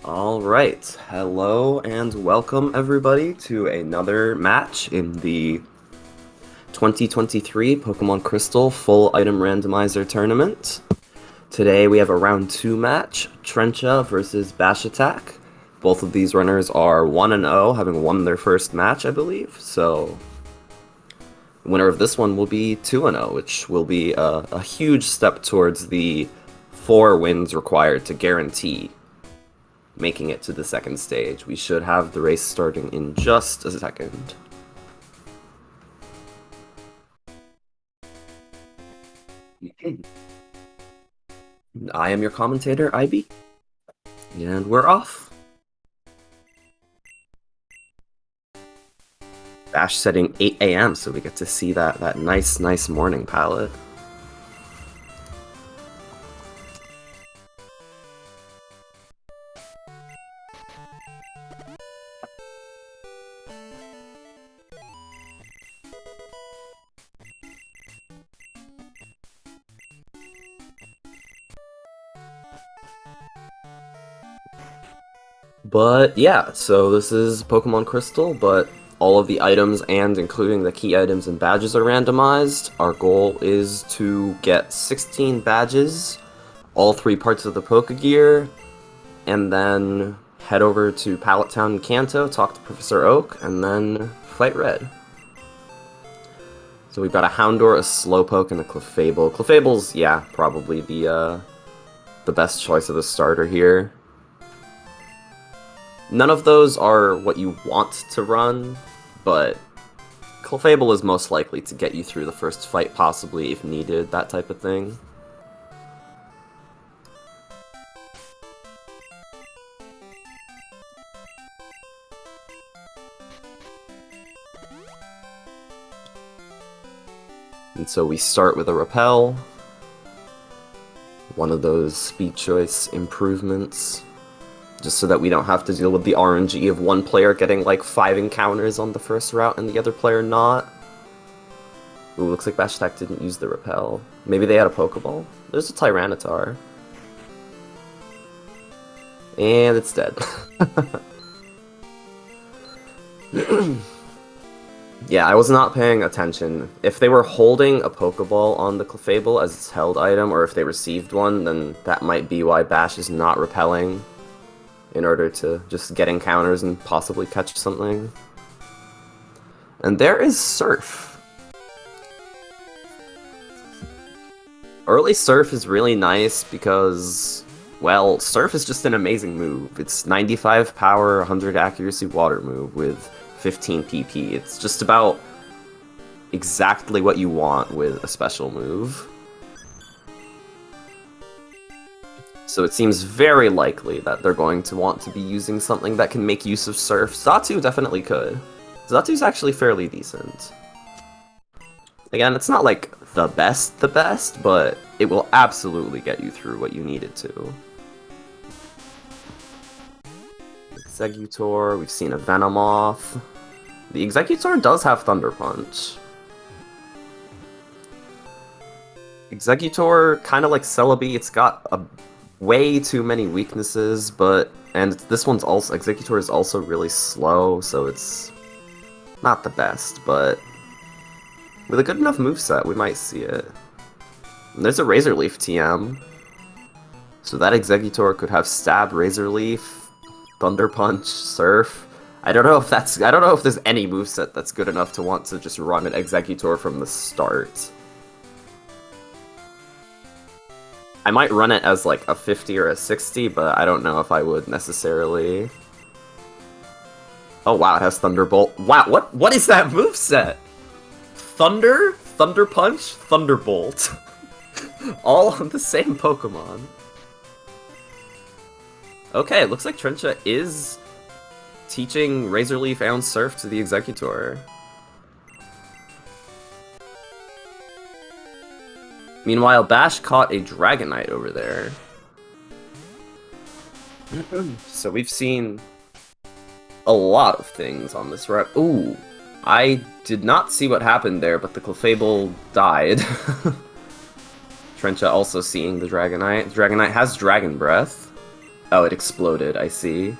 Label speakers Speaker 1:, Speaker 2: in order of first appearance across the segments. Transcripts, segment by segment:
Speaker 1: Alright, hello and welcome everybody to another match in the 2023 Pokemon Crystal Full Item Randomizer Tournament. Today we have a round 2 match, Trencha versus bashattack. Both of these runners are 1-0, having won their first match, I believe, so the winner of this one will be 2-0, which will be a huge step towards the 4 wins required to guarantee making it to the second stage. We should have the race starting in just a second. I am your commentator, IB, and we're off. Bash setting 8 a.m. so we get to see that nice morning palette. But yeah, so this is Pokemon Crystal, but all of the items and including the key items and badges are randomized. Our goal is to get 16 badges, all 3 parts of the Pokegear, and then head over to Pallet Town in Kanto, talk to Professor Oak, and then fight Red. So we've got a Houndour, a Slowpoke, and a Clefable. Clefable's, yeah, probably the best choice of a starter here. None of those are what you want to run, but Clefable is most likely to get you through the first fight, possibly, if needed, that type of thing. And so we start with a Repel, one of those speed choice improvements, just so that we don't have to deal with the RNG of one player getting like 5 encounters on the first route and the other player not. Ooh, looks like bashattack didn't use the Repel. Maybe they had a Pokeball? There's a Tyranitar. And it's dead. Yeah, I was not paying attention. If they were holding a Pokeball on the Clefable as its held item, or if they received one, then that might be why Bash is not repelling, in order to just get encounters and possibly catch something. And there is Surf. Early Surf is really nice because, well, Surf is just an amazing move. It's 95 power, 100 accuracy water move with 15 PP. It's just about exactly what you want with a special move. So it seems very likely that they're going to want to be using something that can make use of Surf. Xatu definitely could. Xatu's actually fairly decent. Again, it's not like the best, but it will absolutely get you through what you need it to. Exeggutor, we've seen a Venomoth. The Exeggutor does have Thunder Punch. Exeggutor, kind of like Celebi, it's got a way too many weaknesses, and this one's also, Exeggutor is also really slow, so it's not the best, but with a good enough moveset, we might see it. And there's a Razor Leaf TM, so that Exeggutor could have Stab, Razor Leaf, Thunder Punch, Surf. I don't know if there's any moveset that's good enough to want to just run an Exeggutor from the start. I might run it as like a 50 or a 60, but I don't know if I would necessarily. Oh wow, it has Thunderbolt. Wow, what is that moveset? Thunder, Thunder Punch, Thunderbolt. All on the same Pokemon. Okay, it looks like Trencha is teaching Razor Leaf and Surf to the Exeggutor. Meanwhile, Bash caught a Dragonite over there. So we've seen a lot of things on this route. Ooh, I did not see what happened there, but the Clefable died. Trencha also seeing the Dragonite. The Dragonite has Dragon Breath. Oh, it exploded, I see.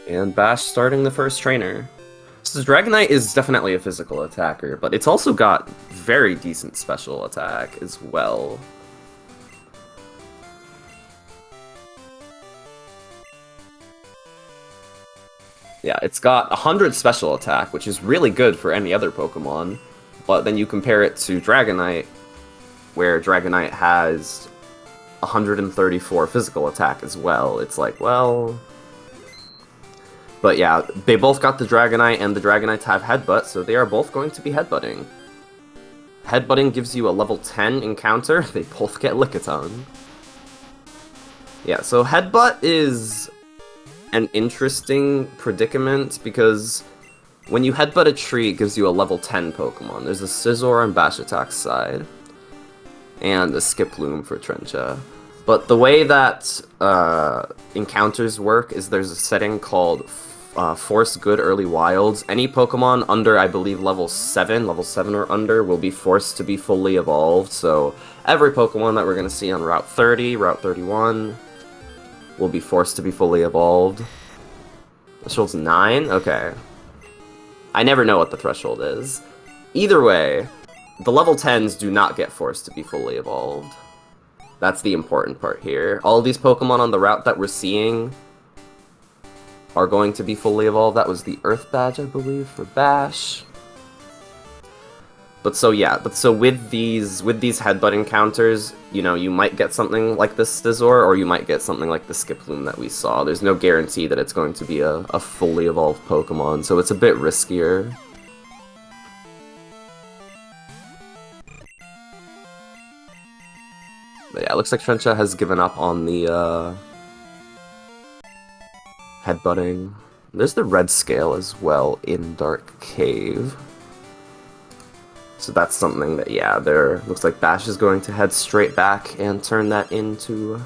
Speaker 1: And Bash starting the first trainer. So Dragonite is definitely a physical attacker, but it's also got very decent special attack as well. Yeah, it's got 100 special attack, which is really good for any other Pokemon. But then you compare it to Dragonite, where Dragonite has 134 physical attack as well. It's like, well... But yeah, they both got the Dragonite, and the Dragonites have Headbutt, so they are both going to be Headbutting. Headbutting gives you a level 10 encounter. They both get Lickitung. Yeah, so Headbutt is an interesting predicament, because when you Headbutt a tree, it gives you a level 10 Pokemon. There's a Scizor on Bashattack's side, and a Skiploom for Trencha. But the way that encounters work is there's a setting called Force Good Early Wilds. Any Pokemon under, I believe, level 7 or under, will be forced to be fully evolved. So every Pokemon that we're going to see on Route 30, Route 31, will be forced to be fully evolved. Threshold's 9? Okay. I never know what the threshold is. Either way, the level 10s do not get forced to be fully evolved. That's the important part here. All these Pokemon on the route that we're seeing are going to be fully evolved. That was the Earth Badge, I believe, for Bash. But so yeah, with these headbutt encounters, you know, you might get something like this Scizor, or you might get something like the Skiploom that we saw. There's no guarantee that it's going to be a fully evolved Pokemon, so it's a bit riskier. But yeah, it looks like Trencha has given up on the headbutting. There's the red scale as well in Dark Cave. So that's something that, yeah, there looks like Bash is going to head straight back and turn that into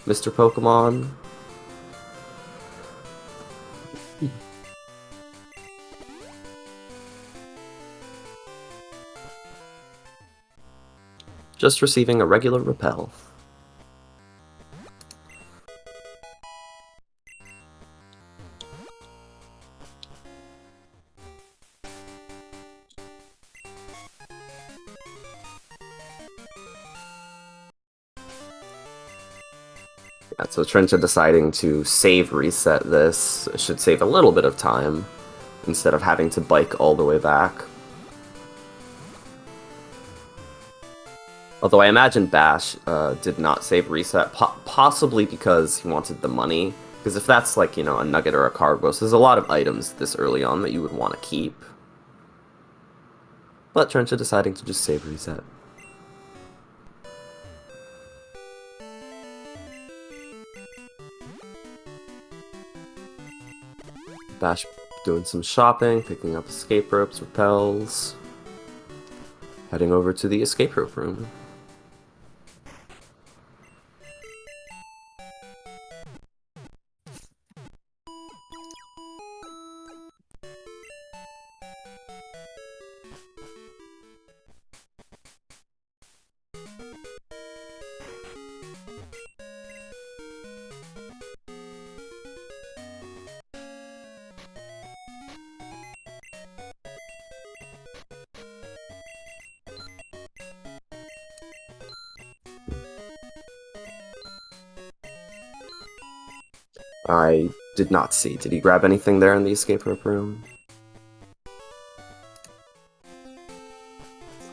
Speaker 1: Mr. Pokemon. Just receiving a regular repel. Yeah, so Trencha deciding to save reset this should save a little bit of time instead of having to bike all the way back. Although I imagine Bash did not save reset, possibly because he wanted the money. Because if that's like, you know, a nugget or a Carbos, there's a lot of items this early on that you would want to keep. But Trencha deciding to just save reset. Bash doing some shopping, picking up escape ropes, repels. Heading over to the escape rope room. I did not see. Did he grab anything there in the escape rope room?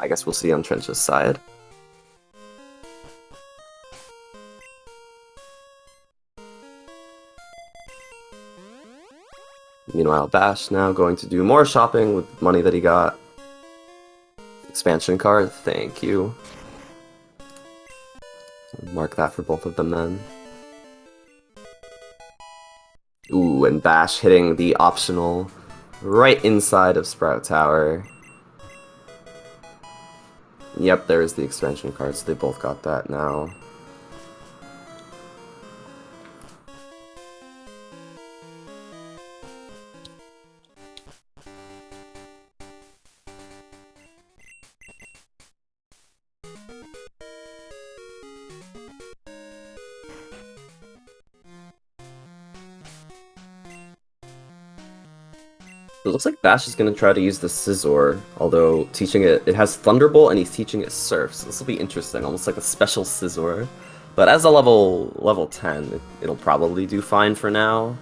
Speaker 1: I guess we'll see on Trencha's side. Meanwhile, Bash now going to do more shopping with money that he got. Expansion card, thank you. Mark that for both of them then. Ooh, and Bash hitting the optional right inside of Sprout Tower. Yep, there's the expansion card, so they both got that now. So it looks like Bash is going to try to use the Scizor, although teaching it has Thunderbolt and he's teaching it Surf. So this will be interesting, almost like a special Scizor. But as a level 10, it'll probably do fine for now.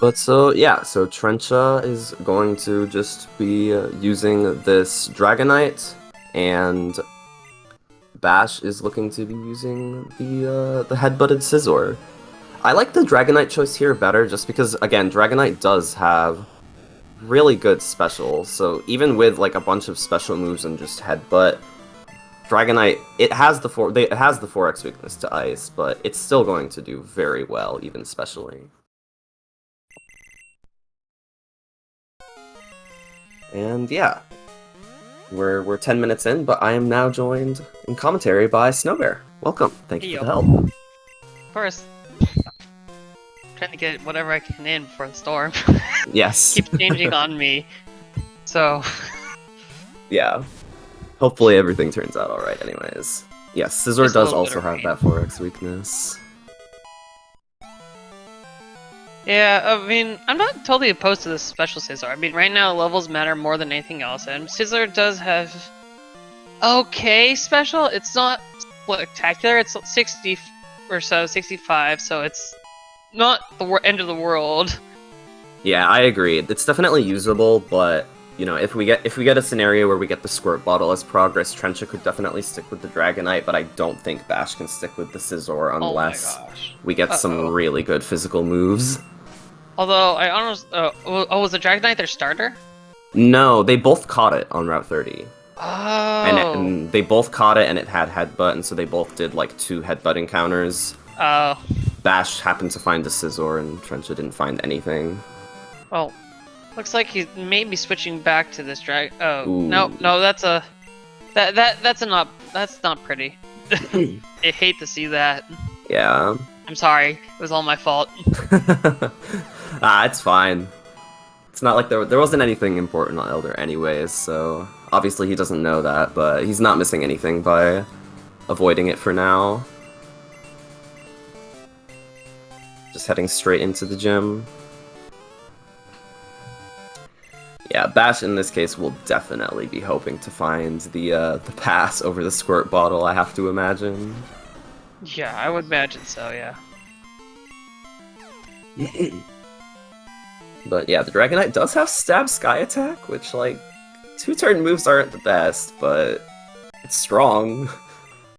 Speaker 1: But so Trencha is going to just be using this Dragonite, and Bash is looking to be using the head-butted Scizor. I like the Dragonite choice here better, just because again, Dragonite does have really good specials. So even with like a bunch of special moves and just headbutt, Dragonite it has the 4x weakness to Ice, but it's still going to do very well, even specially. And yeah, we're 10 minutes in, but I am now joined in commentary by Snowbear. Welcome. Thank you for the help.
Speaker 2: Of course. Trying to get whatever I can in before the storm.
Speaker 1: Yes.
Speaker 2: Keeps changing on me. So.
Speaker 1: Yeah. Hopefully everything turns out alright anyways. Yes, Scizor does also have that 4x weakness.
Speaker 2: Yeah, I mean, I'm not totally opposed to this special Scizor. I mean, right now levels matter more than anything else, and Scizor does have okay special. It's not spectacular. It's 60 or so, 65, so it's not the end of the world.
Speaker 1: Yeah, I agree. It's definitely usable, but you know, if we get a scenario where we get the Squirt Bottle as progress, Trencha could definitely stick with the Dragonite, but I don't think Bash can stick with the Scizor unless we get some really good physical moves.
Speaker 2: Although, I honestly... was the Dragonite their starter?
Speaker 1: No, they both caught it on Route 30.
Speaker 2: Oh.
Speaker 1: And they both caught it, and it had Headbutt, and so they both did, like, 2 Headbutt encounters.
Speaker 2: Oh.
Speaker 1: Bash happened to find a Scizor, and Trencha didn't find anything.
Speaker 2: Well, looks like he may be switching back to this drag... Oh,
Speaker 1: Ooh.
Speaker 2: no, that's a... That's not pretty. I hate to see that.
Speaker 1: Yeah.
Speaker 2: I'm sorry, it was all my fault.
Speaker 1: It's fine. It's not like there wasn't anything important on Elder anyways, so obviously he doesn't know that, but he's not missing anything by avoiding it for now. Just heading straight into the gym. Yeah, Bash in this case will definitely be hoping to find the pass over the Squirt Bottle, I have to imagine.
Speaker 2: Yeah, I would imagine so, yeah.
Speaker 1: But yeah, the Dragonite does have Stab Sky Attack, which, like, 2-turn moves aren't the best, but it's strong.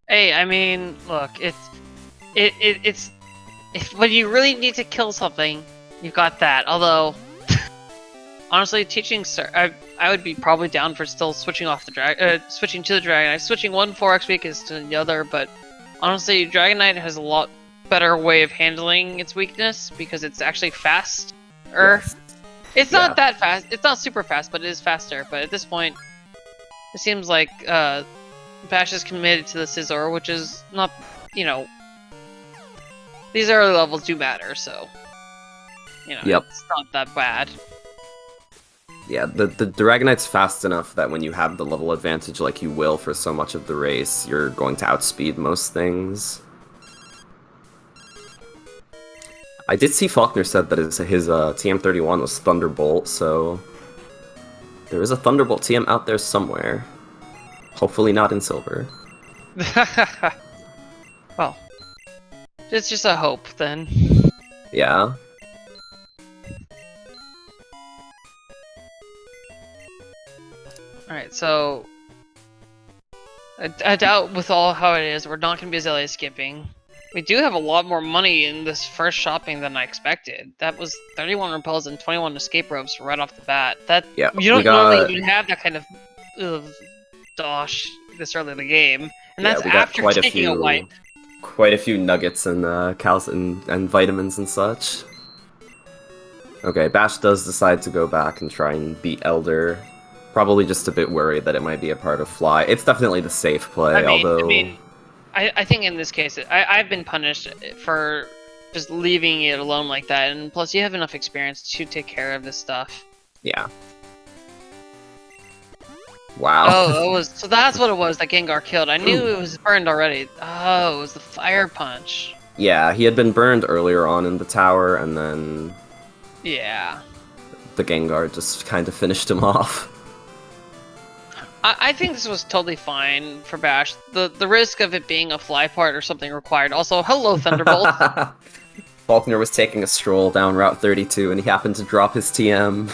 Speaker 2: Hey, I mean, look, it's when you really need to kill something, you've got that. Although, honestly, teaching I would be probably down for still switching off the switching to the Dragonite. Switching one 4x weakness to the other, but honestly, Dragonite has a lot better way of handling its weakness because it's actually fast.
Speaker 1: Yes.
Speaker 2: It's not that fast. It's not super fast, but it is faster. But at this point, it seems like Bash is committed to the Scizor, which is not, you know, these early levels do matter, so, you know, it's not that bad.
Speaker 1: Yeah, the Dragonite's fast enough that when you have the level advantage like you will for so much of the race, you're going to outspeed most things. I did see Faulkner said that his TM31 was Thunderbolt, so there is a Thunderbolt TM out there somewhere. Hopefully not in silver.
Speaker 2: Well, it's just a hope then.
Speaker 1: Yeah.
Speaker 2: Alright, so I doubt with all how it is, we're not going to be Azalea skipping. We do have a lot more money in this first shopping than I expected. That was 31 repels and 21 escape ropes right off the bat. That
Speaker 1: Yeah,
Speaker 2: you
Speaker 1: we
Speaker 2: don't normally
Speaker 1: got
Speaker 2: even have that kind of dosh this early in the game, and
Speaker 1: yeah,
Speaker 2: that's
Speaker 1: we got
Speaker 2: after taking a wipe.
Speaker 1: quite a few nuggets and calcium and vitamins and such. Okay, Bash does decide to go back and try and beat Elder. Probably just a bit worried that it might be a part of Fly. It's definitely the safe play, although...
Speaker 2: I think in this case, I've been punished for just leaving it alone like that, and plus you have enough experience to take care of this stuff.
Speaker 1: Yeah. Wow.
Speaker 2: Oh, so that's what it was that Gengar killed. I knew it was burned already. Oh, it was the fire punch.
Speaker 1: Yeah, he had been burned earlier on in the tower, and then
Speaker 2: Yeah.
Speaker 1: the Gengar just kind of finished him off.
Speaker 2: I think this was totally fine for Bash. The risk of it being a fly part or something required. Also, hello, Thunderbolt.
Speaker 1: Faulkner was taking a stroll down Route 32, and he happened to drop his TM.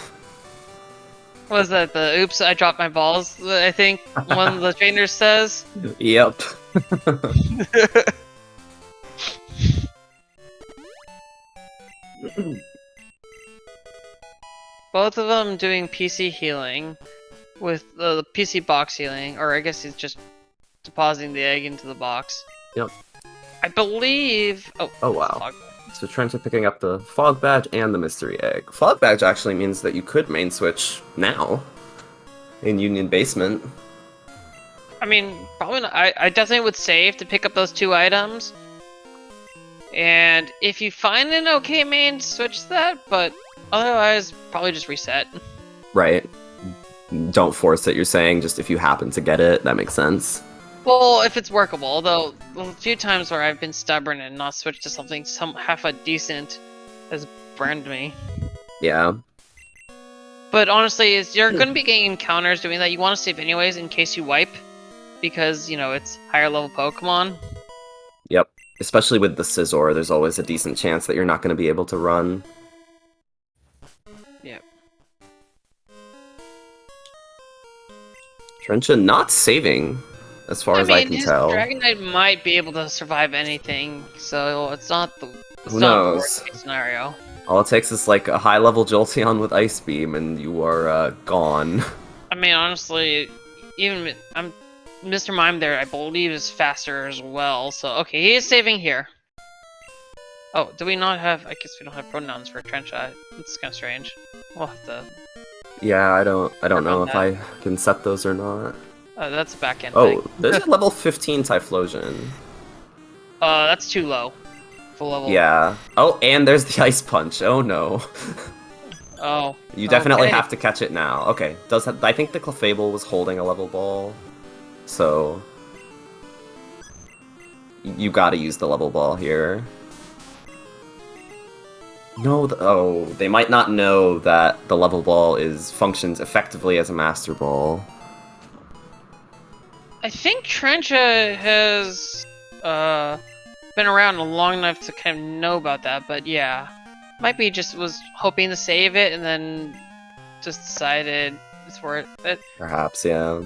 Speaker 2: Was that the oops, I dropped my balls, I think one of the trainers says?
Speaker 1: Yep.
Speaker 2: Both of them doing PC healing with the PC box healing, or I guess he's just depositing the egg into the box.
Speaker 1: Yep.
Speaker 2: I believe...
Speaker 1: Oh wow.
Speaker 2: Fog.
Speaker 1: So Trencha picking up the Fog Badge and the Mystery Egg. Fog Badge actually means that you could main switch now in Union Basement.
Speaker 2: I mean, probably not. I definitely would save to pick up those two items. And if you find an okay main, switch that, but otherwise, probably just reset.
Speaker 1: Right. Don't force it, you're saying, just if you happen to get it, that makes sense.
Speaker 2: Well, if it's workable, although a few times where I've been stubborn and not switched to something half a decent has burned me.
Speaker 1: Yeah.
Speaker 2: But honestly, you're going to be getting encounters doing that. You want to save anyways in case you wipe, because, you know, it's higher level Pokemon.
Speaker 1: Yep. Especially with the Scizor, there's always a decent chance that you're not going to be able to run.
Speaker 2: Yep.
Speaker 1: Trencha not saving, as far as I can tell.
Speaker 2: Dragonite might be able to survive anything, so it's not the
Speaker 1: Who knows?
Speaker 2: worst case scenario.
Speaker 1: All it takes is like a high-level Jolteon with Ice Beam, and you are gone.
Speaker 2: I mean, honestly, even Mr. Mime there, I believe, is faster as well. So okay, he is saving here. Oh, do we not have? I guess we don't have pronouns for Trencha. It's kind of strange. We'll have to.
Speaker 1: Yeah, I don't know if I can set those or not.
Speaker 2: That's a back end.
Speaker 1: Oh,
Speaker 2: thing.
Speaker 1: there's a level 15 Typhlosion.
Speaker 2: That's too low. Full level.
Speaker 1: Yeah. Oh, and there's the Ice Punch. Oh no.
Speaker 2: Oh.
Speaker 1: You definitely
Speaker 2: okay.
Speaker 1: have to catch it now. Okay. I think the Clefable was holding a level ball, so you gotta use the level ball here. No, oh, they might not know that the level ball functions effectively as a Master Ball.
Speaker 2: I think Trencha has been around long enough to kind of know about that, but yeah. Might be just was hoping to save it and then just decided it's worth it.
Speaker 1: Perhaps, yeah.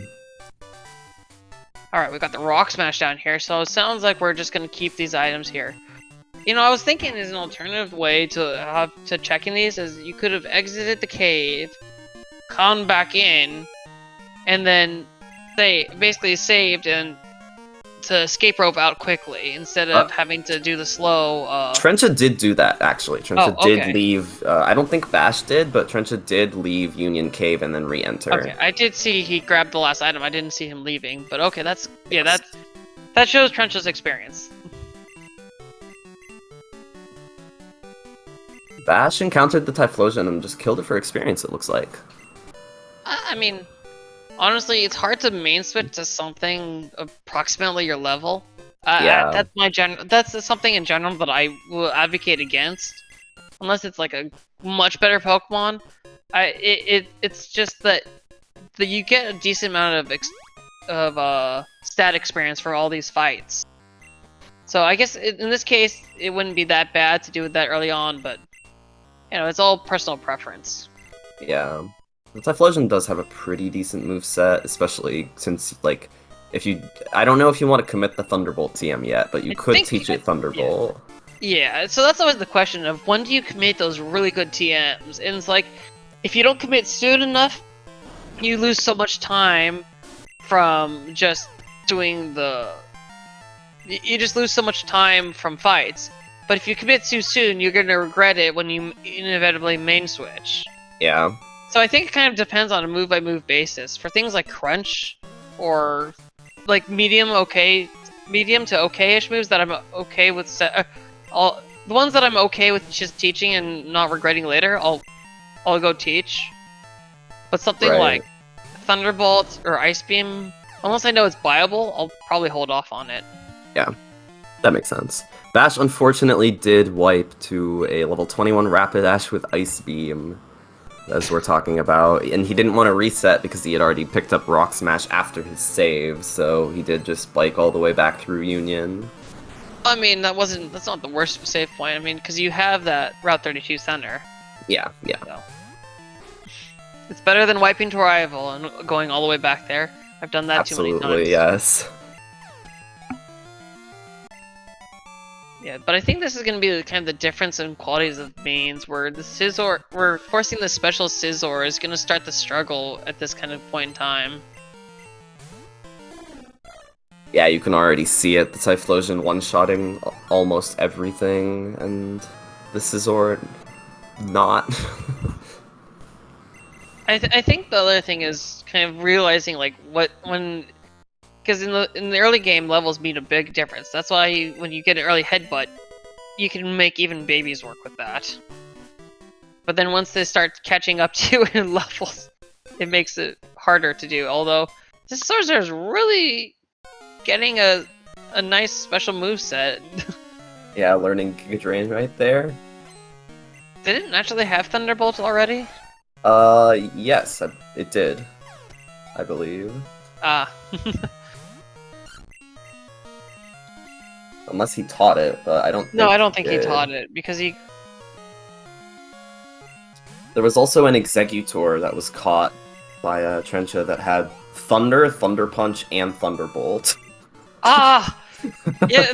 Speaker 2: Alright, we got the Rock Smash down here, so it sounds like we're just gonna keep these items here. You know, I was thinking as an alternative way to checking these is you could have exited the cave, come back in, and then basically saved and to escape rope out quickly instead of having to do the slow.
Speaker 1: Trencha did do that actually. Trencha
Speaker 2: okay.
Speaker 1: did leave. I don't think Bash did, but Trencha did leave Union Cave and then re-enter.
Speaker 2: Okay, I did see he grabbed the last item. I didn't see him leaving, but okay, that shows Trencha's experience.
Speaker 1: Bash encountered the Typhlosion and just killed it for experience, it looks like.
Speaker 2: I mean, honestly, it's hard to main switch to something approximately your level.
Speaker 1: Yeah.
Speaker 2: That's something in general that I will advocate against, unless it's like a much better Pokemon. It's just that you get a decent amount of stat experience for all these fights. So I guess in this case, it wouldn't be that bad to do it that early on, but you know, it's all personal preference.
Speaker 1: Yeah. The Typhlosion does have a pretty decent moveset, especially since, like, if you, I don't know if you want to commit the Thunderbolt TM yet, but you
Speaker 2: I
Speaker 1: could
Speaker 2: think-
Speaker 1: teach it Thunderbolt.
Speaker 2: Yeah, so that's always the question of when do you commit those really good TMs? And it's like, if you don't commit soon enough, you lose so much time from just doing the... You just lose so much time from fights. But if you commit too soon, you're going to regret it when you inevitably main switch.
Speaker 1: Yeah.
Speaker 2: So I think it kind of depends on a move-by-move basis. For things like Crunch, or like medium to okay-ish moves that I'm okay with the ones that I'm okay with just teaching and not regretting later, I'll go teach. But something
Speaker 1: Right.
Speaker 2: like Thunderbolt or Ice Beam, unless I know it's viable, I'll probably hold off on it.
Speaker 1: Yeah, that makes sense. Bash unfortunately did wipe to a level 21 Rapidash with Ice Beam, as we're talking about, and he didn't want to reset because he had already picked up Rock Smash after his save, so he did just bike all the way back through Union.
Speaker 2: I mean, that's not the worst save point. I mean, because you have that Route 32 Thunder.
Speaker 1: Yeah.
Speaker 2: So. It's better than wiping to Rival and going all the way back there. I've done that too many times.
Speaker 1: Absolutely, yes.
Speaker 2: Yeah, but I think this is going to be kind of the difference in qualities of mains, where the forcing the special Scizor is going to start the struggle at this kind of point in time.
Speaker 1: Yeah, you can already see it. The Typhlosion one-shotting almost everything, and the Scizor not.
Speaker 2: I think the other thing is kind of realizing like because in the early game levels mean a big difference. That's why when you get an early headbutt, you can make even babies work with that. But then once they start catching up to you in levels, it makes it harder to do. Although this Sorcerer is really getting a nice special moveset.
Speaker 1: Yeah, learning Giga Drain right there.
Speaker 2: Did it naturally have Thunderbolt already?
Speaker 1: Yes, it did. I believe.
Speaker 2: Ah.
Speaker 1: Unless he taught it, but I don't.
Speaker 2: No, I don't think he
Speaker 1: did.
Speaker 2: taught it because he.
Speaker 1: There was also an Executor that was caught by Trencha that had Thunder, Thunder Punch, and Thunderbolt.
Speaker 2: Ah. Yeah,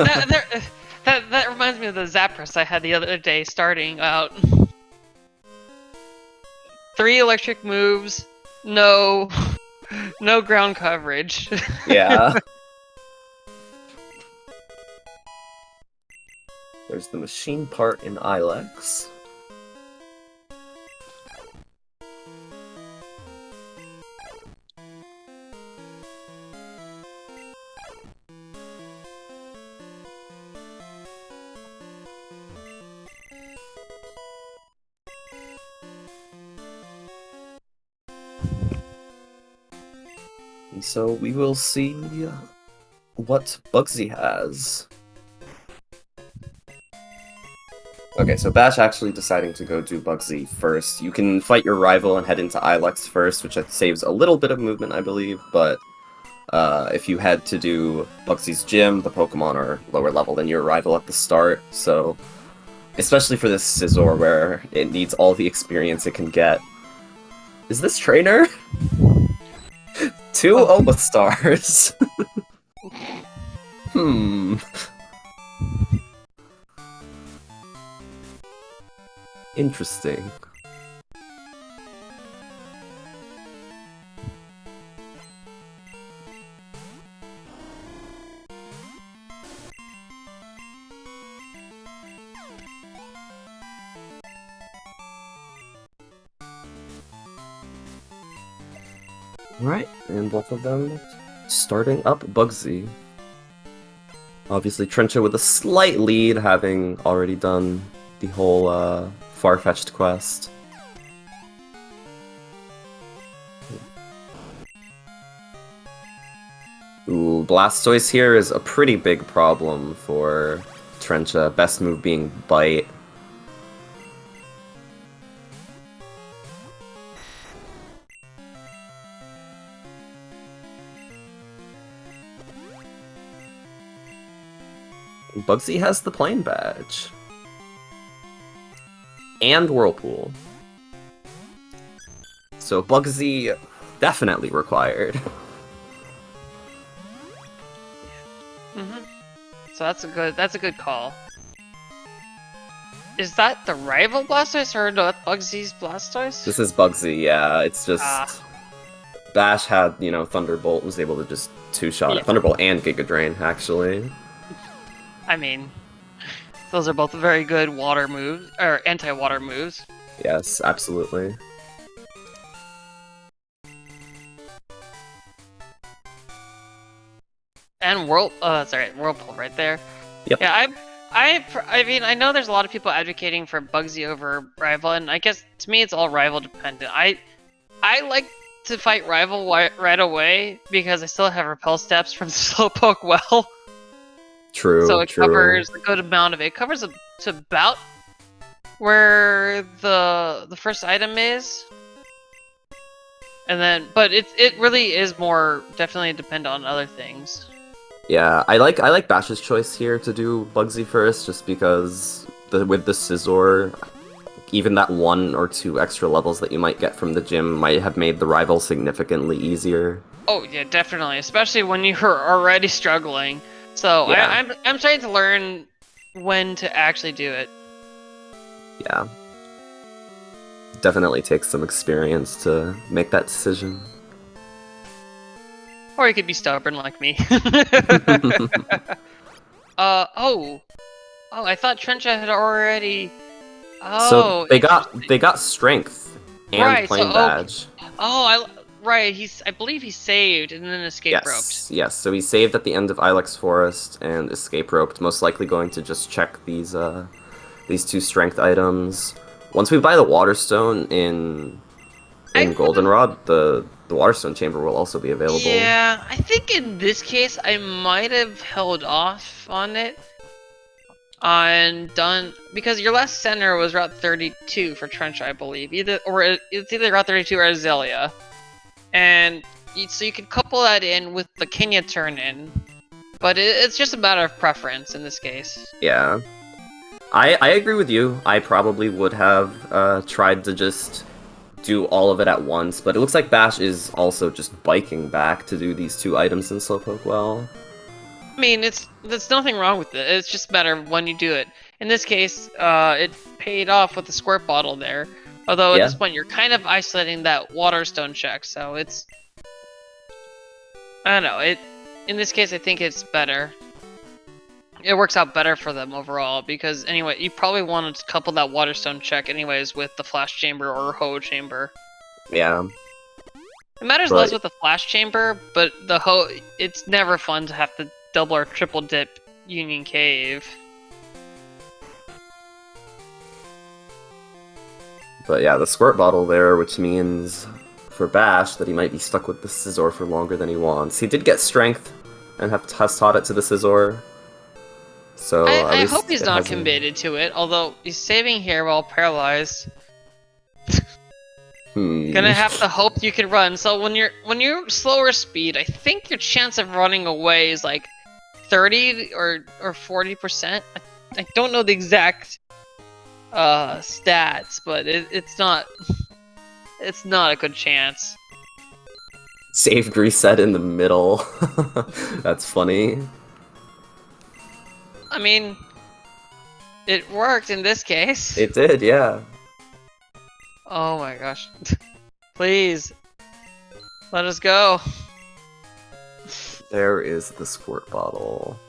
Speaker 2: that reminds me of the Zapdos I had the other day starting out. 3 electric moves, no ground coverage.
Speaker 1: Yeah. There's the machine part in Ilex. And so we will see what Bugsy has. Okay, so Bash actually deciding to go do Bugsy first. You can fight your rival and head into Ilex first, which saves a little bit of movement, I believe, but if you head to do Bugsy's gym, the Pokemon are lower level than your rival at the start, so especially for this Scizor where it needs all the experience it can get. Is this trainer? 2 Omasstars. Interesting. Right, and both of them starting up Bugsy. Obviously Trencha with a slight lead, having already done the whole far-fetched quest. Ooh, Blastoise here is a pretty big problem for Trencha, best move being Bite. Bugsy has the plane badge. And Whirlpool. So Bugsy definitely required.
Speaker 2: So that's a good call. Is that the rival Blastoise or no? That's Bugsy's Blastoise.
Speaker 1: This is Bugsy, yeah. It's just
Speaker 2: Ah.
Speaker 1: Bash had, you know, Thunderbolt and was able to just two-shot
Speaker 2: Yeah.
Speaker 1: it. Thunderbolt and Giga Drain, actually.
Speaker 2: I mean, those are both very good water moves or anti-water moves.
Speaker 1: Yes, absolutely.
Speaker 2: And Whirlpool right there.
Speaker 1: Yep.
Speaker 2: Yeah, I mean, I know there's a lot of people advocating for Bugsy over Rival, and I guess to me it's all Rival dependent. I like to fight Rival right away because I still have Repel Steps from Slowpoke well.
Speaker 1: True,
Speaker 2: So it
Speaker 1: true.
Speaker 2: covers a good amount of it. It covers to about where the first item is. And then, but it really is more definitely depend on other things.
Speaker 1: Yeah, I like Bash's choice here to do Bugsy first, just because with the Scizor, even that 1 or 2 extra levels that you might get from the gym might have made the rival significantly easier.
Speaker 2: Oh yeah, definitely, especially when you're already struggling. So
Speaker 1: Yeah.
Speaker 2: I'm trying to learn when to actually do it.
Speaker 1: Yeah. Definitely takes some experience to make that decision.
Speaker 2: Or you could be stubborn like me. Oh, I thought Trencha had already. Oh,
Speaker 1: So they got strength and
Speaker 2: Right,
Speaker 1: Flame
Speaker 2: so-
Speaker 1: Badge.
Speaker 2: right. I believe he saved and then escape roped.
Speaker 1: Yes. So he saved at the end of Ilex Forest and escape roped. Most likely going to just check these 2 strength items. Once we buy the Waterstone in Goldenrod, the Waterstone Chamber will also be available.
Speaker 2: Yeah, I think in this case I might have held off on it. And done because your last center was Route 32 for Trench, I believe. It's either Route 32 or Azalea. And so you could couple that in with the Kenya turn in. But it's just a matter of preference in this case.
Speaker 1: Yeah. I agree with you. I probably would have tried to just do all of it at once, but it looks like Bash is also just biking back to do these 2 items in Slowpoke well.
Speaker 2: I mean, there's nothing wrong with it. It's just a matter of when you do it. In this case, it paid off with the squirt bottle there. Although at
Speaker 1: Yeah.
Speaker 2: this point, you're kind of isolating that Waterstone check, so it's... I don't know. In this case, I think it's better. It works out better for them overall, because anyway, you probably want to couple that Waterstone check anyways with the Flash Chamber or Ho Chamber.
Speaker 1: Yeah.
Speaker 2: It matters less with the Flash Chamber, but the Ho... It's never fun to have to double or triple dip Union Cave.
Speaker 1: But yeah, the squirt bottle there, which means for Bash that he might be stuck with the Scizor for longer than he wants. He did get strength and has taught it to the Scizor. So
Speaker 2: I hope he's not committed to it, although he's saving here while paralyzed. Gonna have to hope you can run. So when you're slower speed, I think your chance of running away is like 30 or 40%. I don't know the exact stats, but it's not a good chance.
Speaker 1: Saved reset in the middle. That's funny.
Speaker 2: I mean, it worked in this case.
Speaker 1: It did, yeah.
Speaker 2: Oh my gosh. Please. Let us go.
Speaker 1: There is the squirt bottle.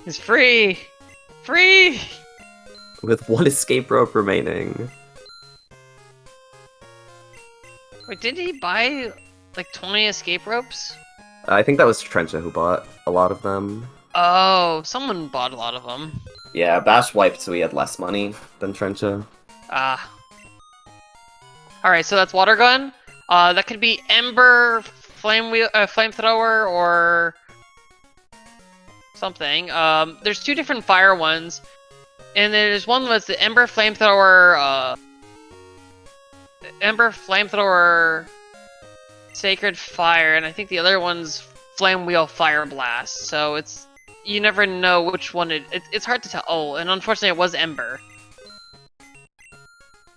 Speaker 2: It's free! Free!
Speaker 1: With 1 escape rope remaining.
Speaker 2: Wait, did he buy like 20 escape ropes?
Speaker 1: I think that was Trencha who bought a lot of them.
Speaker 2: Oh, someone bought a lot of them.
Speaker 1: Yeah, Bash wiped so he had less money than Trencha.
Speaker 2: Ah. Alright, so that's Water Gun. That could be Ember, Flamethrower, or something. There's 2 different fire ones. And there's one that's the Ember Flamethrower, Sacred Fire, and I think the other one's Flame Wheel Fire Blast. So you never know which one it's hard to tell. Oh, and unfortunately it was Ember.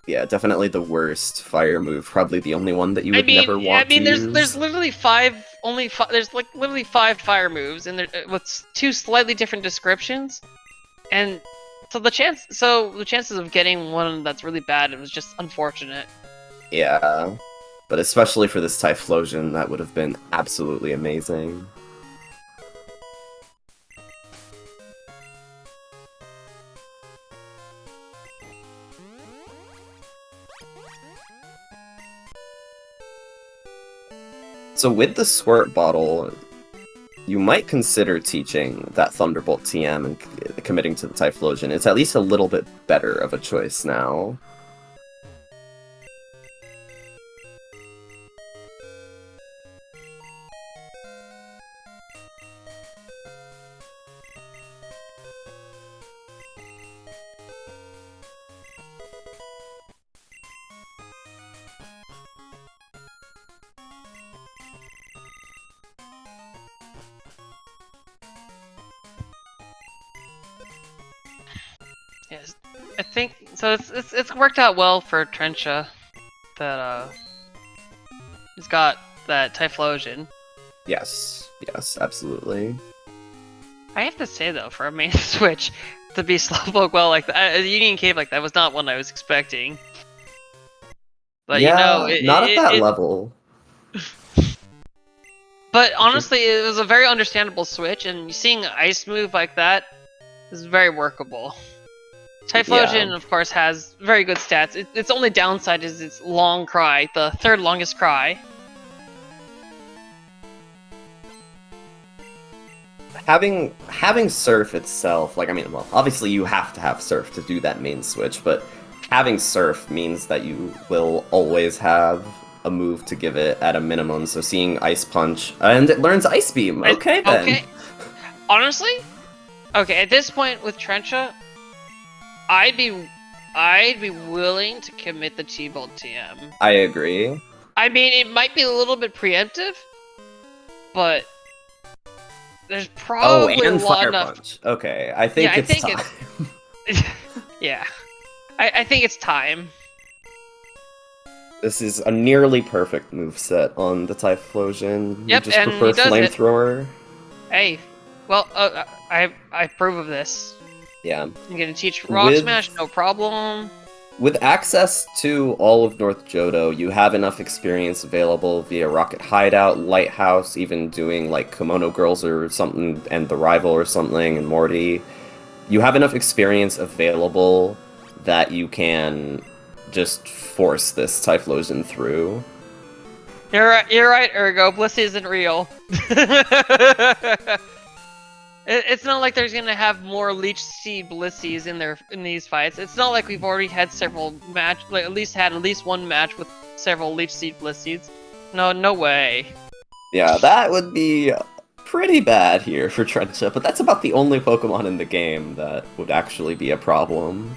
Speaker 1: Yeah, definitely the worst fire move. Probably the only one that you would never want to use.
Speaker 2: there's literally 5 there's like literally 5 fire moves, and with 2 slightly different descriptions, and so the chances of getting one that's really bad, it was just unfortunate.
Speaker 1: Yeah, but especially for this Typhlosion, that would have been absolutely amazing. So with the Squirt Bottle, you might consider teaching that Thunderbolt TM and committing to the Typhlosion. It's at least a little bit better of a choice now.
Speaker 2: Yes, I think so. It's worked out well for Trencha that he's got that Typhlosion.
Speaker 1: Yes, yes, absolutely.
Speaker 2: I have to say though, for a main switch to be slowpoke well like that, a Union Cave like that was not one I was expecting. But
Speaker 1: Yeah,
Speaker 2: you know,
Speaker 1: not at that level.
Speaker 2: But honestly, it was a very understandable switch, and seeing Ice move like that is very workable. Typhlosion,
Speaker 1: Yeah.
Speaker 2: of course, has very good stats. Its only downside is its long cry, the 3rd longest cry.
Speaker 1: Having Surf itself, like, I mean, well, obviously you have to have Surf to do that main switch, but having Surf means that you will always have a move to give it at a minimum, so seeing Ice Punch, and it learns Ice Beam, okay then.
Speaker 2: Okay. Honestly, okay, at this point with Trencha, I'd be willing to commit the T-Bolt TM.
Speaker 1: I agree.
Speaker 2: I mean, it might be a little bit preemptive, but there's probably
Speaker 1: and
Speaker 2: a lot
Speaker 1: Fire
Speaker 2: enough.
Speaker 1: Punch. Okay, I think it's time.
Speaker 2: Yeah, I think it's time.
Speaker 1: This is a nearly perfect moveset on the Typhlosion.
Speaker 2: Yep,
Speaker 1: you just
Speaker 2: and
Speaker 1: prefer
Speaker 2: he does it.
Speaker 1: Flamethrower.
Speaker 2: Hey, well, I approve of this.
Speaker 1: Yeah.
Speaker 2: I'm gonna teach Rock Smash, no problem.
Speaker 1: With access to all of North Johto, you have enough experience available via Rocket Hideout, Lighthouse, even doing like Kimono Girls or something, and The Rival or something, and Morty. You have enough experience available that you can just force this Typhlosion through.
Speaker 2: You're right, Ergo. Bliss isn't real. It's not like there's gonna have more Leech Seed Blissies in these fights. It's not like we've already had several at least one match with several Leech Seed Blissies. No way.
Speaker 1: Yeah, that would be pretty bad here for Trencha, but that's about the only Pokemon in the game that would actually be a problem.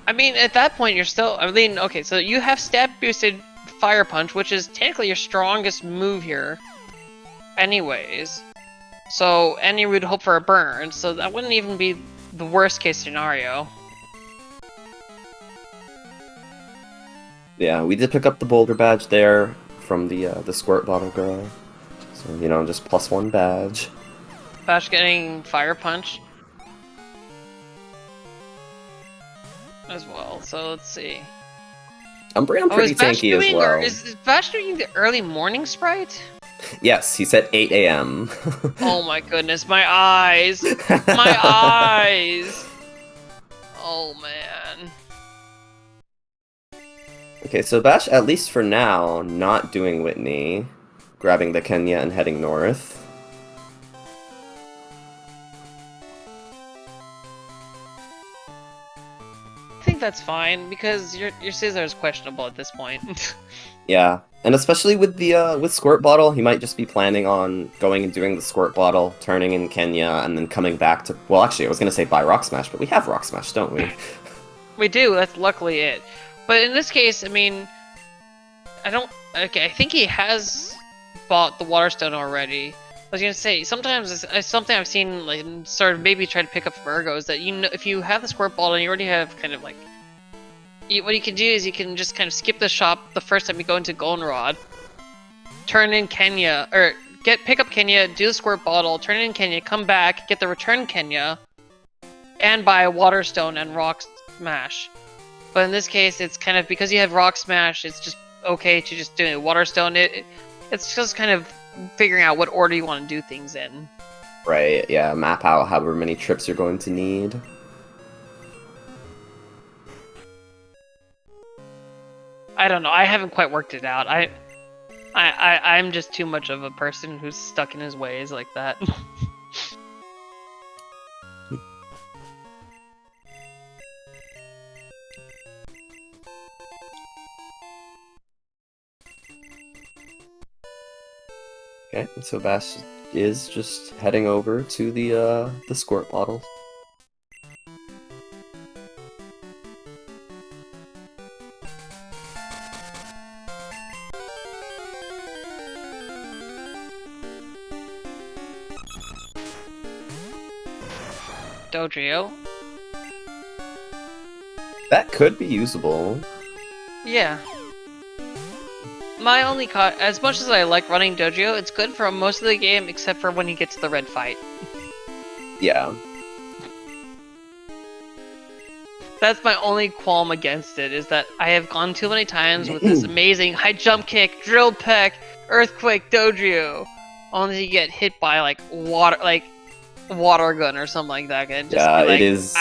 Speaker 2: I mean, at that point, you're still. I mean, okay, so you have stat boosted Fire Punch, which is technically your strongest move here, anyways. So, and you would hope for a burn, so that wouldn't even be the worst case scenario.
Speaker 1: Yeah, we did pick up the Boulder badge there from the Squirt Bottle girl. So, you know, just +1 badge.
Speaker 2: Bash getting Fire Punch as well, so let's see.
Speaker 1: I'm pretty tanky as well.
Speaker 2: Is Bash doing the early morning sprite?
Speaker 1: Yes, he said 8 a.m.
Speaker 2: Oh my goodness, my eyes! My eyes! Oh man.
Speaker 1: Okay, so Bash, at least for now, not doing Whitney, grabbing the Kenya and heading north.
Speaker 2: I think that's fine, because your Scizor is questionable at this point.
Speaker 1: Yeah, and especially with the with Squirt Bottle, he might just be planning on going and doing the Squirt Bottle, turning in Kenya, and then coming back to... Well, actually, I was gonna say buy Rock Smash, but we have Rock Smash, don't we?
Speaker 2: We do, that's luckily it. But in this case, I mean... Okay, I think he has bought the Water Stone already. I was gonna say, sometimes it's something I've seen, like, sort of maybe try to pick up from Ergo, is that, you know, if you have the Squirt Bottle and you already have kind of like... What you can do is you can just kind of skip the shop the first time you go into Goldenrod, turn in Kenya, or pick up Kenya, do the squirt bottle, turn it in Kenya, come back, get the return Kenya, and buy Water Stone and Rock Smash. But in this case, it's kind of, because you have Rock Smash, it's just okay to just do Water Stone. It's just kind of figuring out what order you want to do things in.
Speaker 1: Right, yeah, map out however many trips you're going to need.
Speaker 2: I don't know, I haven't quite worked it out. I'm just too much of a person who's stuck in his ways like that.
Speaker 1: Okay, so Bash is just heading over to the squirt bottle.
Speaker 2: Dojo.
Speaker 1: That could be usable.
Speaker 2: Yeah. My only as much as I like running Dojo, it's good for most of the game except for when you get to the red fight.
Speaker 1: Yeah.
Speaker 2: That's my only qualm against it, is that I have gone too many times with this amazing high jump kick, drill peck, earthquake Dojo, only to get hit by like water gun or something like that. And just
Speaker 1: Yeah,
Speaker 2: be like,
Speaker 1: it is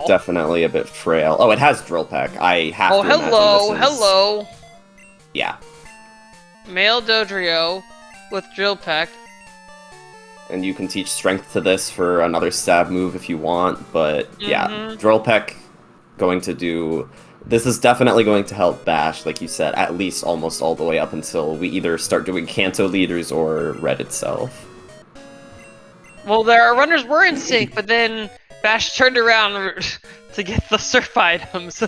Speaker 1: definitely a bit frail. Oh, it has drill peck. I have to imagine this is...
Speaker 2: hello.
Speaker 1: Yeah.
Speaker 2: Male Dodrio with drill peck.
Speaker 1: And you can teach strength to this for another stab move if you want, but yeah, drill peck going to do... This is definitely going to help Bash, like you said, at least almost all the way up until we either start doing Kanto leaders or Red itself.
Speaker 2: Well, our runners were in sync, but then Bash turned around to get the surf items.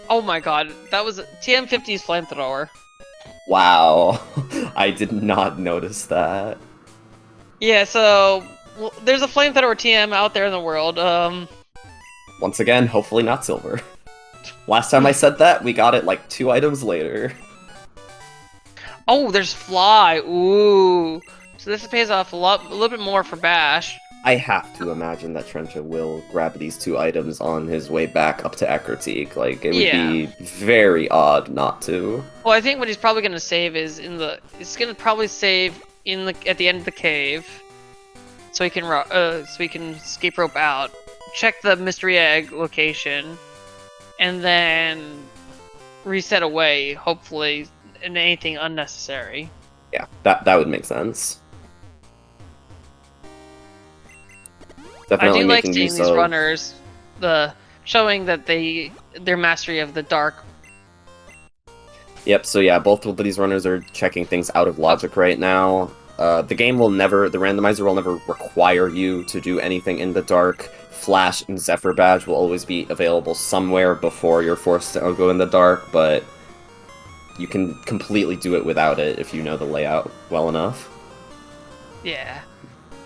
Speaker 2: Oh my god, that was TM50's flamethrower.
Speaker 1: Wow, I did not notice that.
Speaker 2: Yeah, so there's a flamethrower TM out there in the world.
Speaker 1: Once again, hopefully not silver. Last time I said that, we got it like 2 items later.
Speaker 2: Oh, there's fly. Ooh, so this pays off a little bit more for Bash.
Speaker 1: I have to imagine that Trencha will grab these 2 items on his way back up to Ekkertique. Like, it would be very odd not to.
Speaker 2: Well, I think what he's probably gonna save is he's gonna probably save at the end of the cave, so he can escape rope out, check the mystery egg location, and then reset away. Hopefully, in anything unnecessary.
Speaker 1: Yeah, that would make sense. Definitely
Speaker 2: I do like seeing
Speaker 1: use
Speaker 2: these runners, showing that their mastery of the dark.
Speaker 1: Yep, so yeah, both of these runners are checking things out of logic right now. The randomizer will never require you to do anything in the dark. Flash and Zephyr Badge will always be available somewhere before you're forced to go in the dark, but you can completely do it without it if you know the layout well enough.
Speaker 2: Yeah,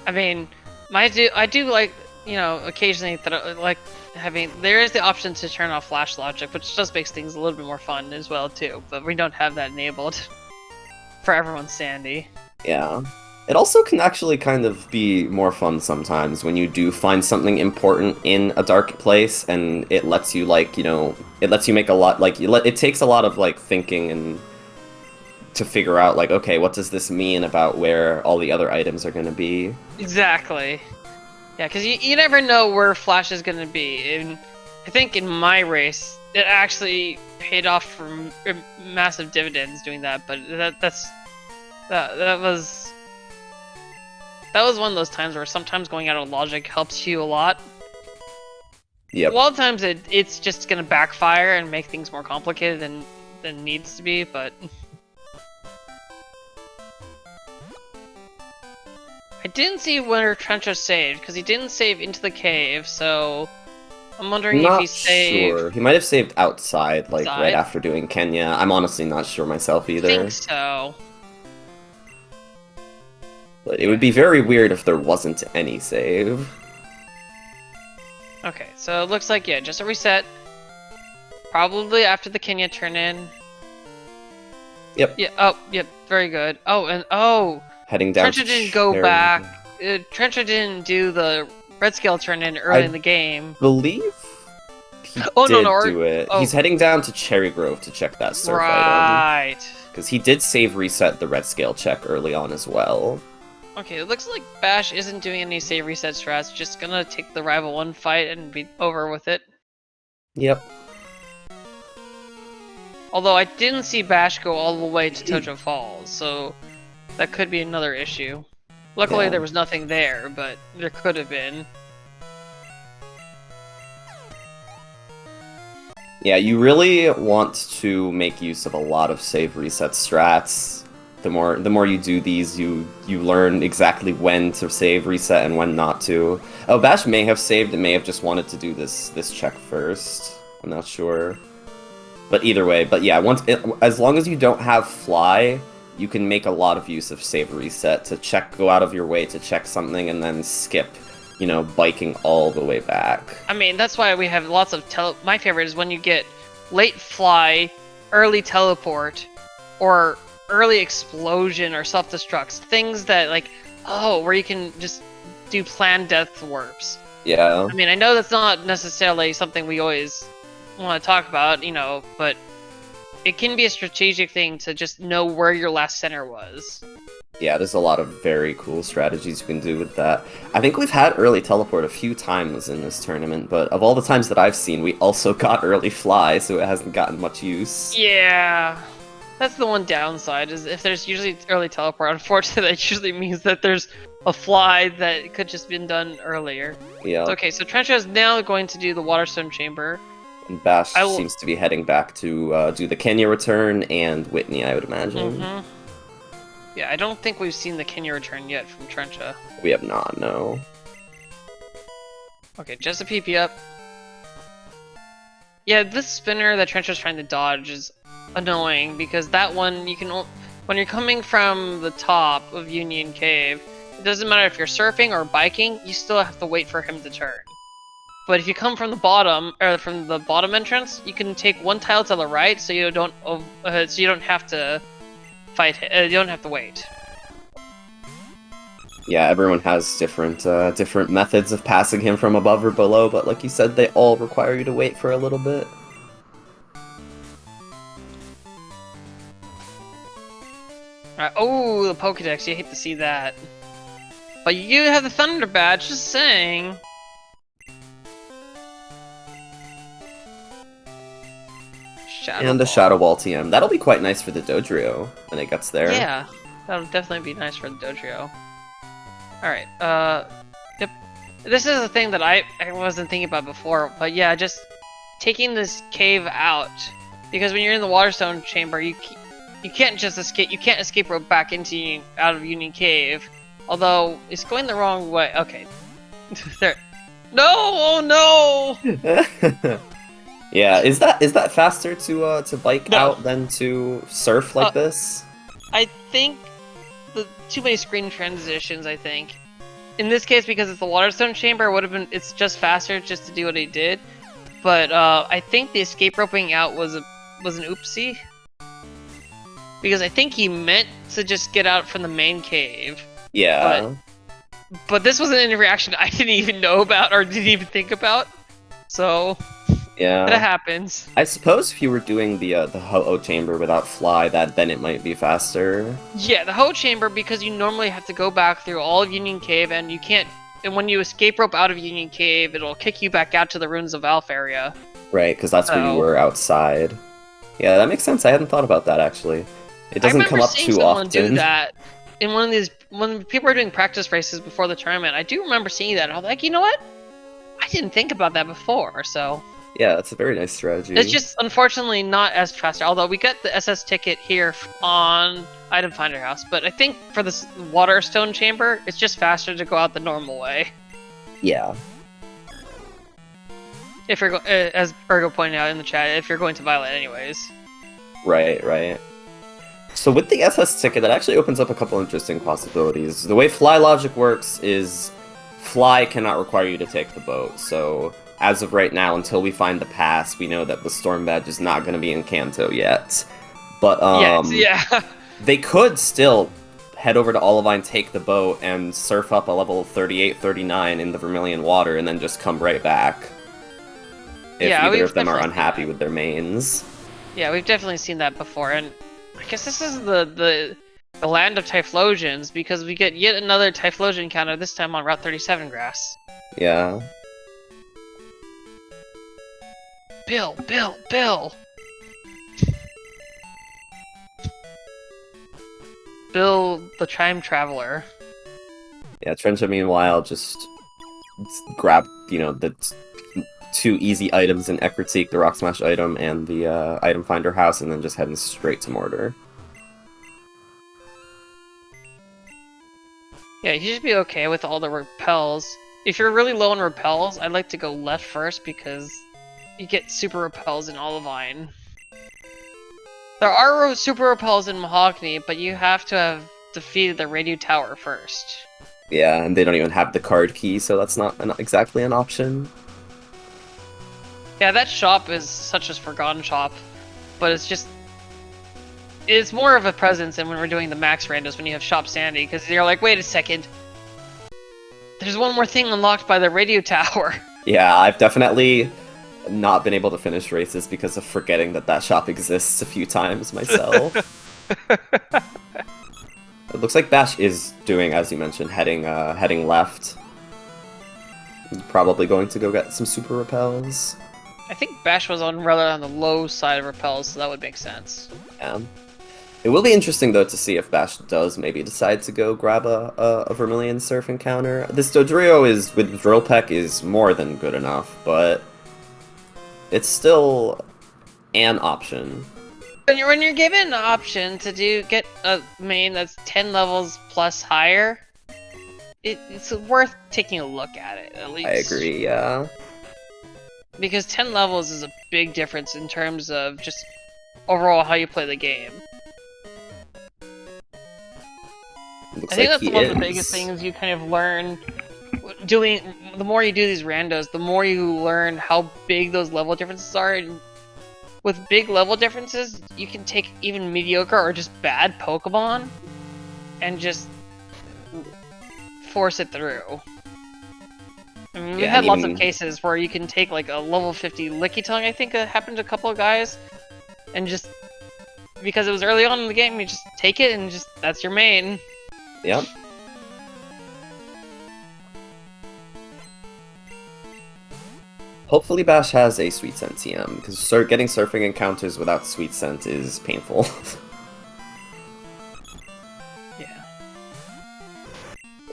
Speaker 2: I mean, I do like, occasionally that I like having, there is the option to turn off flash logic, which just makes things a little bit more fun as well too, but we don't have that enabled for everyone's sandy.
Speaker 1: Yeah. It also can actually kind of be more fun sometimes when you do find something important in a dark place, and it lets you, like, it lets you make a lot, like, it takes a lot of, like, thinking and to figure out, like, okay, what does this mean about where all the other items are going to be?
Speaker 2: Exactly. Yeah, because you never know where Flash is going to be. And I think in my race, it actually paid off for massive dividends doing that, but that was one of those times where sometimes going out of logic helps you a lot.
Speaker 1: Yep.
Speaker 2: A lot of times it's just going to backfire and make things more complicated than it needs to be, but... I didn't see where Trencha saved, because he didn't save into the cave, so... I'm wondering if he saved...
Speaker 1: Sure. He might have saved outside, like, right after doing Kenya. I'm honestly not sure myself either.
Speaker 2: I think so.
Speaker 1: But it would be very weird if there wasn't any save.
Speaker 2: Okay, so it looks like, yeah, just a reset. Probably after the Kenya turn-in.
Speaker 1: Yep.
Speaker 2: Yeah. Oh, yep. Very good. Oh, and oh,
Speaker 1: Heading down
Speaker 2: Trencha
Speaker 1: to
Speaker 2: didn't go
Speaker 1: Cherry.
Speaker 2: back. Trencha didn't do the red scale turn in early in the game.
Speaker 1: Believe he
Speaker 2: Oh,
Speaker 1: did
Speaker 2: no,
Speaker 1: do it.
Speaker 2: oh.
Speaker 1: He's heading down to Cherry Grove to check that surf item.
Speaker 2: Right.
Speaker 1: Because he did save reset the red scale check early on as well.
Speaker 2: Okay, it looks like Bash isn't doing any save reset strats, just gonna take the Rival 1 fight and be over with it.
Speaker 1: Yep.
Speaker 2: Although I didn't see Bash go all the way to Tojo Falls, so that could be another issue. Luckily
Speaker 1: Yeah.
Speaker 2: there was nothing there, but there could have been.
Speaker 1: Yeah, you really want to make use of a lot of save reset strats. The more you do these, you learn exactly when to save reset and when not to. Oh, Bash may have saved and may have just wanted to do this check first. I'm not sure. But either way, but yeah, as long as you don't have fly, you can make a lot of use of save reset to go out of your way to check something and then skip, biking all the way back.
Speaker 2: I mean, that's why we have lots of my favorite is when you get late fly, early teleport, or early explosion or self-destructs. Things that, where you can just do planned death warps.
Speaker 1: Yeah.
Speaker 2: I mean, I know that's not necessarily something we always want to talk about, but it can be a strategic thing to just know where your last center was.
Speaker 1: Yeah, there's a lot of very cool strategies you can do with that. I think we've had early teleport a few times in this tournament, but of all the times that I've seen, we also got early fly, so it hasn't gotten much use.
Speaker 2: Yeah. That's the one downside, is if there's usually early teleport, unfortunately that usually means that there's a fly that could just been done earlier.
Speaker 1: Yeah.
Speaker 2: Okay, so Trencha is now going to do the Waterstone Chamber.
Speaker 1: And Bash seems to be heading back to do the Kenya return and Whitney, I would imagine.
Speaker 2: Mm-hmm. Yeah, I don't think we've seen the Kenya return yet from Trencha.
Speaker 1: We have not, no.
Speaker 2: Okay, just a PP up. Yeah, this spinner that Trencha's trying to dodge is annoying, because that one, when you're coming from the top of Union Cave, it doesn't matter if you're surfing or biking, you still have to wait for him to turn. But if you come from the bottom, or from the bottom entrance, you can take one tile to the right, so you don't have to fight. You don't have to wait.
Speaker 1: Yeah, everyone has different methods of passing him from above or below, but like you said, they all require you to wait for a little bit.
Speaker 2: Alright, oh, the Pokedex, you hate to see that. But you have the Thunder Badge, just saying.
Speaker 1: And a Shadow Ball TM. That'll be quite nice for the Dodrio when it gets there.
Speaker 2: Yeah, that'll definitely be nice for the Dodrio. Alright, yep. This is a thing that I wasn't thinking about before, but yeah, just taking this cave out. Because when you're in the Waterstone Chamber, you can't just escape, you can't escape rope back into out of Union Cave. Although, it's going the wrong way. Okay. There. No! Oh no!
Speaker 1: Yeah, is that faster to bike out than to surf like this?
Speaker 2: I think too many screen transitions, I think. In this case, because it's the Waterstone Chamber, it's just faster just to do what he did. But I think the escape roping out was an oopsie. Because I think he meant to just get out from the main cave.
Speaker 1: Yeah.
Speaker 2: But this was an interaction I didn't even know about or didn't even think about. So
Speaker 1: yeah,
Speaker 2: that happens.
Speaker 1: I suppose if you were doing the Ho-Oh chamber without fly, then it might be faster.
Speaker 2: Yeah, the Ho chamber, because you normally have to go back through all of Union Cave, and you can't. And when you escape rope out of Union Cave, it'll kick you back out to the Ruins of Alpharia.
Speaker 1: Right, because that's where you were outside. Yeah, that makes sense. I hadn't thought about that actually. It doesn't come up too often.
Speaker 2: I remember seeing someone do that in one of these when people were doing practice races before the tournament. I do remember seeing that. And I was like, you know what? I didn't think about that before. So
Speaker 1: yeah, that's a very nice strategy.
Speaker 2: It's just unfortunately not as fast. Although we got the SS ticket here on Item Finder House, but I think for this Waterstone Chamber, it's just faster to go out the normal way.
Speaker 1: Yeah.
Speaker 2: If you're as Ergo pointed out in the chat, if you're going to Violet anyways.
Speaker 1: Right, right. So with the SS ticket, that actually opens up a couple interesting possibilities. The way Fly logic works is Fly cannot require you to take the boat. So as of right now, until we find the pass, we know that the Storm Badge is not going to be in Kanto yet. But
Speaker 2: yeah.
Speaker 1: they could still head over to Olivine, take the boat, and surf up a level 38, 39 in the Vermilion water, and then just come right back. If either of them are unhappy with their mains.
Speaker 2: Yeah, we've definitely seen that before, and I guess this is the land of Typhlosions, because we get yet another Typhlosion encounter, this time on Route 37 grass.
Speaker 1: Yeah.
Speaker 2: Bill! Bill, the Time Traveler.
Speaker 1: Yeah, Trencha, meanwhile, just grabbed, the 2 easy items in Ekritik, the Rock Smash item and the item finder house, and then just heading straight to Mortar.
Speaker 2: Yeah, you should be okay with all the repels. If you're really low on repels, I'd like to go left first because you get super repels in Olivine. There are super repels in Mahogany, but you have to have defeated the Radio Tower first.
Speaker 1: Yeah, and they don't even have the card key, so that's not exactly an option.
Speaker 2: Yeah, that shop is such a forgotten shop, but it's more of a presence than when we're doing the max randos when you have Shop Sandy, because you're like, wait a second, there's one more thing unlocked by the Radio Tower. Yeah,
Speaker 1: I've definitely not been able to finish races because of forgetting that shop exists a few times myself. It looks like Bash is doing, as you mentioned, heading left. Probably going to go get some super repels.
Speaker 2: I think Bash was rather on the low side of repels, so that would make sense.
Speaker 1: Yeah. It will be interesting, though, to see if Bash does maybe decide to go grab a Vermilion Surf encounter. This Dodrio with Drill Peck is more than good enough, but it's still an option.
Speaker 2: When you're given an option to get a main that's 10 levels plus higher, it's worth taking a look at it, at least.
Speaker 1: I agree, yeah.
Speaker 2: Because 10 levels is a big difference in terms of just overall how you play the game. I think that's one of the biggest things you kind of learn the more you do these randos, the more you learn how big those level differences are. And with big level differences, you can take even mediocre or just bad Pokemon and just force it through. I mean, we've had lots of cases where you can take like a level 50 Licky Tongue, I think it happened to a couple of guys, and just because it was early on in the game, you just take it and that's your main.
Speaker 1: Yep. Hopefully Bash has a Sweet Scent TM, because getting surfing encounters without Sweet Scent is painful.
Speaker 2: Yeah.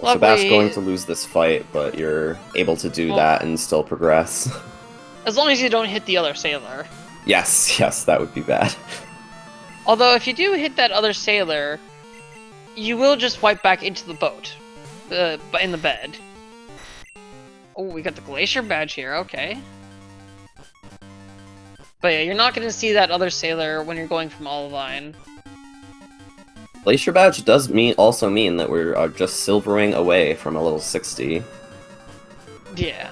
Speaker 1: So Bash going to lose this fight, but you're able to do that and still progress.
Speaker 2: As long as you don't hit the other sailor.
Speaker 1: Yes, that would be bad.
Speaker 2: Although if you do hit that other sailor, you will just wipe back into the boat, in the bed. Oh, we got the Glacier badge here, okay. But yeah, you're not going to see that other sailor when you're going from Olivine.
Speaker 1: Glacier badge does also mean that we're just silvering away from a level 60.
Speaker 2: Yeah.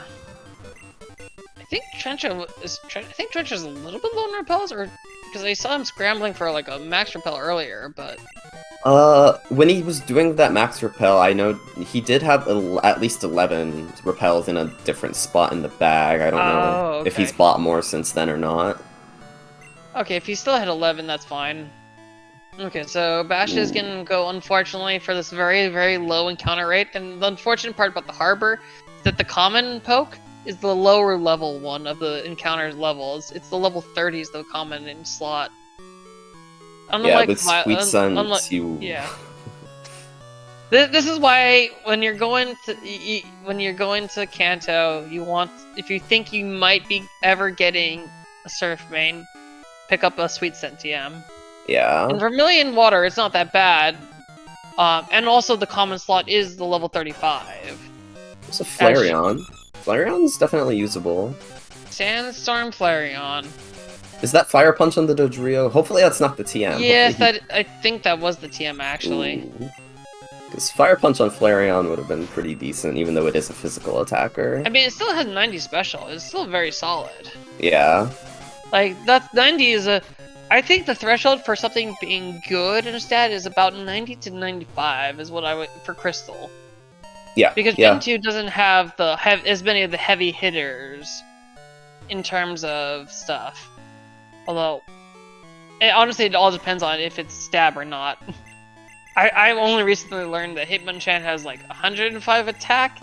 Speaker 2: I think Trencha's a little bit low on repels, or because I saw him scrambling for like a max repel earlier, but...
Speaker 1: When he was doing that max repel, I know he did have at least 11 repels in a different spot in the bag. I don't know if he's bought more since then or not.
Speaker 2: Okay, if he still had 11, that's fine. Okay, so Bash is gonna go, unfortunately, for this very, very low encounter rate, and the unfortunate part about the harbor is that the common poke is the lower level one of the encounter levels. It's the level 30s, the common in slot.
Speaker 1: Unlike with Sweet Scent,
Speaker 2: yeah. This is why when you're going to Kanto, if you think you might be ever getting a Surf main, pick up a Sweet Scent TM.
Speaker 1: Yeah.
Speaker 2: In Vermilion Water, it's not that bad, and also the common slot is the level 35.
Speaker 1: It's a Flareon. Flareon's definitely usable.
Speaker 2: Sandstorm Flareon.
Speaker 1: Is that Fire Punch on the Dodrio? Hopefully that's not the TM.
Speaker 2: Yes, I think that was the TM, actually.
Speaker 1: Because Fire Punch on Flareon would have been pretty decent, even though it is a physical attacker.
Speaker 2: I mean, it still has 90 special. It's still very solid.
Speaker 1: Yeah.
Speaker 2: Like, that 90 is I think the threshold for something being good in a stat is about 90 to 95 is what I would for Crystal.
Speaker 1: Yeah,
Speaker 2: Because
Speaker 1: yeah.
Speaker 2: Gen 2 doesn't have as many of the heavy hitters in terms of stuff. Although, honestly, it all depends on if it's stab or not. I only recently learned that Hitmonchan has like 105 attack,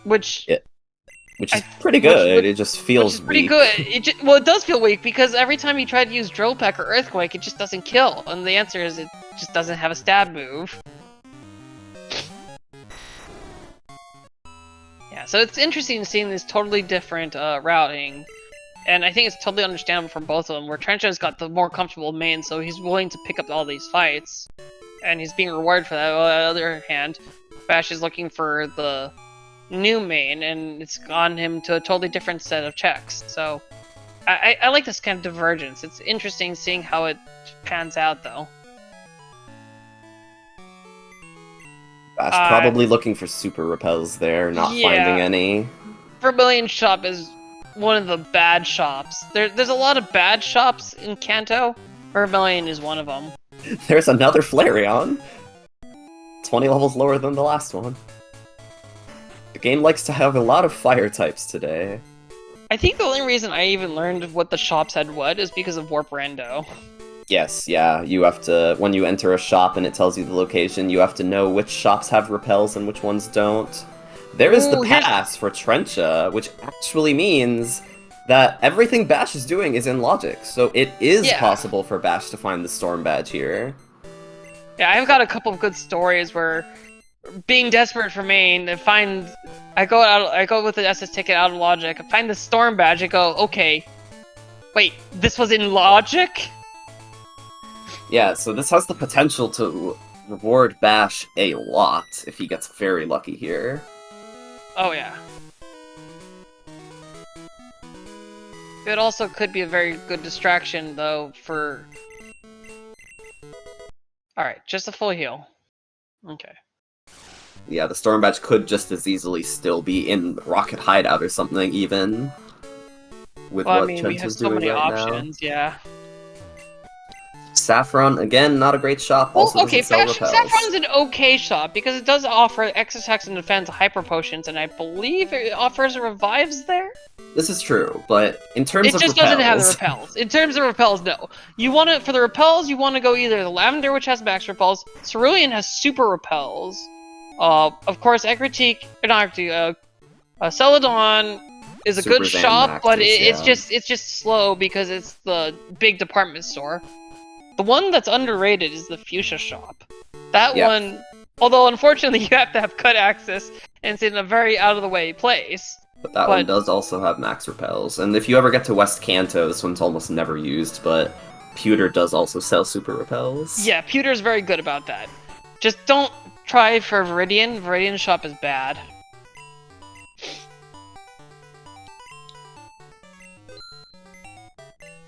Speaker 2: which
Speaker 1: is pretty good. It just feels
Speaker 2: which is pretty
Speaker 1: weak.
Speaker 2: good. It does feel weak because every time you try to use Drill Peck or Earthquake, it just doesn't kill, and the answer is it just doesn't have a stab move. Yeah, so it's interesting seeing this totally different routing, and I think it's totally understandable for both of them, where Trencha's got the more comfortable main, so he's willing to pick up all these fights, and he's being rewarded for that. On the other hand, Bash is looking for the new main, and it's gone him to a totally different set of checks, so I like this kind of divergence. It's interesting seeing how it pans out, though.
Speaker 1: Bash probably looking for super repels there, not finding any.
Speaker 2: Vermilion Shop is one of the bad shops. There's a lot of bad shops in Kanto. Vermilion is one of them.
Speaker 1: There's another Flareon! 20 levels lower than the last one. The game likes to have a lot of fire types today.
Speaker 2: I think the only reason I even learned what the shops had what is because of Warp Rando.
Speaker 1: Yes, yeah, you have to, when you enter a shop and it tells you the location, you have to know which shops have repels and which ones don't. There is the pass for Trencha, which actually means that everything Bash is doing is in logic, so it is possible for Bash to find the Storm Badge here.
Speaker 2: Yeah, I've got a couple of good stories where, being desperate for main, I go with the SS ticket out of logic, I find the Storm Badge, I go, okay, wait, this was in logic?
Speaker 1: Yeah, so this has the potential to reward Bash a lot if he gets very lucky here.
Speaker 2: Oh yeah. It also could be a very good distraction, though, for... Alright, just a full heal. Okay.
Speaker 1: Yeah, the Storm Badge could just as easily still be in Rocket Hideout or something, even. With what
Speaker 2: we have
Speaker 1: is
Speaker 2: so
Speaker 1: doing
Speaker 2: many
Speaker 1: right
Speaker 2: options, yeah.
Speaker 1: Saffron, again, not a great shop. Also
Speaker 2: okay, Saffron's an okay shop, because it does offer X attacks and defense hyper potions, and I believe it offers revives there?
Speaker 1: This is true, but in terms of repels...
Speaker 2: It just doesn't have the repels. In terms of repels, no. You want to, for the repels, you want to go either the Lavender, which has max repels, Cerulean has super repels, of course, Celadon is a good shop, but it's just slow because it's the big department store. The one that's underrated is the Fuchsia shop. That one, although unfortunately you have to have cut access, and it's in a very out-of-the-way place.
Speaker 1: But that one does also have max repels. And if you ever get to West Kanto, this one's almost never used, but Pewter does also sell super repels.
Speaker 2: Yeah, Pewter's very good about that. Just don't try for Viridian. Viridian shop is bad.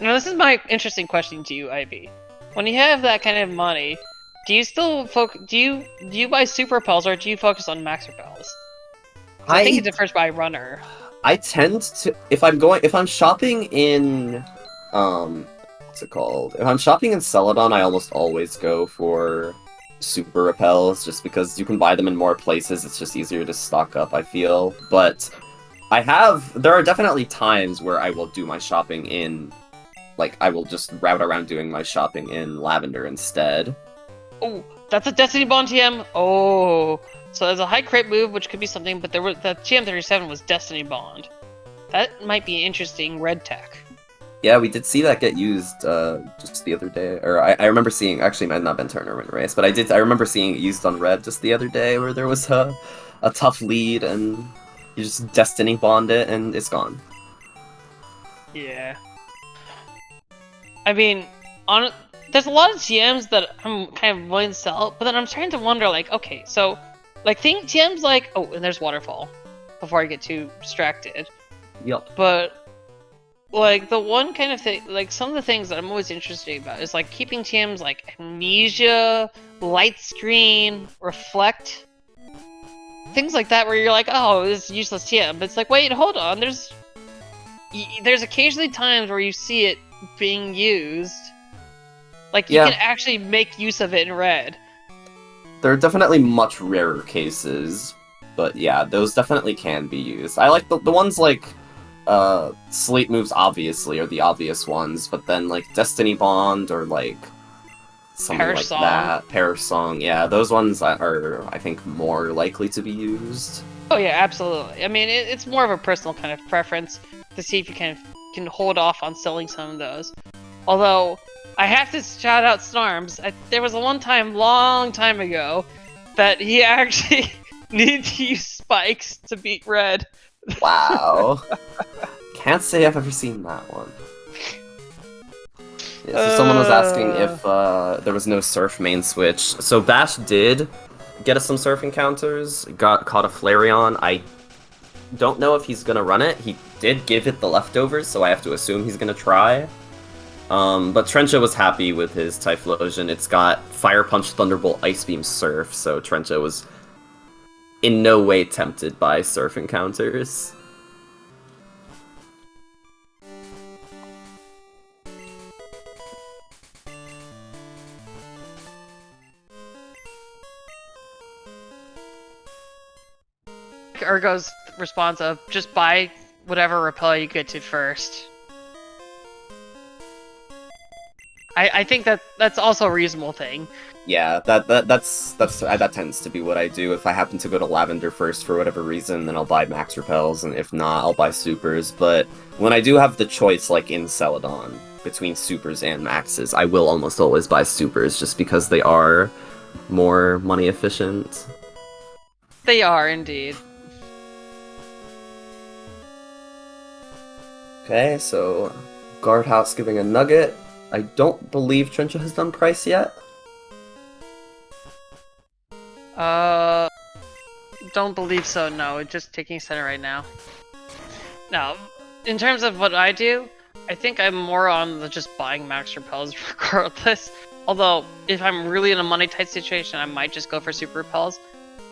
Speaker 2: Now this is my interesting question to you, Ivy. When you have that kind of money, do you still do you buy super repels or do you focus on max repels? I think it differs by runner.
Speaker 1: I tend to if I'm shopping in what's it called? If I'm shopping in Celadon, I almost always go for super repels just because you can buy them in more places. It's just easier to stock up, I feel. But there are definitely times where I will do my shopping in I will just route around doing my shopping in Lavender instead.
Speaker 2: Oh, that's a Destiny Bond TM! Oh, so there's a high crit move, which could be something, but the TM37 was Destiny Bond. That might be interesting red tech.
Speaker 1: Yeah, we did see that get used just the other day. Or I remember seeing, actually it might not have been tournament race, but I remember seeing it used on red just the other day where there was a tough lead and you just Destiny Bond it and it's gone.
Speaker 2: Yeah. I mean, there's a lot of TMs that I'm kind of willing to sell, but then I'm starting to wonder, okay, so, TMs oh, and there's Waterfall, before I get too distracted.
Speaker 1: Yup.
Speaker 2: But, the one kind of thing, some of the things that I'm always interested about is, keeping TMs like Amnesia, Light Screen, Reflect, things like that where you're oh, this is useless TM, but it's wait, hold on, there's occasionally times where you see it being used. Like, you
Speaker 1: Yeah.
Speaker 2: can actually make use of it in red.
Speaker 1: There are definitely much rarer cases, but yeah, those definitely can be used. I like the ones like Sleep Moves obviously are the obvious ones, but then like Destiny Bond or like something
Speaker 2: Perish
Speaker 1: like
Speaker 2: Song.
Speaker 1: that, Perish Song, yeah, those ones are I think more likely to be used.
Speaker 2: Oh yeah, absolutely. I mean, it's more of a personal kind of preference to see if you can hold off on selling some of those. Although, I have to shout out Snarms. There was a long time ago, that he actually needed to use spikes to beat red.
Speaker 1: Wow. Can't say I've ever seen that one. Yeah, so someone was asking if there was no surf main switch. So Bash did get us some surf encounters, caught a Flareon. I don't know if he's gonna run it. He did give it the leftovers, so I have to assume he's gonna try. But Trencha was happy with his Typhlosion. It's got Fire Punch, Thunderbolt, Ice Beam, Surf, so Trencha was in no way tempted by surf encounters.
Speaker 2: Urgo's response of just buy whatever repel you get to first. I think that's also a reasonable thing.
Speaker 1: Yeah, that tends to be what I do. If I happen to go to Lavender first for whatever reason, then I'll buy max repels, and if not, I'll buy supers. But when I do have the choice, like in Celadon, between supers and maxes, I will almost always buy supers just because they are more money efficient.
Speaker 2: They are indeed.
Speaker 1: Okay, so Guardhouse giving a nugget. I don't believe Trencha has done price yet.
Speaker 2: Don't believe so, no. It's just taking center right now. Now, in terms of what I do, I think I'm more on the just buying max repels regardless. Although, if I'm really in a money tight situation, I might just go for super repels.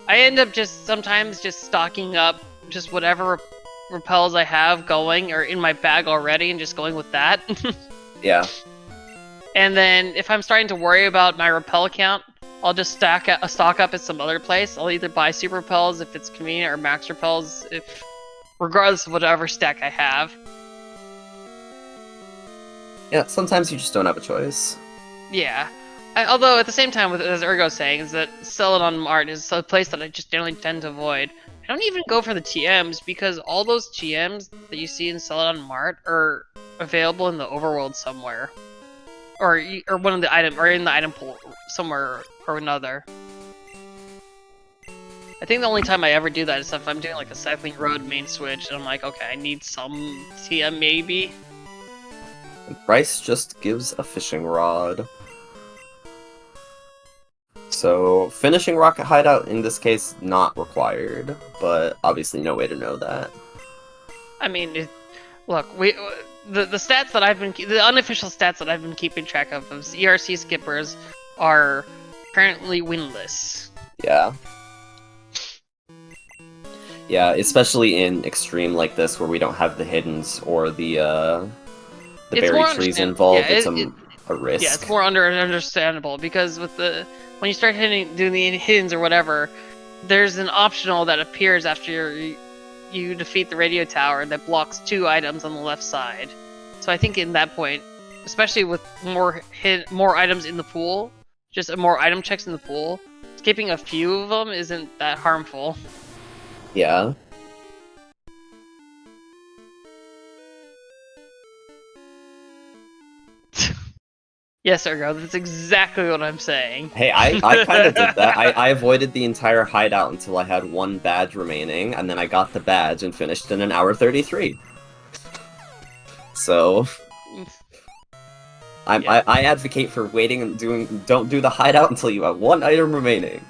Speaker 2: I end up just sometimes just stocking up just whatever repels I have going or in my bag already and just going with that.
Speaker 1: Yeah.
Speaker 2: And then if I'm starting to worry about my repel count, I'll just stock up at some other place. I'll either buy super repels if it's convenient or max repels if, regardless of whatever stack I have.
Speaker 1: Yeah, sometimes you just don't have a choice.
Speaker 2: Yeah. Although at the same time, as Urgo's saying, is that Celadon Mart is a place that I just generally tend to avoid. I don't even go for the TMs because all those TMs that you see in Celadon Mart are available in the overworld somewhere. Or one of the item, or in the item pool somewhere or another. I think the only time I ever do that is if I'm doing like a cycling road main switch, and I'm like, okay, I need some TM maybe.
Speaker 1: And Bryce just gives a fishing rod. So, finishing Rocket Hideout in this case, not required, but obviously no way to know that.
Speaker 2: I mean, look, the stats that the unofficial stats that I've been keeping track of ERC skippers are currently winless.
Speaker 1: Yeah. Yeah, especially in extreme like this where we don't have the hiddens or the berry trees involved,
Speaker 2: yeah,
Speaker 1: it's a risk.
Speaker 2: Yeah, it's more understandable because with when you start doing the hiddens or whatever, there's an optional that appears after you defeat the radio tower that blocks 2 items on the left side. So I think in that point, especially with more items in the pool, just more item checks in the pool, skipping a few of them isn't that harmful.
Speaker 1: Yeah.
Speaker 2: Yes, Ergo, that's exactly what I'm saying.
Speaker 1: Hey, I kind of did that. I avoided the entire hideout until I had 1 badge remaining, and then I got the badge and finished in 1:33. So,
Speaker 2: Yeah.
Speaker 1: I advocate for waiting and don't do the hideout until you have 1 item remaining.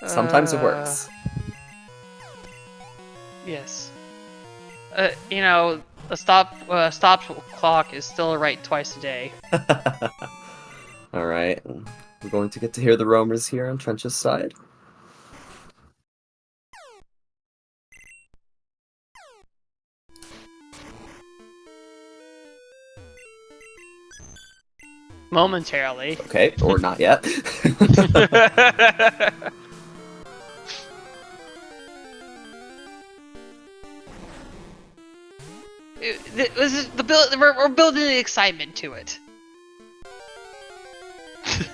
Speaker 1: Sometimes it works.
Speaker 2: Yes. You know, the stop clock is still right twice a day.
Speaker 1: Alright, we're going to get to hear the roamers here on Trench's side.
Speaker 2: Momentarily.
Speaker 1: Okay, or not yet.
Speaker 2: This is the build. We're building the excitement to it.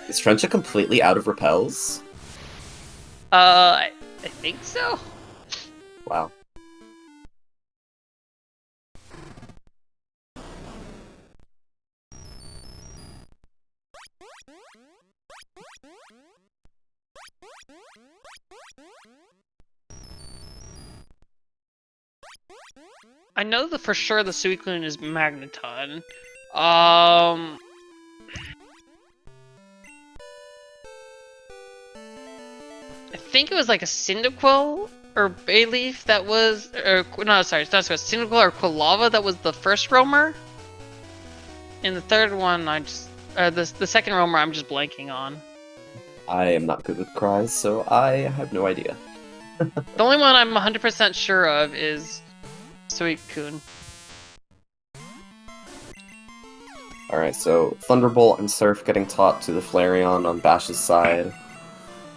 Speaker 1: Is Trencha completely out of repels?
Speaker 2: I think so.
Speaker 1: Wow.
Speaker 2: I know for sure the Suicune is Magneton. I think it was like a Cyndaquil or Bayleaf that was, or no, sorry, it's not Cyndaquil or Quilava that was the first roamer. And the third one, the second roamer, I'm just blanking on.
Speaker 1: I am not good with cries, so I have no idea.
Speaker 2: The only one I'm 100% sure of is Suicune.
Speaker 1: Alright, so Thunderbolt and Surf getting taught to the Flareon on Bash's side.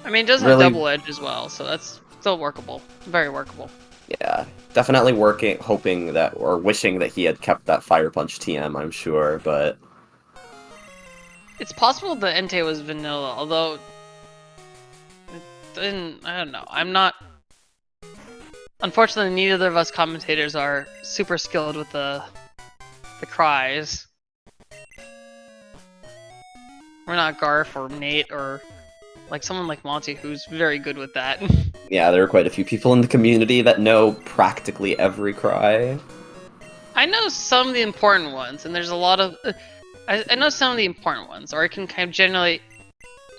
Speaker 2: I mean, it does have
Speaker 1: Really-
Speaker 2: double edge as well, so that's still workable. Very workable.
Speaker 1: Yeah, definitely hoping that, or wishing that he had kept that Fire Punch TM, I'm sure, but...
Speaker 2: It's possible the Entei was vanilla, although... I don't know. I'm not... Unfortunately, neither of us commentators are super skilled with the cries. We're not Garf or Nate or like someone like Monty who's very good with that.
Speaker 1: Yeah, there are quite a few people in the community that know practically every cry.
Speaker 2: I know some of the important ones, and there's a lot of... I know some of the important ones, or I can kind of generally...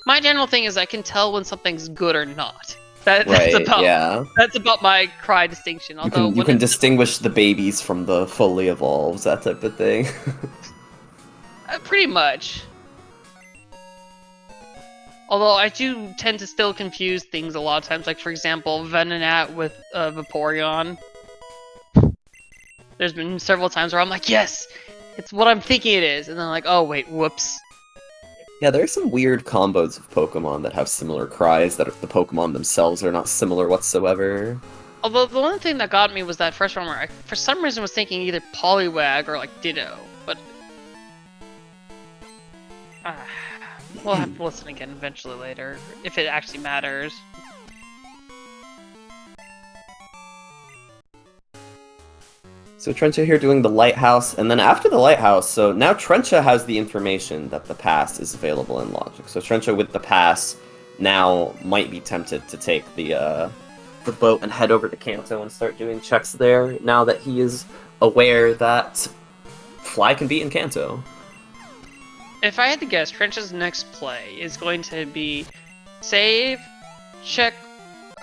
Speaker 2: My general thing is I can tell when something's good or not. That's about my cry distinction. Although
Speaker 1: you can distinguish the babies from the fully evolved, that type of thing.
Speaker 2: Pretty much. Although I do tend to still confuse things a lot of times, like for example, Venonat with Vaporeon. There's been several times where I'm like, yes, it's what I'm thinking it is, and then I'm like, oh wait, whoops.
Speaker 1: Yeah, there are some weird combos of Pokemon that have similar cries that the Pokemon themselves are not similar whatsoever.
Speaker 2: Although the one thing that got me was that first one where I, for some reason, was thinking either Poliwag or like Ditto, but we'll have to listen again eventually later, if it actually matters.
Speaker 1: So Trencha here doing the Lighthouse, and then after the Lighthouse, so now Trencha has the information that the pass is available in Logic. So Trencha with the pass now might be tempted to take the boat and head over to Kanto and start doing checks there, now that he is aware that Fly can beat in Kanto.
Speaker 2: If I had to guess, Trencha's next play is going to be save, check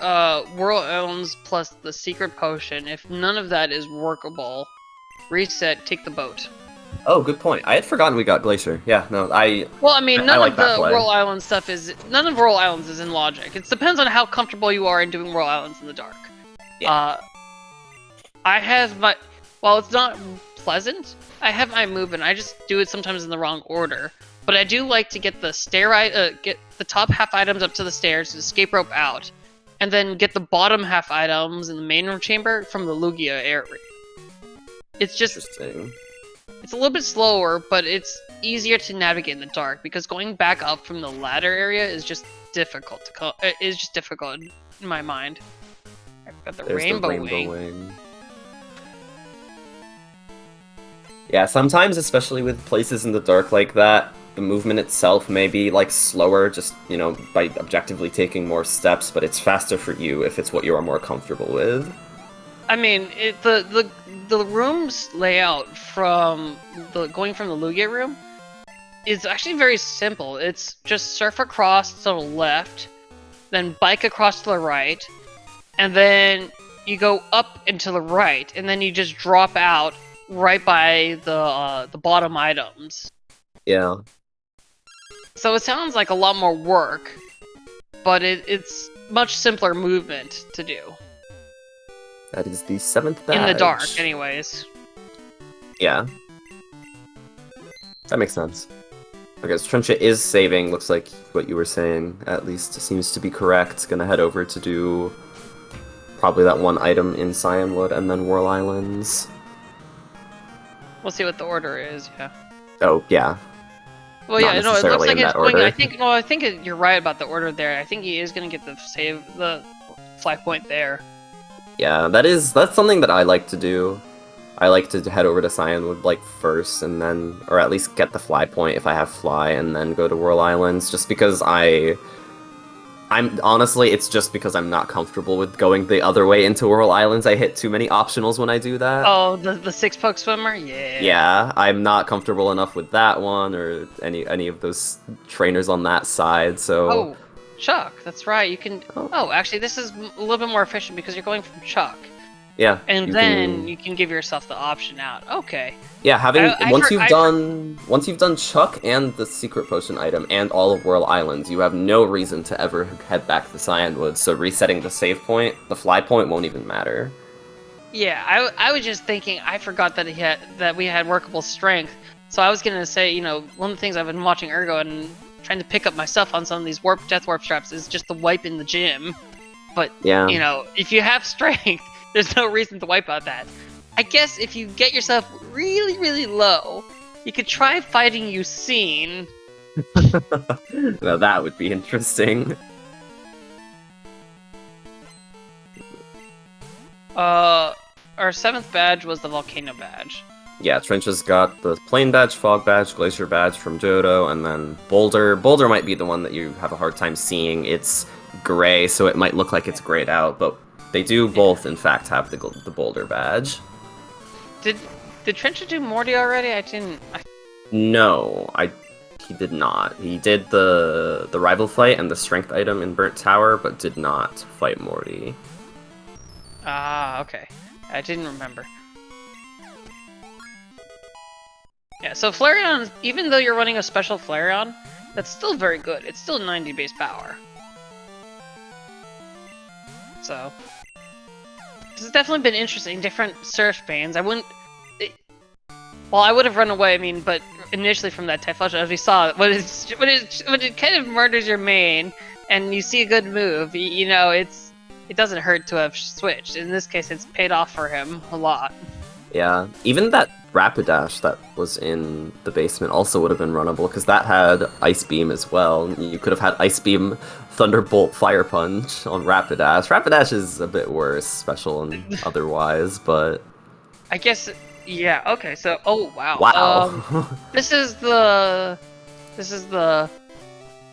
Speaker 2: Whirl Elms plus the secret potion. If none of that is workable, reset, take the boat.
Speaker 1: Oh, good point. I had forgotten we got Glacier. Yeah, no,
Speaker 2: Well, I mean,
Speaker 1: I
Speaker 2: none
Speaker 1: like
Speaker 2: of
Speaker 1: that
Speaker 2: the
Speaker 1: play.
Speaker 2: Whirl Island stuff is... None of Whirl Islands is in Logic. It depends on how comfortable you are in doing Whirl Islands in the dark.
Speaker 1: Yeah.
Speaker 2: I have my... While it's not pleasant, I have my move, and I just do it sometimes in the wrong order. But I do like to get the get the top half items up to the stairs, escape rope out, and then get the bottom half items in the main room chamber from the Lugia area. It's just...
Speaker 1: Interesting.
Speaker 2: It's a little bit slower, but it's easier to navigate in the dark because going back up from the ladder area is just difficult in my mind. I've got the
Speaker 1: There's
Speaker 2: rainbow,
Speaker 1: the rainbow
Speaker 2: wing.
Speaker 1: wing. Yeah, sometimes, especially with places in the dark like that, the movement itself may be like slower, just, you know, by objectively taking more steps, but it's faster for you if it's what you are more comfortable with.
Speaker 2: I mean, the room's layout from going from the Lugia room is actually very simple. It's just surf across to the left, then bike across to the right, and then you go up and to the right, and then you just drop out right by the bottom items.
Speaker 1: Yeah.
Speaker 2: So it sounds like a lot more work, but it's much simpler movement to do.
Speaker 1: That is the 7th badge.
Speaker 2: In the dark, anyways.
Speaker 1: Yeah. That makes sense. Okay, so Trencha is saving. Looks like what you were saying, at least, seems to be correct. Gonna head over to do probably that one item in Cyanwood and then Whirl Islands.
Speaker 2: We'll see what the order is, yeah.
Speaker 1: Oh, yeah.
Speaker 2: Well,
Speaker 1: Not
Speaker 2: yeah, no, it looks
Speaker 1: necessarily
Speaker 2: like
Speaker 1: in
Speaker 2: it's
Speaker 1: that
Speaker 2: going.
Speaker 1: order.
Speaker 2: I think. Well, I think you're right about the order there. I think he is going to get the flag point there.
Speaker 1: Yeah, that's something that I like to do. I like to head over to Cyanwood like first, and then, or at least get the fly point if I have fly, and then go to Whirl Islands. Just because I'm honestly, it's just because I'm not comfortable with going the other way into Whirl Islands. I hit too many optionals when I do that.
Speaker 2: Oh, the six poke swimmer, yeah.
Speaker 1: Yeah, I'm not comfortable enough with that one or any of those trainers on that side. So.
Speaker 2: Oh, Chuck, that's right. You can. Oh, actually, this is a little bit more efficient because you're going from Chuck.
Speaker 1: Yeah.
Speaker 2: And then you can give yourself the option out. Okay.
Speaker 1: Yeah, once you've done Chuck and the secret potion item and all of Whirl Islands, you have no reason to ever head back to Cyanwood. So resetting the save point, the fly point won't even matter.
Speaker 2: Yeah, I was just thinking. I forgot that we had workable strength. So I was gonna say, one of the things I've been watching Ergo and trying to pick up myself on some of these death warp traps is just the wipe in the gym. But
Speaker 1: yeah,
Speaker 2: if you have strength. There's no reason to wipe out that. I guess if you get yourself really, really low, you could try fighting Usain.
Speaker 1: Now that would be interesting.
Speaker 2: Our 7th badge was the volcano badge.
Speaker 1: Yeah, Trencha's got the plain badge, fog badge, glacier badge from Johto, and then Boulder. Boulder might be the one that you have a hard time seeing. It's gray, so it might look like it's grayed out, but they do both, in fact, have the Boulder badge.
Speaker 2: Did Trencha do Morty already? I didn't.
Speaker 1: No, he did not. He did the rival fight and the strength item in Burnt Tower, but did not fight Morty.
Speaker 2: Ah, okay. I didn't remember. Yeah, so Flareon, even though you're running a special Flareon, that's still very good. It's still 90 base power. So. This has definitely been interesting. Different surf bans. I wouldn't. Well, I would have run away. I mean, but initially from that Typhlosion, as we saw, when it kind of murders your main, and you see a good move, it doesn't hurt to have switched. In this case, it's paid off for him a lot.
Speaker 1: Yeah, even that Rapidash that was in the basement also would have been runnable, because that had Ice Beam as well. You could have had Ice Beam, Thunderbolt, Fire Punch on Rapidash. Rapidash is a bit worse, special and otherwise, but...
Speaker 2: I guess, yeah, okay, so, oh, wow.
Speaker 1: Wow.
Speaker 2: This is the...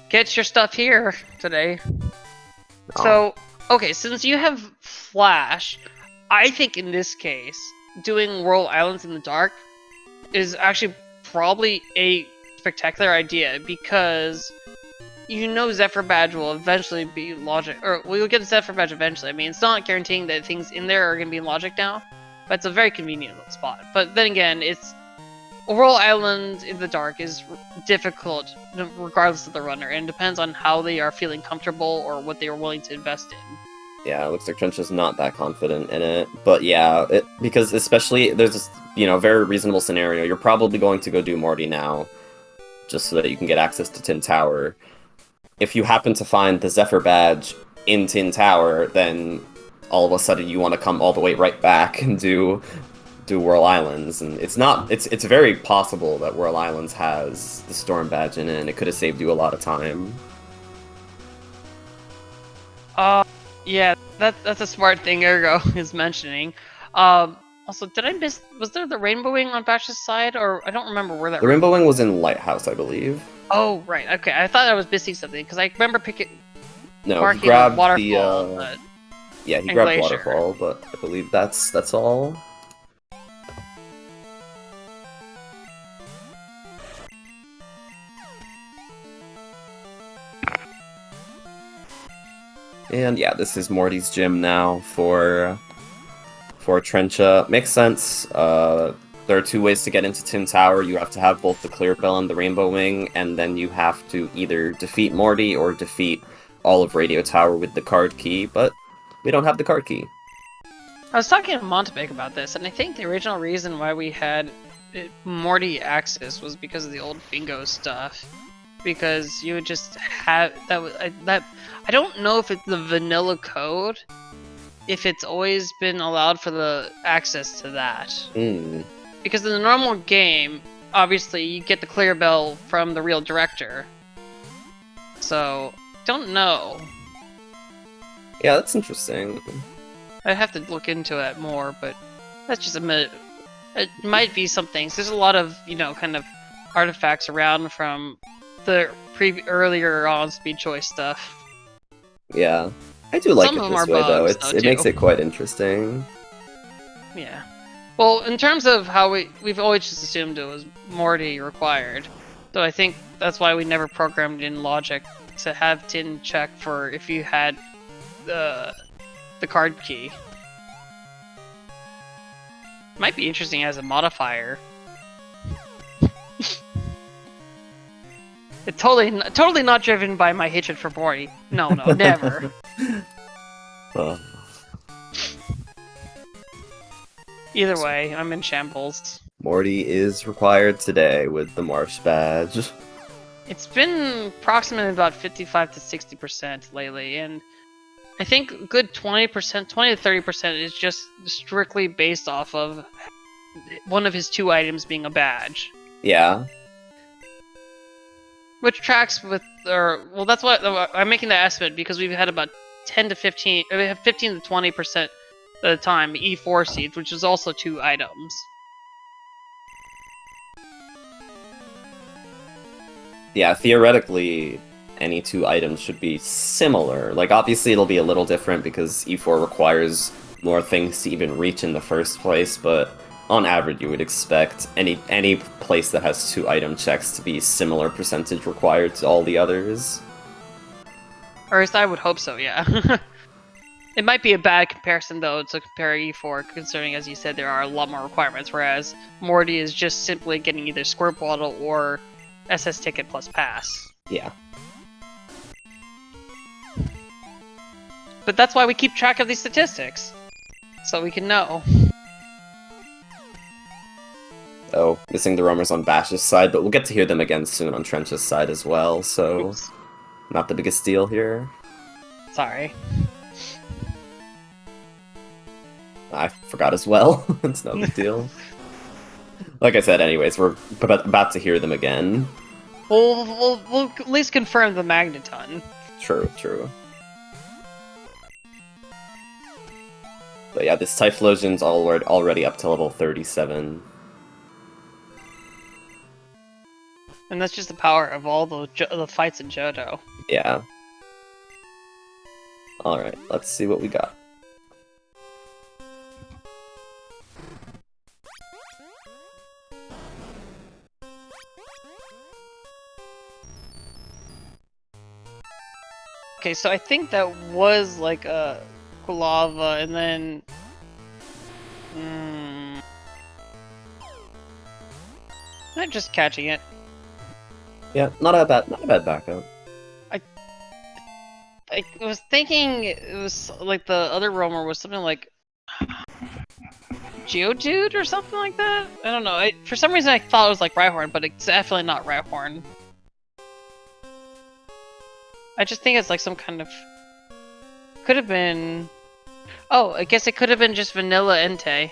Speaker 2: Get your stuff here today.
Speaker 1: Oh.
Speaker 2: So, okay, since you have Flash, I think in this case, doing Whirl Islands in the dark is actually probably a spectacular idea, because Zephyr Badge will eventually be logic, or we'll get a Zephyr Badge eventually. I mean, it's not guaranteeing that things in there are going to be in logic now, but it's a very convenient little spot. But then again, Whirl Island in the dark is difficult regardless of the runner, and depends on how they are feeling comfortable or what they are willing to invest in.
Speaker 1: Yeah, it looks like Trencha's not that confident in it. But yeah, because especially there's this, very reasonable scenario. You're probably going to go do Morty now, just so that you can get access to Tin Tower. If you happen to find the Zephyr Badge in Tin Tower, then all of a sudden you want to come all the way right back and do Whirl Islands. And it's very possible that Whirl Islands has the Storm Badge in it, and it could have saved you a lot of time.
Speaker 2: Yeah, that's a smart thing Ergo is mentioning. Also, did I miss... Was there the Rainbow Wing on Bash's side? Or I don't remember where that...
Speaker 1: The Rainbow Wing was in Lighthouse, I believe.
Speaker 2: Oh, right. Okay, I thought I was missing something, because I remember
Speaker 1: No, he grabbed
Speaker 2: Waterfall,
Speaker 1: yeah, he grabbed
Speaker 2: Glacier.
Speaker 1: Waterfall, but I believe that's all. And yeah, this is Morty's gym now for Trencha. Makes sense. There are two ways to get into Tin Tower. You have to have both the Clear Bell and the Rainbow Wing, and then you have to either defeat Morty or defeat all of Radio Tower with the card key, but we don't have the card key.
Speaker 2: I was talking to Montebek about this, and I think the original reason why we had Morty Axis was because of the old bingo stuff. Because you would just have that. I don't know if it's the vanilla code, if it's always been allowed for the access to that. Because in the normal game, obviously you get the clear bell from the real director. So don't know.
Speaker 1: Yeah, that's interesting.
Speaker 2: I'd have to look into it more, but that's just it might be something. There's a lot of, kind of artifacts around from the earlier on Speed Choice stuff.
Speaker 1: Yeah. I do like
Speaker 2: Some
Speaker 1: it
Speaker 2: of
Speaker 1: this
Speaker 2: them
Speaker 1: way,
Speaker 2: are
Speaker 1: though.
Speaker 2: bugs,
Speaker 1: It makes it quite interesting.
Speaker 2: Yeah. Well, in terms of how we've always just assumed it was Morty required. So I think that's why we never programmed in logic to have tin check for if you had the card key. Might be interesting as a modifier. It's totally not driven by my hatred for Morty. No, never. Either way, I'm in shambles.
Speaker 1: Morty is required today with the Marsh badge.
Speaker 2: It's been approximately about 55 to 60% lately, and I think a good 20%, 20 to 30% is just strictly based off of one of his 2 items being a badge.
Speaker 1: Yeah.
Speaker 2: Which tracks with, well, that's what I'm making that estimate because we've had about 10 to 15, we have 15 to 20% of the time E4 seeds, which is also 2 items.
Speaker 1: Yeah, theoretically, any 2 items should be similar. Like, obviously it'll be a little different because E4 requires more things to even reach in the first place, but on average you would expect any place that has 2 item checks to be similar percentage required to all the others.
Speaker 2: Or at least I would hope so, yeah. It might be a bad comparison, though, to compare E4, considering, as you said, there are a lot more requirements, whereas Morty is just simply getting either Squirt Bottle or SS Ticket plus Pass.
Speaker 1: Yeah.
Speaker 2: But that's why we keep track of these statistics, so we can know.
Speaker 1: Oh, missing the roamers on Bash's side, but we'll get to hear them again soon on Trencha's side as well, so
Speaker 2: Oops.
Speaker 1: Not the biggest deal here.
Speaker 2: Sorry.
Speaker 1: I forgot as well. It's no big deal. Like I said, anyways, we're about to hear them again.
Speaker 2: We'll at least confirm the Magneton.
Speaker 1: True. But yeah, this Typhlosion's already up to level 37.
Speaker 2: And that's just the power of all the fights in Johto.
Speaker 1: Yeah. Alright, let's see what we got.
Speaker 2: Okay, so I think that was like a lava, and then I'm just catching it.
Speaker 1: Yeah, not a bad backup.
Speaker 2: I was thinking it was like the other roamer was something like Geodude or something like that. I don't know. For some reason I thought it was like Rhyhorn, but it's definitely not Rhyhorn. I just think it's like some kind of... Could have been... Oh, I guess it could have been just Vanilla Entei.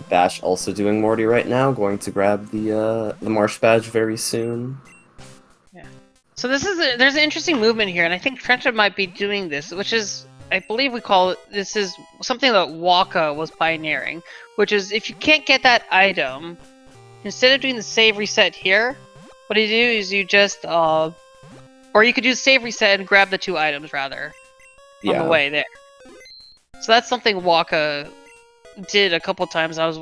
Speaker 1: Bash also doing Morty right now, going to grab the Marsh badge very soon.
Speaker 2: Yeah. So there's an interesting movement here, and I think Trencha might be doing this, which is... I believe this is something that Waka was pioneering, which is if you can't get that item, instead of doing the save reset here, what you do is you just, or you could do the save reset and grab the 2 items rather, on the way there. So that's something Waka did a couple times. I was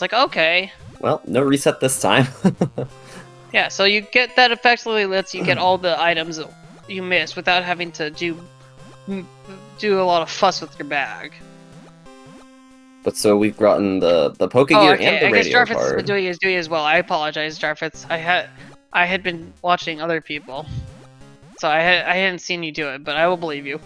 Speaker 2: like, okay.
Speaker 1: Well, no reset this time.
Speaker 2: Yeah, so you get that effectively lets you get all the items that you missed without having to do a lot of fuss with your bag.
Speaker 1: But so we've gotten the Pokegear and the
Speaker 2: I guess
Speaker 1: radio
Speaker 2: Jarfitz has
Speaker 1: card.
Speaker 2: been doing it as well. I apologize, Jarfitz. I had been watching other people. So I hadn't seen you do it, but I will believe you.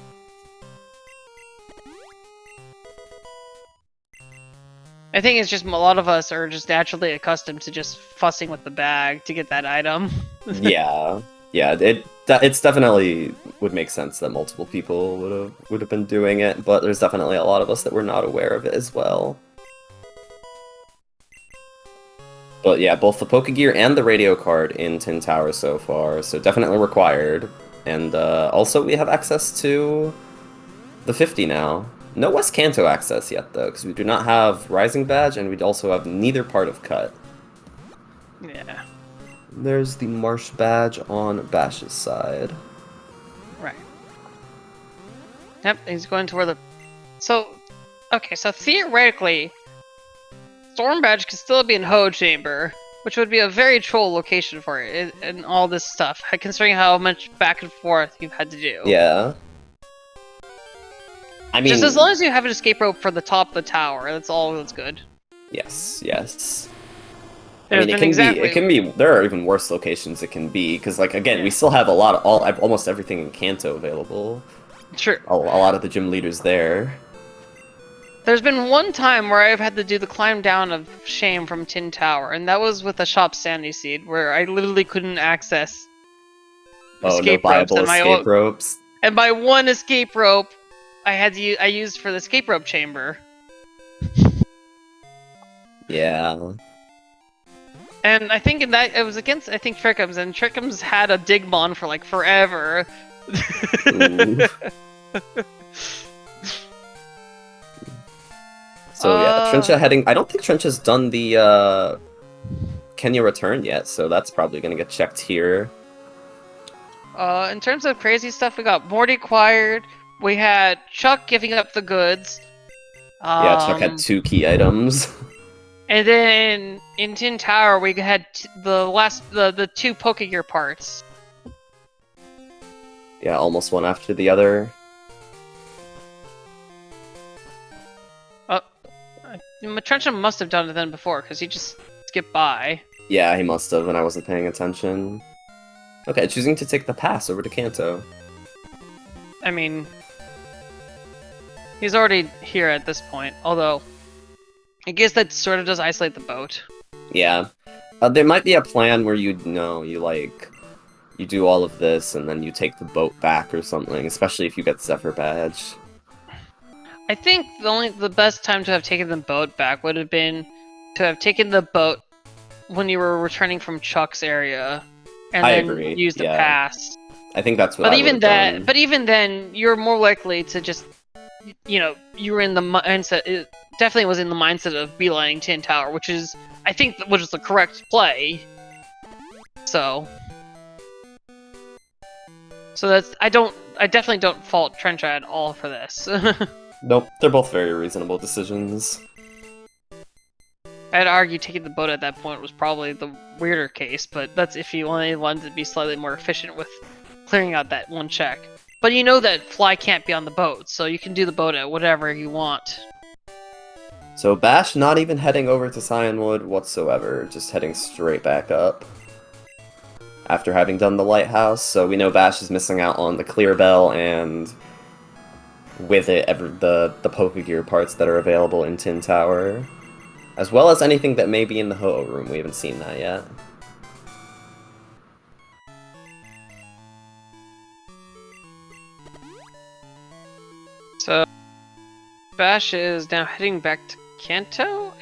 Speaker 2: I think it's just a lot of us are just naturally accustomed to just fussing with the bag to get that item.
Speaker 1: Yeah, it's definitely would make sense that multiple people would have been doing it, but there's definitely a lot of us that were not aware of it as well. But yeah, both the Pokegear and the radio card in Tin Tower so far, so definitely required. And also we have access to the 50 now. No West Kanto access yet though, because we do not have Rising Badge, and we also have neither part of Cut.
Speaker 2: Yeah.
Speaker 1: There's the Marsh Badge on Bash's side.
Speaker 2: Right. Yep, he's going to where the... So, okay, so theoretically, Storm Badge could still be in Ho Chamber, which would be a very troll location for it, and all this stuff, considering how much back and forth you've had to do.
Speaker 1: Yeah. I mean...
Speaker 2: Just as long as you have an escape rope for the top of the tower, that's all that's good.
Speaker 1: Yes, yes.
Speaker 2: There's
Speaker 1: I mean, it can be. There are even worse locations it can be because, like, again, we still have a lot of almost everything in Kanto available.
Speaker 2: True.
Speaker 1: A lot of the gym leaders there.
Speaker 2: There's been one time where I've had to do the climb down of shame from Tin Tower, and that was with a shop Sandy Seed, where I literally couldn't access
Speaker 1: escape ropes.
Speaker 2: And my one escape rope, I used for the escape rope chamber.
Speaker 1: Yeah.
Speaker 2: And I think in that it was against Trickums, and Trickums had a Digmon for like forever.
Speaker 1: So yeah, Trencha heading. I don't think Trencha's done the Kenya return yet, so that's probably gonna get checked here.
Speaker 2: In terms of crazy stuff, we got Morty acquired. We had Chuck giving up the goods.
Speaker 1: Yeah, Chuck had 2 key items.
Speaker 2: And then in Tin Tower, we had the 2 Pokegear parts.
Speaker 1: Yeah, almost one after the other.
Speaker 2: Trencha must have done it then before, because he just skipped by.
Speaker 1: Yeah, he must have, and I wasn't paying attention. Okay, choosing to take the pass over to Kanto.
Speaker 2: I mean, he's already here at this point, although I guess that sort of does isolate the boat.
Speaker 1: Yeah. There might be a plan where you do all of this and then you take the boat back or something, especially if you get Zephyr Badge.
Speaker 2: I think the best time to have taken the boat back would have been to have taken the boat when you were returning from Chuck's area, and then use the pass.
Speaker 1: I think that's what.
Speaker 2: But even then, you're more likely to just, you were in the mindset. It definitely was in the mindset of beelining Tin Tower, which is the correct play. So that's I definitely don't fault Trencha at all for this.
Speaker 1: Nope, they're both very reasonable decisions.
Speaker 2: I'd argue taking the boat at that point was probably the weirder case, but that's if you only wanted to be slightly more efficient with clearing out that one check. But you know that Fly can't be on the boat, so you can do the boat at whatever you want.
Speaker 1: So Bash not even heading over to Cyanwood whatsoever, just heading straight back up. After having done the lighthouse, so we know Bash is missing out on the Clear Bell and with it the Pokegear parts that are available in Tin Tower. As well as anything that may be in the Ho-Oh room, we haven't seen that yet.
Speaker 2: So Bash is now heading back to Kanto?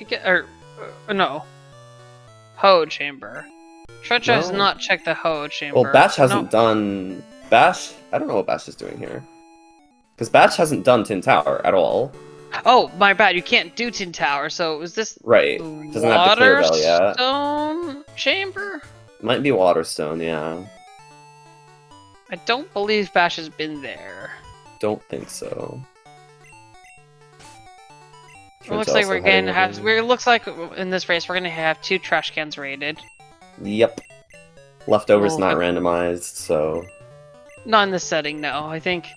Speaker 2: No. Ho Chamber. Trencha has not checked the Ho Chamber.
Speaker 1: Well, Bash hasn't done... Bash? I don't know what Bash is doing here. Because Bash hasn't done Tin Tower at all.
Speaker 2: Oh, my bad. You can't do Tin Tower, so is this
Speaker 1: right? Doesn't have the Clear Bell yet.
Speaker 2: Waterstone Chamber?
Speaker 1: Might be Waterstone, yeah.
Speaker 2: I don't believe Bash has been there.
Speaker 1: Don't think so.
Speaker 2: It looks like we're gonna have. It looks like in this race we're gonna have 2 trash cans raided.
Speaker 1: Yep. Leftovers not randomized, so.
Speaker 2: Not in this setting, no. I think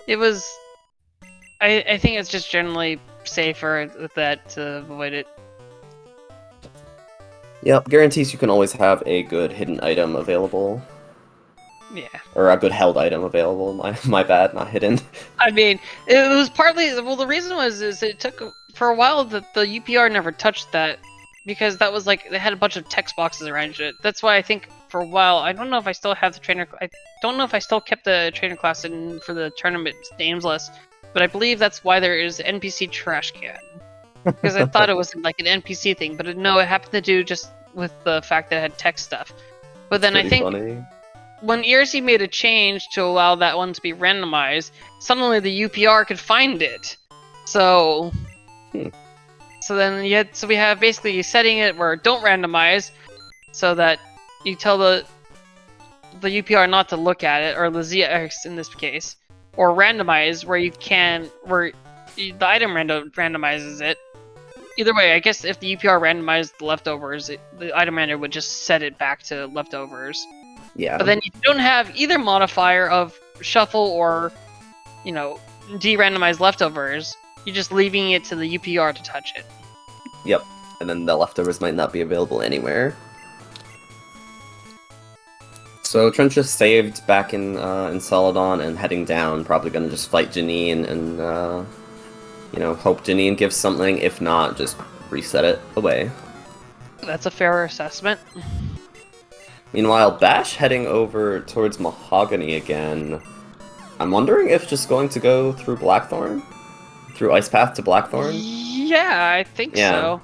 Speaker 2: it was. I think it's just generally safer with that to avoid it.
Speaker 1: Yep, guarantees you can always have a good hidden item available.
Speaker 2: Yeah.
Speaker 1: Or a good held item available. My bad, not hidden.
Speaker 2: I mean, it was partly, well, the reason was is it took for a while that the UPR never touched that because that was like they had a bunch of text boxes around it. That's why I think for a while I don't know if I still have the trainer. I don't know if I still kept the trainer class in for the tournament names list, but I believe that's why there is NPC trash can because I thought it was like an NPC thing, but no, it happened to do just with the fact that it had text stuff. But then I think.
Speaker 1: Funny.
Speaker 2: When ERC made a change to allow that one to be randomized, suddenly the UPR could find it. So, so then so we have basically setting it where don't randomize, so that you tell the UPR not to look at it, or the ZX in this case, or randomize where you can the item randomizes it. Either way, I guess if the UPR randomized the leftovers, the item random would just set it back to leftovers.
Speaker 1: Yeah.
Speaker 2: But then you don't have either modifier of shuffle or, de-randomize leftovers. You're just leaving it to the UPR to touch it.
Speaker 1: Yep. And then the leftovers might not be available anywhere. So Trencha saved back in Celadon and heading down, probably gonna just fight Janine and hope Janine gives something. If not, just reset it away.
Speaker 2: That's a fair assessment.
Speaker 1: Meanwhile, Bash heading over towards Mahogany again. I'm wondering if just going to go through Blackthorn? Through Ice Path to Blackthorn?
Speaker 2: Yeah, I think so.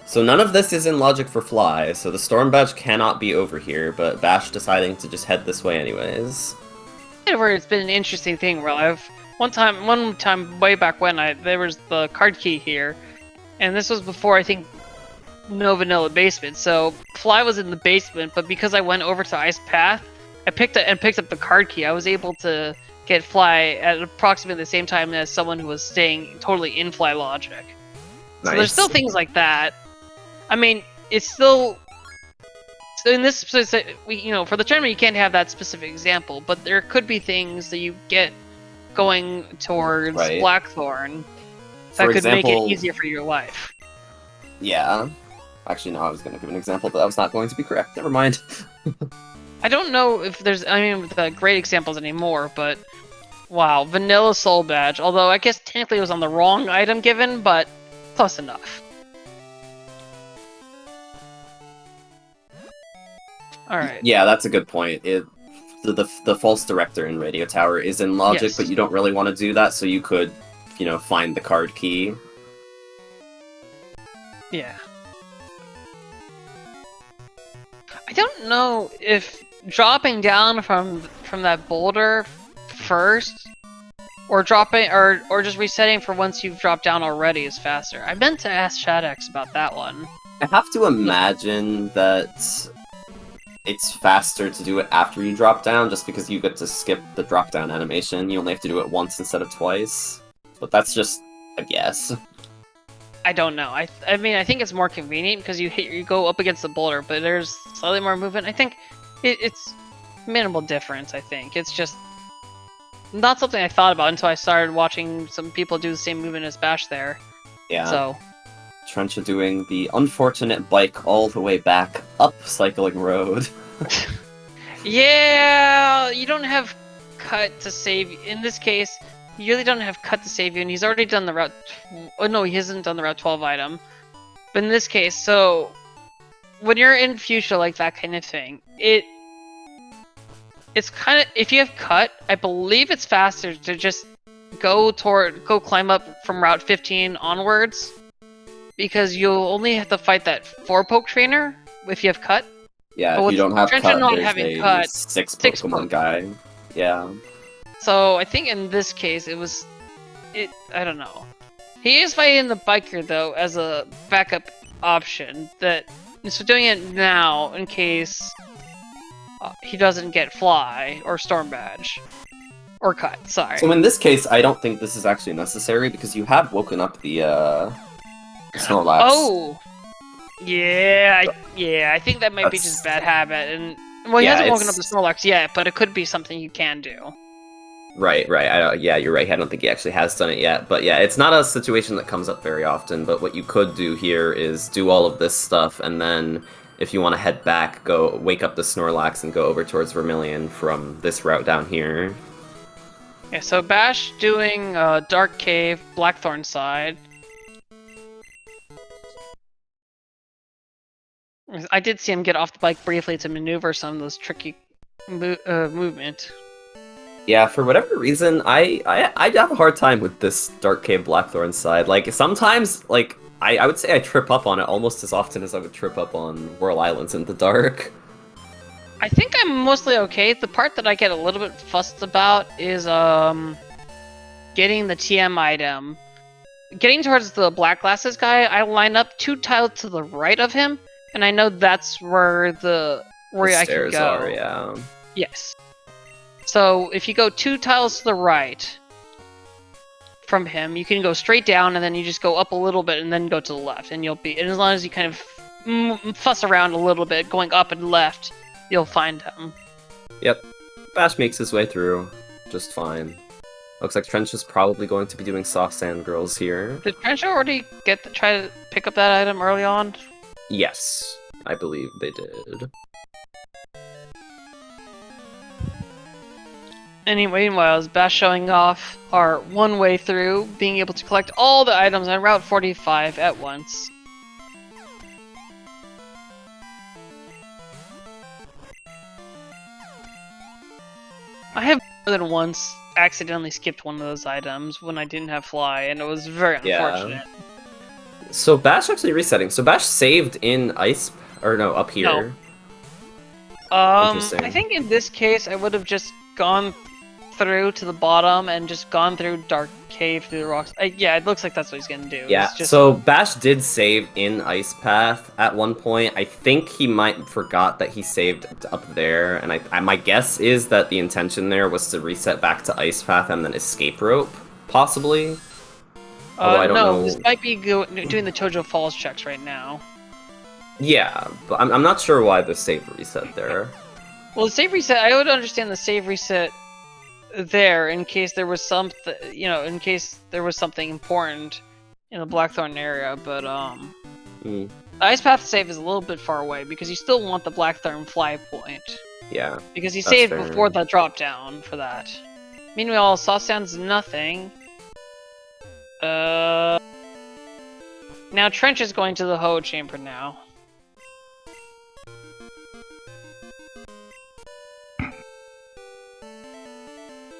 Speaker 1: So none of this is in logic for Fly, so the Storm Badge cannot be over here, but Bash deciding to just head this way anyways.
Speaker 2: Where it's been an interesting thing where one time way back when there was the card key here, and this was before I think no vanilla basement, so Fly was in the basement, but because I went over to Ice Path, I picked up the card key. I was able to get Fly at approximately the same time as someone who was staying totally in Fly logic.
Speaker 1: Nice.
Speaker 2: So there's still things like that. I mean, it's still so in this for the tournament you can't have that specific example, but there could be things that you get going towards Blackthorn that could make it easier for your life.
Speaker 1: Yeah. Actually, no, I was going to give an example, but that was not going to be correct. Never mind.
Speaker 2: I don't know if there's, the great examples anymore, but wow, Vanilla Soul Badge. Although I guess technically it was on the wrong item given, but close enough. Alright.
Speaker 1: Yeah, that's a good point. The false director in Radio Tower is in logic,
Speaker 2: Yes.
Speaker 1: but you don't really want to do that, so you could, find the card key.
Speaker 2: Yeah. I don't know if dropping down from that boulder first, or dropping or just resetting for once you've dropped down already is faster. I meant to ask Shadex about that one.
Speaker 1: I have to imagine that it's faster to do it after you drop down, just because you get to skip the drop down animation. You only have to do it once instead of twice. But that's just a guess.
Speaker 2: I don't know. I think it's more convenient because you go up against the boulder, but there's slightly more movement. I think it's minimal difference. I think it's just not something I thought about until I started watching some people do the same movement as Bash there.
Speaker 1: Yeah.
Speaker 2: So
Speaker 1: Trencha doing the unfortunate bike all the way back up Cycling Road.
Speaker 2: Yeah, you don't have cut to save. In this case, you really don't have cut to save you, and he's already done the route. Oh no, he hasn't done the route 12 item. But in this case, so when you're in fuchsia like that kind of thing, it's kind of, if you have cut, I believe it's faster to just go climb up from route 15 onwards, because you'll only have to fight that 4-poke trainer if you have cut.
Speaker 1: Yeah,
Speaker 2: but
Speaker 1: if you don't have
Speaker 2: Trencha
Speaker 1: cut,
Speaker 2: not
Speaker 1: there's
Speaker 2: having
Speaker 1: a
Speaker 2: cut,
Speaker 1: 6
Speaker 2: 6
Speaker 1: Pokemon
Speaker 2: poke.
Speaker 1: guy. Yeah.
Speaker 2: So I think in this case I don't know. He is fighting the biker though as a backup option. So doing it now in case he doesn't get Fly or Storm Badge or Cut. Sorry.
Speaker 1: So in this case, I don't think this is actually necessary because you have woken up the Snorlax.
Speaker 2: Oh. Yeah, I think that might be just bad habit, and well, he
Speaker 1: Yeah,
Speaker 2: hasn't woken up
Speaker 1: it's-
Speaker 2: the Snorlax yet, but it could be something you can do.
Speaker 1: Right. Yeah, you're right. I don't think he actually has done it yet. But yeah, it's not a situation that comes up very often. But what you could do here is do all of this stuff and then if you want to head back, go wake up the Snorlax and go over towards Vermilion from this route down here.
Speaker 2: Yeah, so Bash doing Dark Cave, Blackthorn side. I did see him get off the bike briefly to maneuver some of those tricky movement.
Speaker 1: Yeah, for whatever reason, I have a hard time with this Dark Cave Blackthorn side. Like, sometimes, like, I would say I trip up on it almost as often as I would trip up on Whirl Islands in the dark.
Speaker 2: I think I'm mostly okay. The part that I get a little bit fussed about is getting the TM item. Getting towards the Black Glasses guy, I line up 2 tiles to the right of him, and I know that's where
Speaker 1: The
Speaker 2: I can
Speaker 1: stairs
Speaker 2: go.
Speaker 1: are, yeah.
Speaker 2: Yes. So if you go 2 tiles to the right from him, you can go straight down, and then you just go up a little bit, and then go to the left, and you'll be. And as long as you kind of fuss around a little bit, going up and left, you'll find him.
Speaker 1: Yep. Bash makes his way through just fine. Looks like Trencha's probably going to be doing soft sand girls here.
Speaker 2: Did Trencha already try to pick up that item early on?
Speaker 1: Yes, I believe they did.
Speaker 2: Anyway, meanwhile, as Bash showing off our one way through, being able to collect all the items on Route 45 at once. I have more than once accidentally skipped one of those items when I didn't have Fly, and it was very unfortunate.
Speaker 1: So Bash actually resetting. So Bash saved in ice, or no, up here.
Speaker 2: No.
Speaker 1: Interesting.
Speaker 2: I think in this case I would have just gone through to the bottom and just gone through Dark Cave through the rocks. Yeah, it looks like that's what he's gonna do.
Speaker 1: Yeah, so Bash did save in Ice Path at one point. I think he might forgot that he saved up there, and my guess is that the intention there was to reset back to Ice Path and then Escape Rope, possibly. Although I don't know.
Speaker 2: This might be doing the Tojo Falls checks right now.
Speaker 1: Yeah, but I'm not sure why the save reset there.
Speaker 2: Well, the save reset, I would understand the save reset there in case there was something, in case there was something important in the Blackthorn area, but the Ice Path save is a little bit far away because you still want the Blackthorn fly point.
Speaker 1: Yeah.
Speaker 2: Because you saved before the drop down for that. Meanwhile, Sawsand's nothing. Now Trench is going to the Ho chamber now.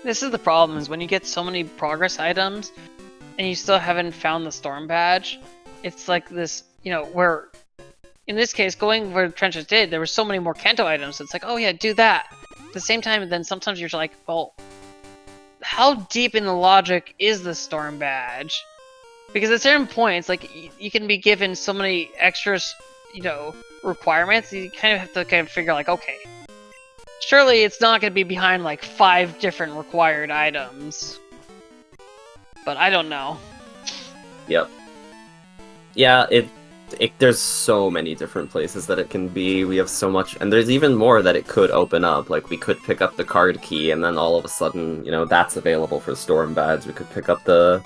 Speaker 2: This is the problem, is when you get so many progress items and you still haven't found the Storm Badge, it's like this, where, in this case, going where Trenches did, there were so many more Kanto items, so it's like, oh yeah, do that. At the same time, then sometimes you're like, well, how deep in the logic is the Storm Badge? Because at certain points, like, you can be given so many extras, requirements, you kind of have to figure, like, okay, surely it's not going to be behind, like, 5 different required items. But I don't know.
Speaker 1: Yep. Yeah, there's so many different places that it can be. We have so much, and there's even more that it could open up. Like, we could pick up the card key, and then all of a sudden, that's available for Storm Badge. We could pick up the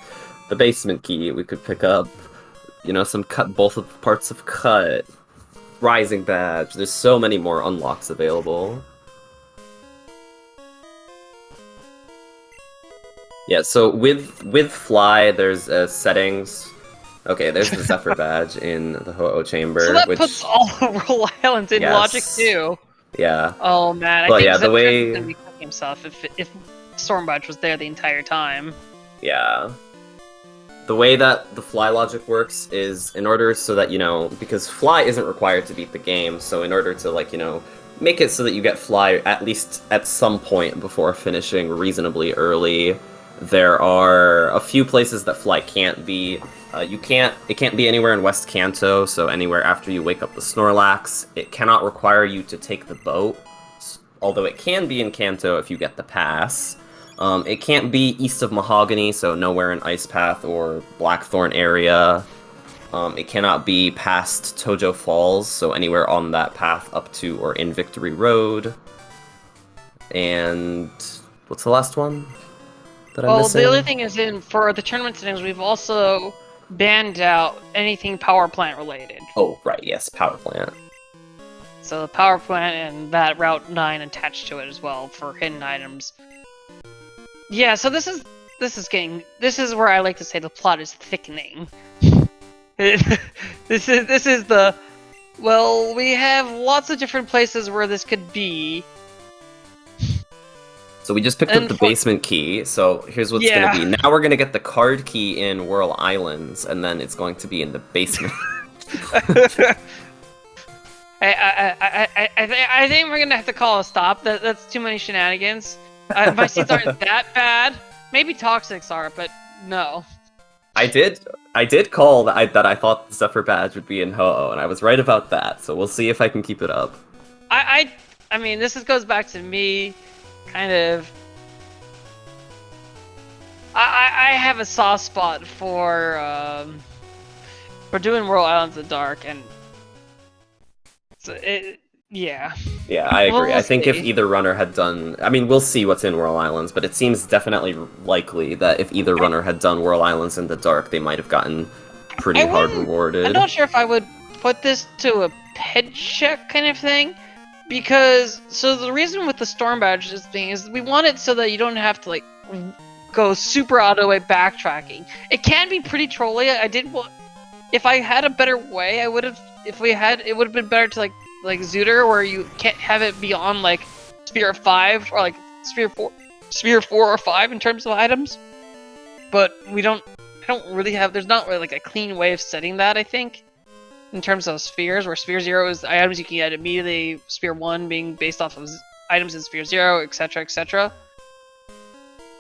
Speaker 1: basement key. We could pick up, some both of parts of Cut, Rising Badge. There's so many more unlocks available. Yeah, so with Fly, there's settings. Okay, there's the Zephyr badge in the Ho-Oh chamber.
Speaker 2: So that puts all the Roll Islands in logic too.
Speaker 1: Yeah.
Speaker 2: Oh man,
Speaker 1: but
Speaker 2: I think
Speaker 1: yeah, the way
Speaker 2: gonna be cooking himself if Storm Badge was there the entire time.
Speaker 1: Yeah. The way that the Fly logic works is in order so that, because Fly isn't required to beat the game, so in order to, make it so that you get Fly at least at some point before finishing reasonably early, there are a few places that Fly can't be. It can't be anywhere in West Kanto, so anywhere after you wake up the Snorlax. It cannot require you to take the boat, although it can be in Kanto if you get the pass. It can't be east of Mahogany, so nowhere in Ice Path or Blackthorn area. It cannot be past Tojo Falls, so anywhere on that path up to or in Victory Road. And what's the last one that I'm missing?
Speaker 2: The other thing is, for the tournament settings, we've also banned out anything power plant related.
Speaker 1: Oh, right, yes, power plant.
Speaker 2: So the power plant and that Route 9 attached to it as well for hidden items. Yeah, so this is where I like to say the plot is thickening. This is the, well, we have lots of different places where this could be.
Speaker 1: So we just picked up the basement key, so here's what's gonna be. Now we're gonna get the card key in Whirl Islands, and then it's going to be in the basement.
Speaker 2: I think we're gonna have to call a stop. That's too many shenanigans. My seeds aren't that bad. Maybe Toxics are, but no.
Speaker 1: I did call that I thought the Zephyr badge would be in Ho-Oh, and I was right about that. So we'll see if I can keep it up.
Speaker 2: I mean, this goes back to me, kind of. I have a soft spot for doing Whirl Islands in the dark, and so yeah.
Speaker 1: Yeah, I agree.
Speaker 2: We'll
Speaker 1: I think
Speaker 2: see.
Speaker 1: if either runner had done... I mean, we'll see what's in Whirl Islands, but it seems definitely likely that if either runner had done Whirl Islands in the dark, they might have gotten pretty hard rewarded.
Speaker 2: I'm not sure if I would put this to a head check kind of thing, because... So the reason with the Storm Badge thing is we want it so that you don't have to, like, go super out of the way backtracking. It can be pretty trolly. If I had a better way, I would have... It would have been better to, like Zooter, where you can't have it beyond like Sphere 5 or like Sphere 4 or 5 in terms of items. But I don't really have. There's not really like a clean way of setting that. I think in terms of spheres, where Sphere 0 is items you can get immediately, Sphere 1 being based off of items in Sphere 0, etc., etc.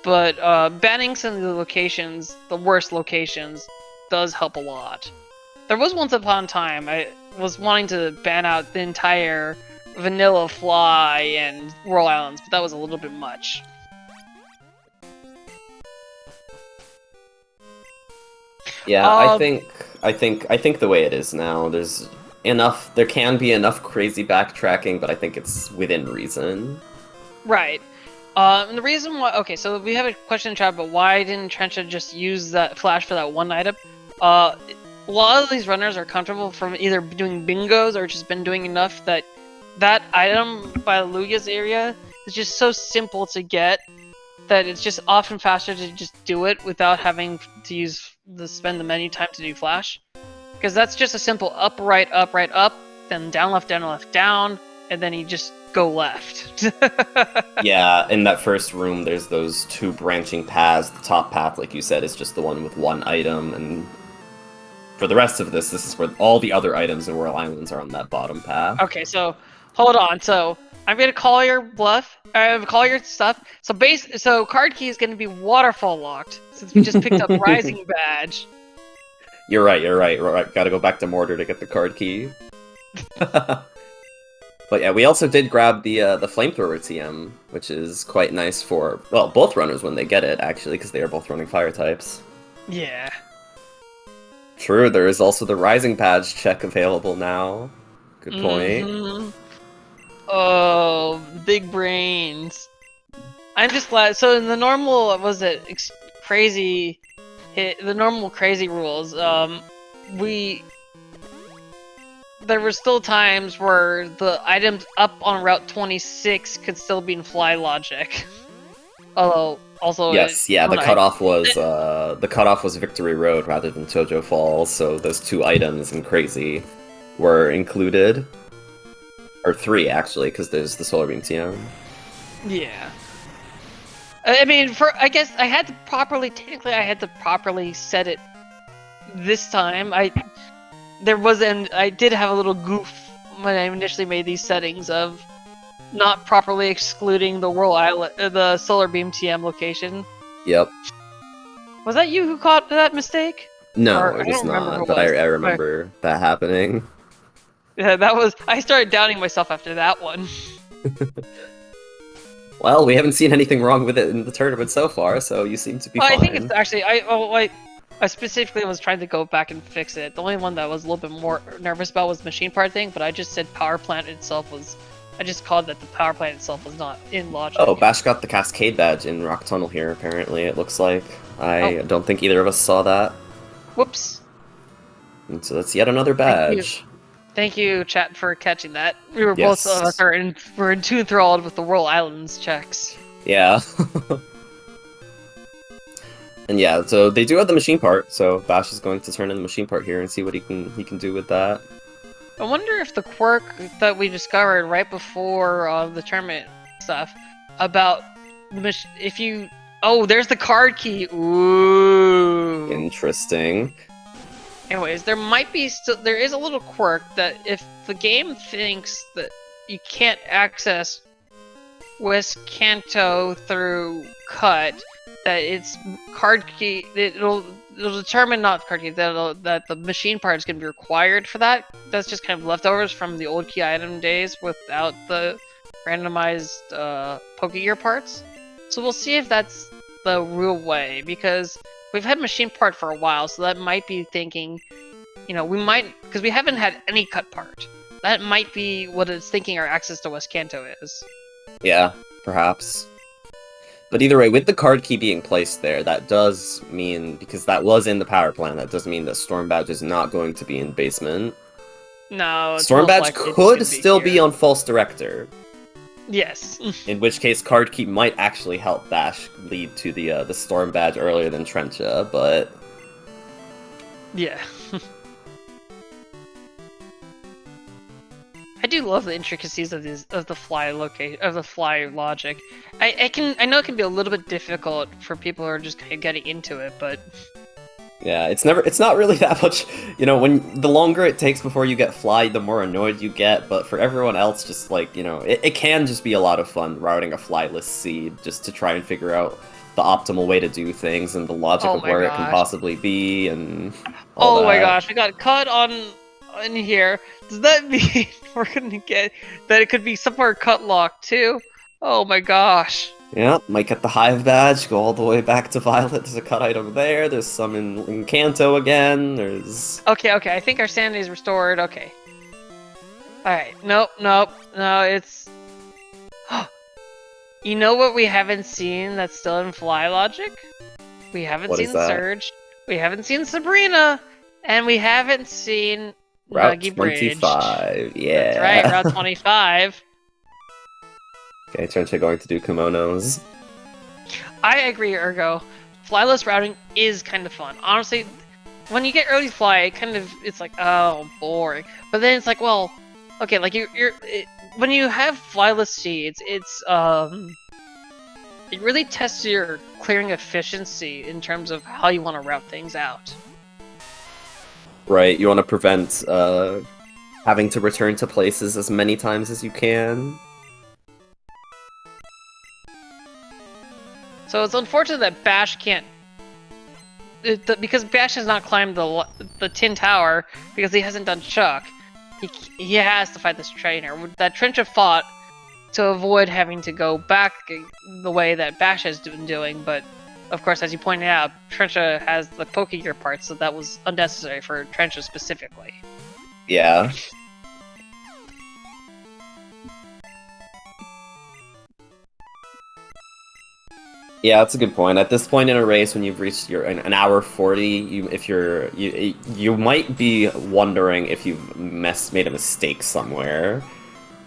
Speaker 2: But banning some of the locations, the worst locations, does help a lot. There was once upon a time I was wanting to ban out the entire Vanilla Fly and Whirl Islands, but that was a little bit much.
Speaker 1: Yeah, I think the way it is now, there can be enough crazy backtracking, but I think it's within reason.
Speaker 2: Right. And the reason why... Okay, so we have a question in chat about why didn't Trencha just use that flash for that one item? A lot of these runners are comfortable from either doing bingos or just been doing enough that item by Lugia's area is just so simple to get that it's just often faster to just do it without having to spend the menu time to do flash. Because that's just a simple up, right, up, then down, left, down, and then you just go left.
Speaker 1: Yeah, in that first room there's those two branching paths. The top path, like you said, is just the one with one item, and for the rest of this is where all the other items in Whirl Islands are on that bottom path.
Speaker 2: Okay, so hold on. So I'm gonna call your bluff. Call your stuff. So card key is gonna be waterfall locked since we just picked up Rising Badge.
Speaker 1: You're right. Gotta go back to Mortar to get the card key. But yeah, we also did grab the flamethrower TM, which is quite nice for, well, both runners when they get it, actually, because they are both running fire types.
Speaker 2: Yeah.
Speaker 1: True, there is also the Rising Badge check available now. Good point.
Speaker 2: Mm-hmm. Oh, big brains. I'm just glad. So in the normal, crazy rules, there were still times where the items up on Route 26 could still be in fly logic. Although, also...
Speaker 1: Yes, yeah, the cutoff was Victory Road rather than Tojo Falls, so those two items in Crazy were included. Or three, actually, because there's the Solar Beam TM.
Speaker 2: Yeah. I mean, I guess I had to properly set it this time. I did have a little goof when I initially made these settings of not properly excluding the Whirl Island, the Solar Beam TM location.
Speaker 1: Yep.
Speaker 2: Was that you who caught that mistake?
Speaker 1: No, it was not, but I remember that happening.
Speaker 2: Yeah, I started doubting myself after that one.
Speaker 1: Well, we haven't seen anything wrong with it in the tournament so far, so you seem to be fine.
Speaker 2: I think it's actually, I specifically was trying to go back and fix it. The only one that I was a little bit more nervous about was the machine part thing, but I just said power plant itself was... I just called that the power plant itself was not in logic.
Speaker 1: Oh, Bash got the Cascade badge in Rock Tunnel here, apparently, it looks like. I don't think either of us saw that.
Speaker 2: Whoops.
Speaker 1: And so that's yet another badge.
Speaker 2: Thank you, chat, for catching that. We were
Speaker 1: Yes.
Speaker 2: both of us we're too enthralled with the Whirl Islands checks.
Speaker 1: Yeah. And yeah, so they do have the machine part, so Bash is going to turn in the machine part here and see what he can do with that.
Speaker 2: I wonder if the quirk that we discovered right before the tournament stuff about if you there's the card key. Ooh.
Speaker 1: Interesting.
Speaker 2: Anyways, there is a little quirk that if the game thinks that you can't access West Kanto through cut, that it's card key. It'll determine not card key that the machine part is going to be required for that. That's just kind of leftovers from the old key item days without the randomized Pokegear parts. So we'll see if that's the real way, because we've had machine part for a while, so that might be thinking, we might, because we haven't had any cut part. That might be what it's thinking our access to West Kanto is.
Speaker 1: Yeah, perhaps. But either way, with the card key being placed there, that does mean, because that was in the power plant, that does mean that Storm Badge is not going to be in basement.
Speaker 2: No,
Speaker 1: Storm Badge could still be on False Director.
Speaker 2: Yes.
Speaker 1: In which case, card key might actually help Bash lead to the Storm Badge earlier than Trencha, but
Speaker 2: yeah. I do love the intricacies of the fly logic. I know it can be a little bit difficult for people who are just kind of getting into it, but
Speaker 1: yeah, it's not really that much. When the longer it takes before you get fly, the more annoyed you get. But for everyone else, just like it can just be a lot of fun routing a flyless seed just to try and figure out the optimal way to do things and the logic of where it can possibly be and all that.
Speaker 2: My gosh, we got cut in here. Does that mean we're gonna get that it could be somewhere cut locked too? Oh my gosh.
Speaker 1: Yeah, might get the Hive Badge, go all the way back to Violet. There's a cut item there. There's some in Kanto again. There's...
Speaker 2: Okay, I think our sanity's restored. Okay. Alright, nope. No, it's... You know what we haven't seen that's still in fly logic? We haven't seen Surge. We haven't seen Sabrina. And we haven't seen
Speaker 1: Route
Speaker 2: Nuggy
Speaker 1: 25,
Speaker 2: Bridge.
Speaker 1: yeah.
Speaker 2: That's right, Route 25.
Speaker 1: Okay, Trencha going to do kimonos.
Speaker 2: I agree, Ergo. Flyless routing is kind of fun. Honestly, when you get early fly, it's like, oh, boring. But then it's like, well, okay, like when you have flyless seeds, it really tests your clearing efficiency in terms of how you want to route things out.
Speaker 1: Right, you want to prevent having to return to places as many times as you can.
Speaker 2: So it's unfortunate that Bash can't, because Bash has not climbed the Tin Tower because he hasn't done Chuck. He has to fight this trainer that Trencha fought to avoid having to go back the way that Bash has been doing. But of course, as you pointed out, Trencha has the Pokegear parts, so that was unnecessary for Trencha specifically.
Speaker 1: Yeah. Yeah, that's a good point. At this point in a race, when you've reached an hour 40, you might be wondering if you've made a mistake somewhere.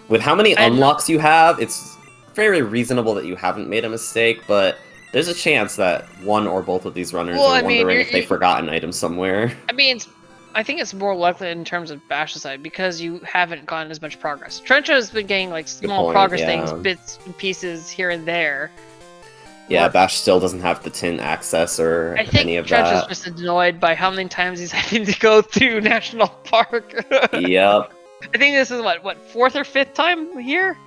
Speaker 1: With how many unlocks you have, it's very reasonable that you haven't made a mistake, but there's a chance that one or both of these runners are wondering if they forgot an item somewhere.
Speaker 2: I mean, I think it's more likely in terms of Bash's side because you haven't gotten as much progress. Trencha has been getting like small progress things, bits and pieces here and there.
Speaker 1: Yeah, Bash still doesn't have the tin access or any of that.
Speaker 2: I think Trencha's just annoyed by how many times he's having to go through National Park.
Speaker 1: Yep.
Speaker 2: I think this is what, fourth or fifth time here?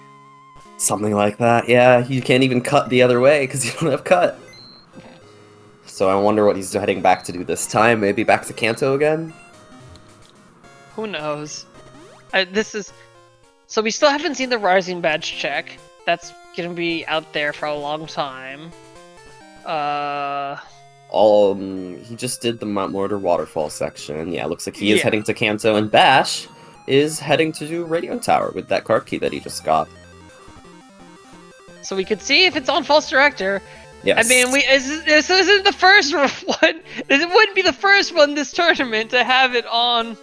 Speaker 1: Something like that, yeah. You can't even cut the other way because you don't have cut. So I wonder what he's heading back to do this time. Maybe back to Kanto again?
Speaker 2: Who knows? So we still haven't seen the Rising Badge check. That's gonna be out there for a long time.
Speaker 1: He just did the Mount Mortar waterfall section. Yeah, looks like he is heading to Kanto, and Bash is heading to do Radio Tower with that card key that he just got.
Speaker 2: So we could see if it's on False Director.
Speaker 1: Yes.
Speaker 2: I mean, this isn't the first one. It wouldn't be the first one this tournament to have it on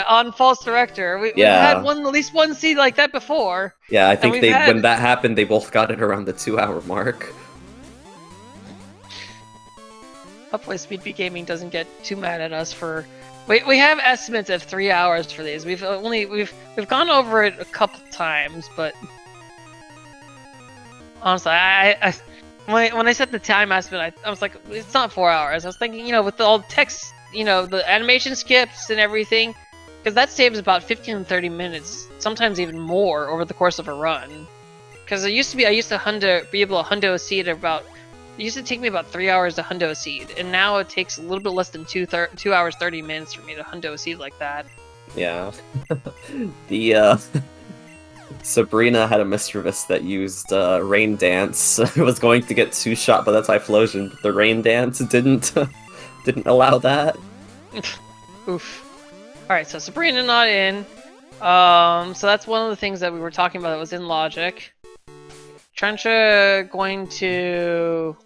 Speaker 2: on False Director. We've
Speaker 1: Yeah.
Speaker 2: had at least one seed like that before.
Speaker 1: Yeah, I think
Speaker 2: we've had-
Speaker 1: when that happened, they both got it around the 2-hour mark.
Speaker 2: Hopefully SpeedGaming doesn't get too mad at us for... We have estimates of 3 hours for these. We've gone over it a couple times, but honestly, when I set the time estimate, I was like, it's not 4 hours. I was thinking, with all the text, the animation skips and everything, because that saves about 15 to 30 minutes, sometimes even more over the course of a run. Because I used to be able to hundo a seed about. It used to take me about 3 hours to hundo a seed, and now it takes a little bit less than 2 hours 30 minutes for me to hundo a seed like that.
Speaker 1: Yeah. The Sabrina had a Mischievous that used Rain Dance. It was going to get 2-shot by the Typhlosion, but the Rain Dance didn't allow that.
Speaker 2: Oof. Alright, so Sabrina not in. So that's one of the things that we were talking about that was in logic. Trencha going to...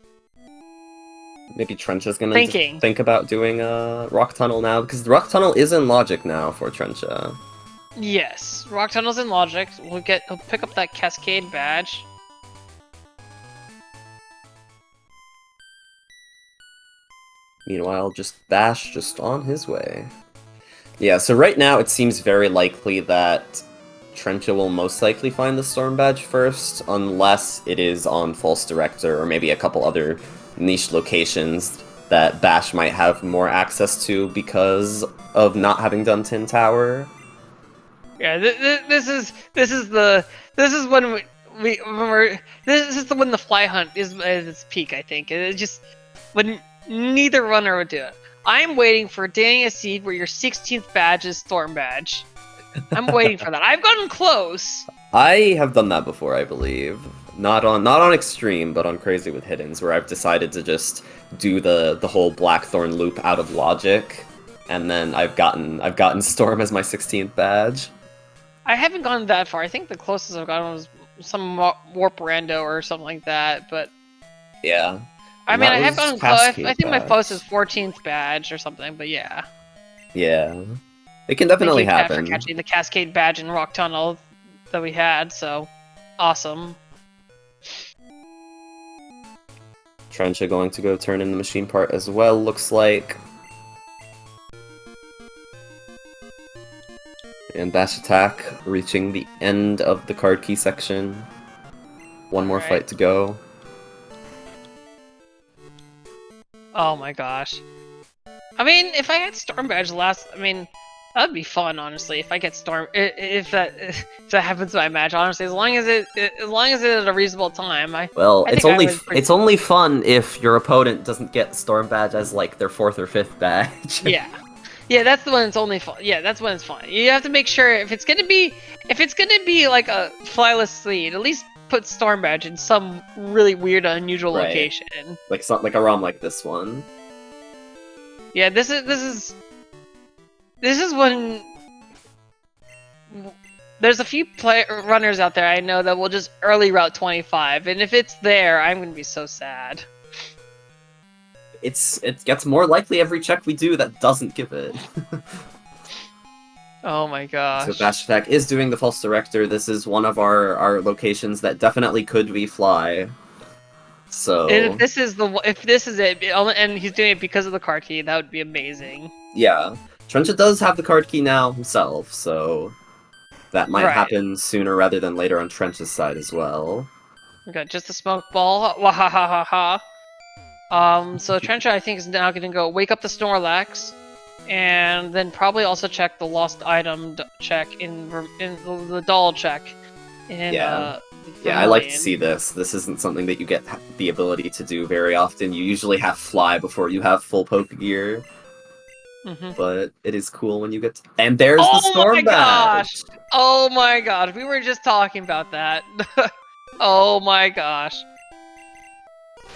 Speaker 1: Maybe Trencha's gonna
Speaker 2: Thinking.
Speaker 1: think about doing a Rock Tunnel now, because the Rock Tunnel is in logic now for Trencha.
Speaker 2: Yes, Rock Tunnel's in logic. He'll pick up that Cascade badge.
Speaker 1: Meanwhile, Bash just on his way. Yeah, so right now it seems very likely that Trencha will most likely find the Storm Badge first, unless it is on False Director or maybe a couple other niche locations that Bash might have more access to because of not having done Tin Tower.
Speaker 2: Yeah, this is when when the fly hunt is at its peak. I think it's just when neither runner would do it. I'm waiting for getting a seed where your 16th badge is Storm Badge. I'm waiting for that. I've gotten close.
Speaker 1: I have done that before, I believe. Not on Extreme, but on Crazy with Hiddens, where I've decided to just do the whole Blackthorn loop out of logic, and then I've gotten Storm as my 16th badge.
Speaker 2: I haven't gone that far. I think the closest I've gotten was some Warp Rando or something like that, but...
Speaker 1: Yeah.
Speaker 2: I mean, I have gotten close. I think my
Speaker 1: badge.
Speaker 2: close is 14th badge or something, but yeah.
Speaker 1: Yeah. It can definitely
Speaker 2: Thank you, Kat,
Speaker 1: happen.
Speaker 2: for catching the Cascade badge in Rock Tunnel that we had, so... Awesome.
Speaker 1: Trencha going to go turn in the machine part as well, looks like. And bashattack reaching the end of the card key section. One more
Speaker 2: Right.
Speaker 1: fight to go.
Speaker 2: Oh my gosh. I mean, if I had Storm Badge that'd be fun, honestly. If I get Storm, if that happens to my match, honestly, as long as it's at a reasonable time.
Speaker 1: Well,
Speaker 2: I
Speaker 1: it's
Speaker 2: think I
Speaker 1: only
Speaker 2: would pretty-
Speaker 1: it's only fun if your opponent doesn't get Storm Badge as like their 4th or 5th badge.
Speaker 2: Yeah. Yeah, that's the one it's only fun. Yeah, that's when it's fun. You have to make sure if it's gonna be like a flyless seed, at least put Storm Badge in some really weird, unusual
Speaker 1: Right.
Speaker 2: location.
Speaker 1: Like something like a ROM like this one.
Speaker 2: Yeah, this is when there's a few runners out there I know that will just early route 25, and if it's there, I'm gonna be so sad.
Speaker 1: It gets more likely every check we do that doesn't give it.
Speaker 2: Oh my gosh.
Speaker 1: So bashattack is doing the False Director. This is one of our locations that definitely could refly. So
Speaker 2: And if this is it, and he's doing it because of the card key, that would be amazing.
Speaker 1: yeah, Trencha does have the card key now himself, so that might
Speaker 2: Right.
Speaker 1: happen sooner rather than later on Trench's side as well.
Speaker 2: Okay, just a smoke ball. Wahahaha. So Trencha, I think, is now going to go wake up the Snorlax, and then probably also check the lost item check in the doll check.
Speaker 1: Yeah, I like to see this. This isn't something that you get the ability to do very often. You usually have Fly before you have full Poke Gear, but it is cool when you get to... And there's the Storm Badge!
Speaker 2: Oh my gosh, we were just talking about that. Oh my gosh.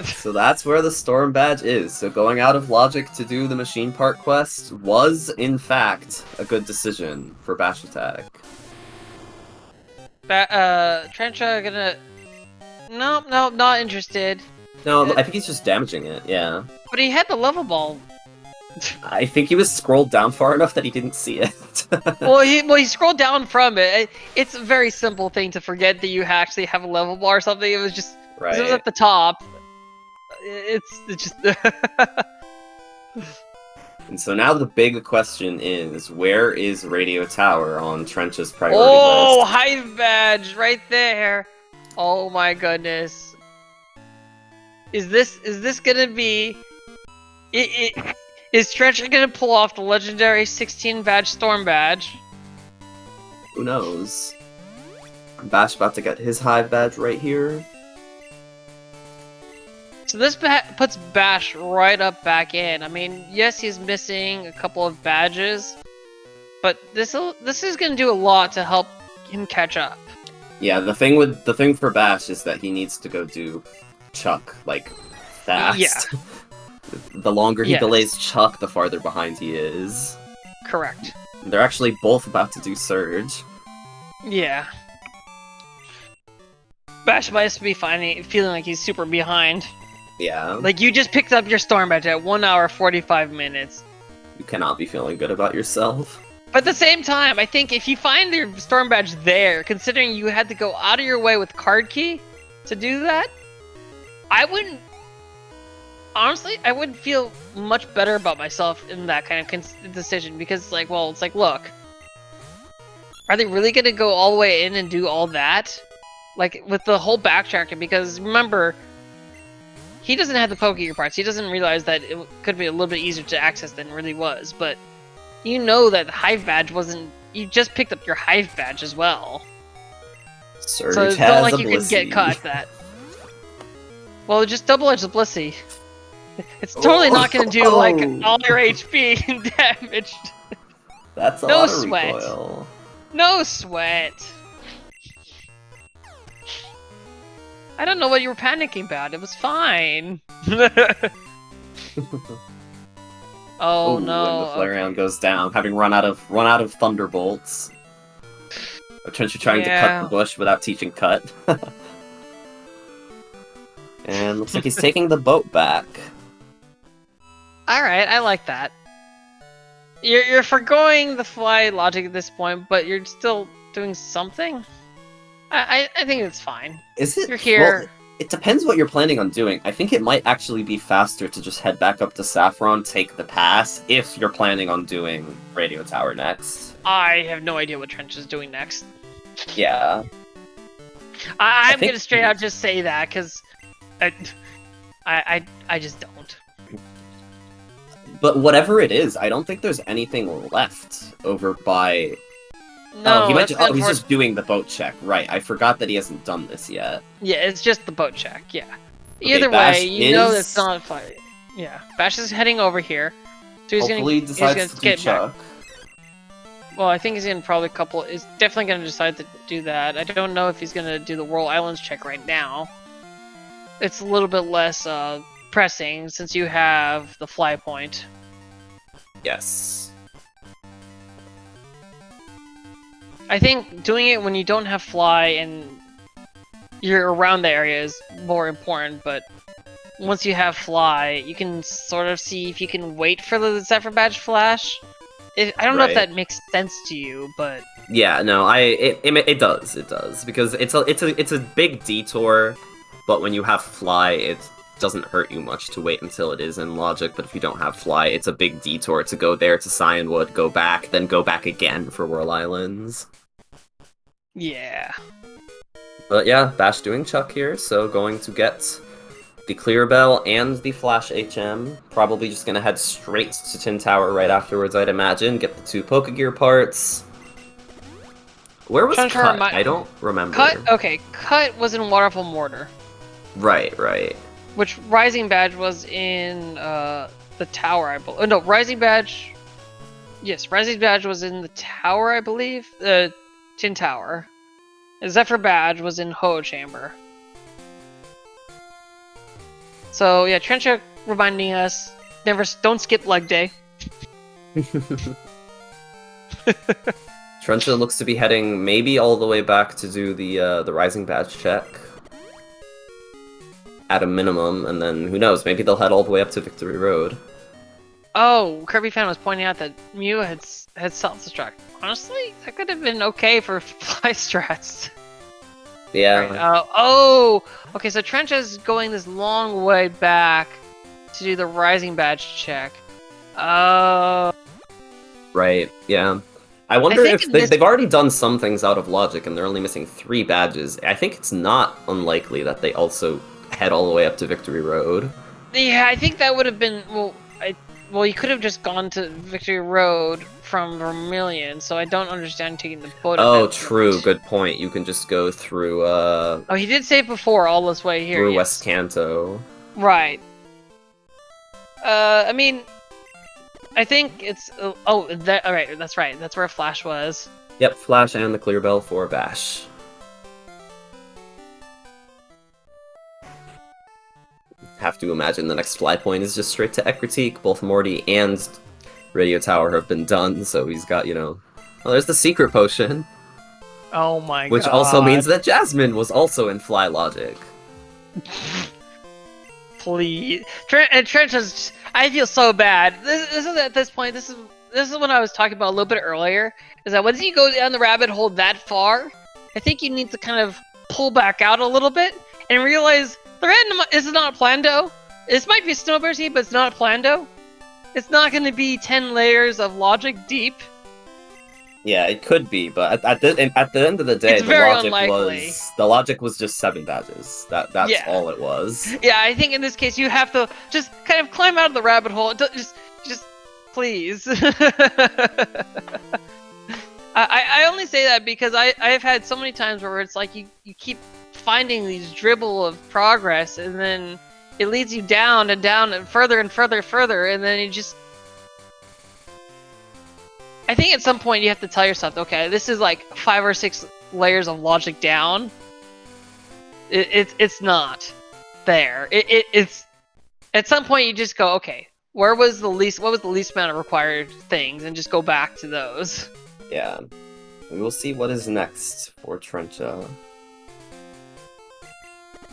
Speaker 1: So that's where the Storm Badge is. So going out of logic to do the Machine Part quest was, in fact, a good decision for bashattack.
Speaker 2: Trencha gonna... No, not interested.
Speaker 1: No, I think he's just damaging it, yeah.
Speaker 2: But he had the level ball.
Speaker 1: I think he was scrolled down far enough that he didn't see it.
Speaker 2: Well, he scrolled down from it. It's a very simple thing to forget that you actually have a level bar or something. It was just 'cause it was
Speaker 1: Right.
Speaker 2: at the top. It's just.
Speaker 1: And so now the big question is, where is Radio Tower on Trench's priority
Speaker 2: Oh,
Speaker 1: list?
Speaker 2: Hive Badge right there. Oh my goodness. Is this gonna be? Is Trencha gonna pull off the legendary 16 badge Storm Badge?
Speaker 1: Who knows? Bash about to get his Hive badge right here.
Speaker 2: So this puts Bash right up back in. I mean, yes, he's missing a couple of badges, but this is gonna do a lot to help him catch up.
Speaker 1: Yeah, the thing for Bash is that he needs to go do Chuck, like, fast.
Speaker 2: Yeah.
Speaker 1: The longer he
Speaker 2: Yes.
Speaker 1: delays Chuck, the farther behind he is.
Speaker 2: Correct.
Speaker 1: They're actually both about to do Surge.
Speaker 2: Yeah. Bash might be feeling like he's super behind.
Speaker 1: Yeah.
Speaker 2: Like, you just picked up your Storm Badge at 1 hour 45 minutes.
Speaker 1: You cannot be feeling good about yourself.
Speaker 2: But at the same time, I think if you find your Storm Badge there, considering you had to go out of your way with Card Key to do that, I wouldn't... Honestly, I would feel much better about myself in that kind of decision, because it's like, well, it's like, look, are they really going to go all the way in and do all that? Like, with the whole backtracking, because remember, he doesn't have the Pokegear parts. He doesn't realize that it could be a little bit easier to access than it really was, but you know that the Hive Badge wasn't... You just picked up your Hive Badge as well.
Speaker 1: Surge
Speaker 2: So it's
Speaker 1: has
Speaker 2: not like
Speaker 1: a
Speaker 2: you can get
Speaker 1: Blissey.
Speaker 2: caught that. Well, just double-edge the Blissey. It's totally not going to do, like, all your HP and damage.
Speaker 1: That's a
Speaker 2: No
Speaker 1: lot of
Speaker 2: sweat.
Speaker 1: recoil.
Speaker 2: No sweat. I don't know what you were panicking about. It was fine. Oh
Speaker 1: Ooh,
Speaker 2: no.
Speaker 1: And the Flareon goes down, having run out of Thunderbolts. Trencha trying to cut the bush without teaching cut. And looks like he's taking the boat back.
Speaker 2: Alright, I like that. You're forgoing the fly logic at this point, but you're still doing something? I think it's fine.
Speaker 1: Is it?
Speaker 2: You're here.
Speaker 1: Well, it depends what you're planning on doing. I think it might actually be faster to just head back up to Saffron, take the pass, if you're planning on doing Radio Tower next.
Speaker 2: I have no idea what Trench is doing next.
Speaker 1: Yeah.
Speaker 2: I'm
Speaker 1: think
Speaker 2: gonna straight out just say that, because I just don't.
Speaker 1: But whatever it is, I don't think there's anything left over by...
Speaker 2: No,
Speaker 1: he
Speaker 2: that's
Speaker 1: he's just doing the boat check. Right, I forgot that he hasn't done this yet.
Speaker 2: Yeah, it's just the boat check, yeah.
Speaker 1: Okay,
Speaker 2: Either
Speaker 1: Bash
Speaker 2: way, you know
Speaker 1: is-
Speaker 2: it's not fun. Yeah, Bash is heading over here. So he's
Speaker 1: Hopefully he
Speaker 2: gonna,
Speaker 1: decides
Speaker 2: he's
Speaker 1: to
Speaker 2: gonna
Speaker 1: do
Speaker 2: get
Speaker 1: Chuck.
Speaker 2: back. Well, I think he's gonna probably is definitely gonna decide to do that. I don't know if he's gonna do the Whirl Islands check right now. It's a little bit less pressing since you have the fly point.
Speaker 1: Yes.
Speaker 2: I think doing it when you don't have fly and you're around the area is more important, but once you have fly, you can sort of see if you can wait for the Zephyr Badge flash. I don't know if
Speaker 1: Right.
Speaker 2: that makes sense to you, but
Speaker 1: Yeah, no, it does because it's a big detour, but when you have fly, it doesn't hurt you much to wait until it is in logic. But if you don't have fly, it's a big detour to go there to Cyanwood, go back, then go back again for Whirl Islands.
Speaker 2: yeah.
Speaker 1: But yeah, Bash doing Chuck here, so going to get the Clear Bell and the Flash HM. Probably just gonna head straight to Tin Tower right afterwards, I'd imagine. Get the 2 Pokegear parts. Where was
Speaker 2: Trying to
Speaker 1: Cut?
Speaker 2: remind-
Speaker 1: I don't remember.
Speaker 2: Cut was in Waterfall Mortar,
Speaker 1: Right.
Speaker 2: which Rising Badge was in the tower, I believe. No, Rising Badge. Yes, Rising Badge was in the tower, I believe. Tin Tower. Zephyr Badge was in Ho Chamber. So yeah, Trencha reminding us don't skip leg day.
Speaker 1: Trencha looks to be heading maybe all the way back to do the Rising Badge check. At a minimum, and then who knows, maybe they'll head all the way up to Victory Road.
Speaker 2: Oh, Kirby fan was pointing out that Mew had self-destruct. Honestly, that could have been okay for fly strats.
Speaker 1: Yeah.
Speaker 2: Right, oh, okay. So Trencha's going this long way back to do the Rising Badge check. Oh.
Speaker 1: Right. Yeah. I wonder
Speaker 2: think
Speaker 1: if
Speaker 2: in
Speaker 1: they've already done some things out of logic, and they're only missing 3 badges. I think it's not unlikely that they also head all the way up to Victory Road.
Speaker 2: Yeah, I think that would have been well. You could have just gone to Victory Road from Vermilion, so I don't understand taking the boat.
Speaker 1: Oh, true. Good point. You can just go through.
Speaker 2: Oh, he did say before all this way here.
Speaker 1: Through
Speaker 2: yes.
Speaker 1: West Kanto.
Speaker 2: Right. I mean, I think it's. Oh, all right. That's right. That's where Flash was.
Speaker 1: Yep, Flash and the Clear Bell for Bash. Have to imagine the next fly point is just straight to Ekritique. Both Morty and Radio Tower have been done, so he's got, you know... Well, there's the secret potion.
Speaker 2: Oh my god.
Speaker 1: Which also means that Jasmine was also in Fly Logic.
Speaker 2: Please. Trencha's... I feel so bad. This is at this point, this is what I was talking about a little bit earlier, is that once you go down the rabbit hole that far, I think you need to kind of pull back out a little bit and realize the random is not a Plando. This might be Snowbursty, but it's not a Plando. It's not going to be 10 layers of logic deep.
Speaker 1: Yeah, it could be, but at the end of the day,
Speaker 2: It's very unlikely.
Speaker 1: The logic was just 7 badges. That's
Speaker 2: Yeah.
Speaker 1: all it was.
Speaker 2: Yeah, I think in this case you have to just kind of climb out of the rabbit hole. Just please. I only say that because I've had so many times where it's like you keep finding these dribble of progress, and then it leads you down and down and further, and then you just... I think at some point you have to tell yourself, okay, this is like 5 or 6 layers of logic down. It's not there. It's at some point you just go, okay, what was the least amount of required things, and just go back to those.
Speaker 1: Yeah. We will see what is next for Trencha.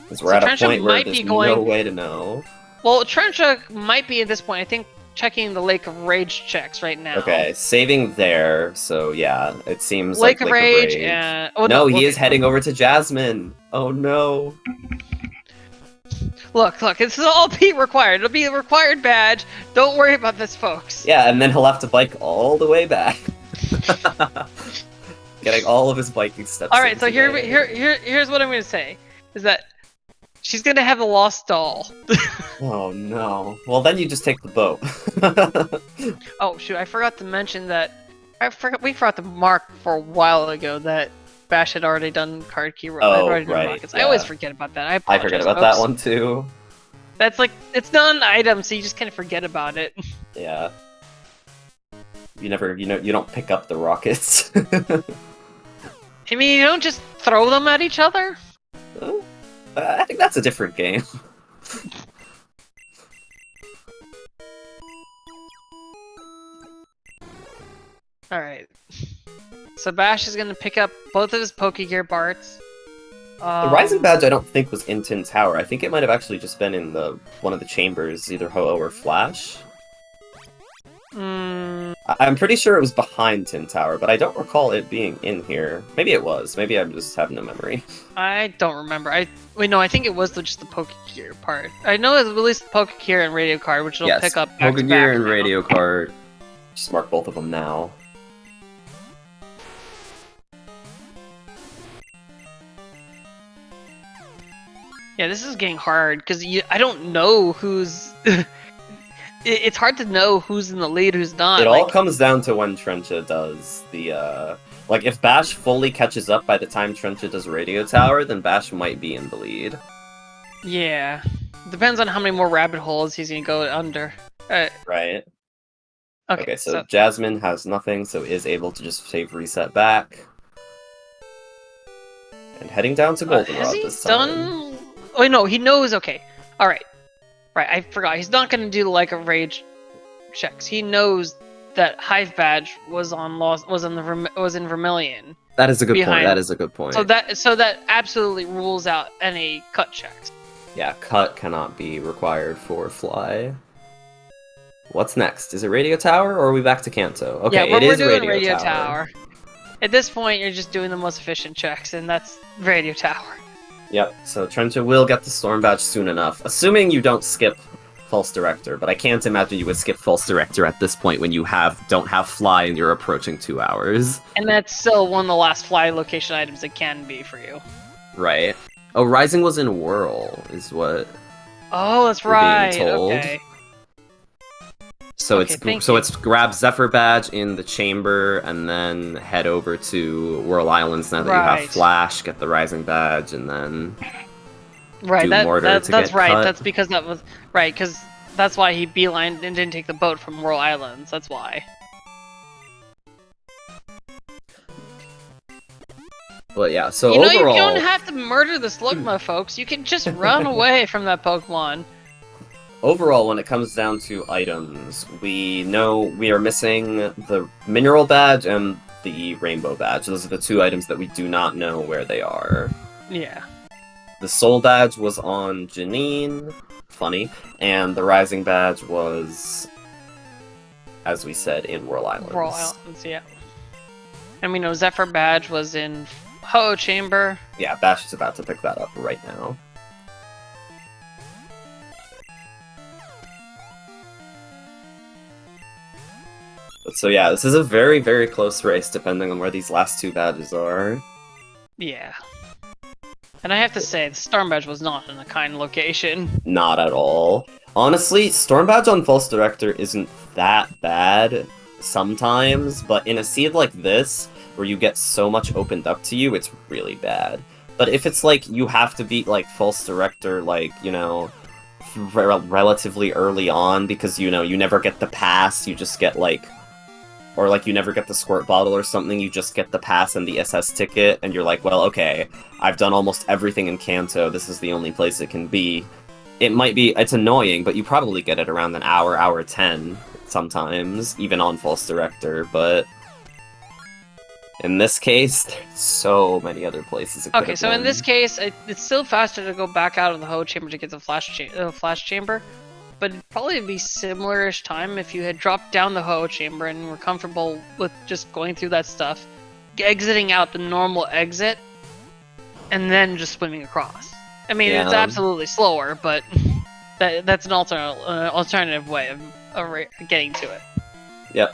Speaker 1: Because we're at a point where there's no way to know.
Speaker 2: Well, Trencha might be at this point, I think, checking the Lake of Rage checks right now.
Speaker 1: Okay, saving there, so yeah, it seems
Speaker 2: Lake
Speaker 1: like
Speaker 2: of Rage and... Oh,
Speaker 1: no, he is heading over to Jasmine! Oh no!
Speaker 2: Look, this will all be required. It'll be a required badge. Don't worry about this, folks.
Speaker 1: Yeah, and then he'll have to bike all the way back. Getting all of his biking steps.
Speaker 2: Alright, so here's what I'm going to say. Is that she's going to have the lost doll.
Speaker 1: Oh no. Well, then you just take the boat.
Speaker 2: Oh shoot, I forgot to mention that... we forgot to mark for a while ago that Bash had already done card key
Speaker 1: right.
Speaker 2: rockets.
Speaker 1: Yeah.
Speaker 2: I always forget about that.
Speaker 1: I forget about that one too.
Speaker 2: That's like, it's not an item, so you just kind of forget about it.
Speaker 1: Yeah. You don't pick up the rockets.
Speaker 2: I mean, you don't just throw them at each other?
Speaker 1: I think that's a different game.
Speaker 2: Alright. So Bash is gonna pick up both of his Pokegear parts.
Speaker 1: The Rising Badge I don't think was in Tin Tower. I think it might have actually just been in one of the chambers, either Ho-Oh or Flash. I'm pretty sure it was behind Tin Tower, but I don't recall it being in here. Maybe it was. Maybe I just have no memory.
Speaker 2: I don't remember. I think it was just the Pokegear part. I know it was released the Pokegear and Radio Card, which will pick up back to back
Speaker 1: Pokegear and
Speaker 2: now.
Speaker 1: Radio Card. Just mark both of them now.
Speaker 2: Yeah, this is getting hard, because I don't know who's... It's hard to know who's in the lead, who's not.
Speaker 1: It all comes down to when Trencha does the, Like, if Bash fully catches up by the time Trencha does Radio Tower, then Bash might be in the lead.
Speaker 2: Yeah. Depends on how many more rabbit holes he's gonna go under.
Speaker 1: Right.
Speaker 2: Okay,
Speaker 1: so Jasmine has nothing, so is able to just save reset back. And heading down to Goldenrod this time.
Speaker 2: Done? Oh, no, he knows, okay. Alright. Right, I forgot. He's not gonna do like a rage checks. He knows that Hive Badge was in Vermilion.
Speaker 1: That is a good point. That is a good point.
Speaker 2: So that absolutely rules out any cut checks.
Speaker 1: Yeah, cut cannot be required for Fly. What's next? Is it Radio Tower, or are we back to Kanto? Okay,
Speaker 2: Yeah,
Speaker 1: it
Speaker 2: we're
Speaker 1: is
Speaker 2: doing
Speaker 1: Radio
Speaker 2: Radio
Speaker 1: Tower.
Speaker 2: Tower. At this point, you're just doing the most efficient checks, and that's Radio Tower.
Speaker 1: Yep, so Trencha will get the Storm Badge soon enough, assuming you don't skip False Director, but I can't imagine you would skip False Director at this point when you don't have Fly and you're approaching 2 hours.
Speaker 2: And that's still one of the last Fly location items it can be for you.
Speaker 1: Right. Oh, Rising was in Whirl, is what
Speaker 2: Oh, that's
Speaker 1: we're
Speaker 2: right.
Speaker 1: being told.
Speaker 2: Okay.
Speaker 1: So
Speaker 2: Okay,
Speaker 1: it's grab Zephyr Badge in the chamber and then head over to Whirl Islands now that you have Flash, get the Rising Badge, and then
Speaker 2: right. That's
Speaker 1: get
Speaker 2: right.
Speaker 1: cut.
Speaker 2: That's because that was right. Because that's why he beelined and didn't take the boat from Whirl Islands. That's why.
Speaker 1: But yeah, so
Speaker 2: you know,
Speaker 1: overall,
Speaker 2: you don't have to murder the Slugma, folks. You can just run away from that Pokemon.
Speaker 1: overall, when it comes down to items, we know we are missing the Mineral Badge and the Rainbow Badge. Those are the 2 items that we do not know where they are.
Speaker 2: Yeah.
Speaker 1: The Soul Badge was on Janine, funny, and the Rising Badge was, as we said, in Whirl Islands.
Speaker 2: Whirl Islands, yeah. And we know Zephyr Badge was in Ho Chamber.
Speaker 1: Yeah, Bash is about to pick that up right now. But so yeah, this is a very, very close race depending on where these last 2 badges are.
Speaker 2: Yeah. And I have to say, the Storm Badge was not in a kind location.
Speaker 1: Not at all. Honestly, Storm Badge on False Director isn't that bad sometimes, but in a seed like this, where you get so much opened up to you, it's really bad. But if it's like, you have to beat like False Director, like, you know, relatively early on, because, you know, you never get the pass, you just get like, or like you never get the squirt bottle or something, you just get the pass and the SS ticket, and you're like, well, okay, I've done almost everything in Kanto, this is the only place it can be. It's annoying, but you probably get it around an hour, hour 10 sometimes, even on False Director, but in this case, there's so many other places it could
Speaker 2: Okay,
Speaker 1: have
Speaker 2: so in
Speaker 1: been.
Speaker 2: this case, it's still faster to go back out of the Ho Chamber to get the Flash Chamber, but it'd probably be similar-ish time if you had dropped down the Ho Chamber and were comfortable with just going through that stuff, exiting out the normal exit, and then just swimming across. I mean,
Speaker 1: Yeah.
Speaker 2: it's absolutely slower, but that's an alternative way of getting to it.
Speaker 1: Yep.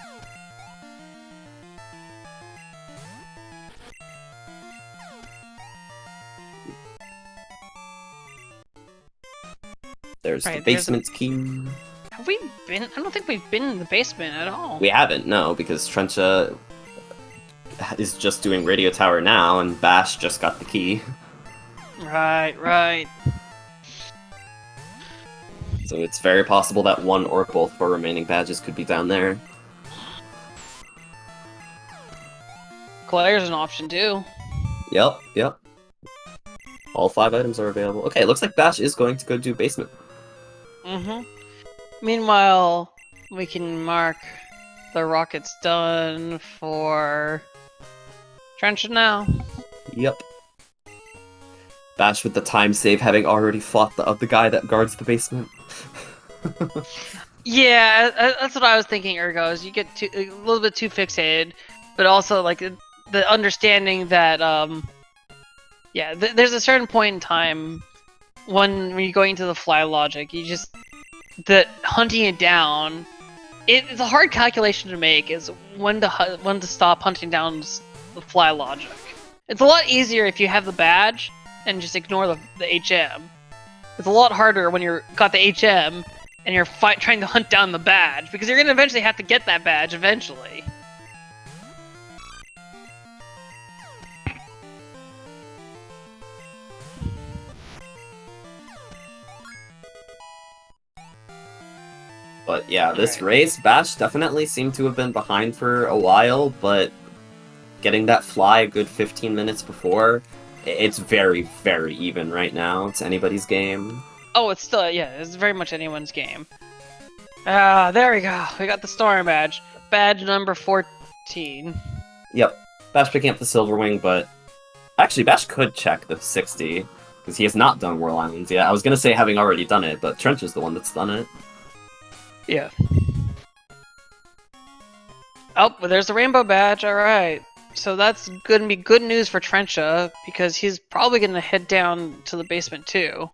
Speaker 1: There's the basement key.
Speaker 2: Have we been? I don't think we've been in the basement at all.
Speaker 1: We haven't, no, because Trencha is just doing Radio Tower now, and Bash just got the key.
Speaker 2: Right.
Speaker 1: So it's very possible that one or both of our remaining badges could be down there.
Speaker 2: Claire's an option too.
Speaker 1: Yep. All 5 items are available. Okay, looks like Bash is going to go do basement.
Speaker 2: Meanwhile, we can mark the rockets done for Trencha now.
Speaker 1: Yep. Bash with the time save, having already fought the guy that guards the basement.
Speaker 2: Yeah, that's what I was thinking, Ergo, is you get a little bit too fixated, but also, like, the understanding that, there's a certain point in time when you're going to the fly logic, that hunting it down, it's a hard calculation to make, is when to stop hunting down the fly logic. It's a lot easier if you have the badge and just ignore the HM. It's a lot harder when you've got the HM and you're trying to hunt down the badge, because you're going to eventually have to get that badge eventually.
Speaker 1: But yeah, this race, Bash definitely seemed to have been behind for a while, but getting that fly a good 15 minutes before, it's very, very even right now. It's anybody's game.
Speaker 2: Oh, it's still, it's very much anyone's game. Ah, there we go. We got the Storm Badge. Badge number 14.
Speaker 1: Yep. Bash picking up the Silver Wing, but actually, Bash could check the 60, because he has not done Whirl Islands yet. I was going to say having already done it, but Trench is the one that's done it.
Speaker 2: Yeah. Oh, well, there's the rainbow badge. All right. So that's gonna be good news for Trencha because he's probably gonna head down to the basement too.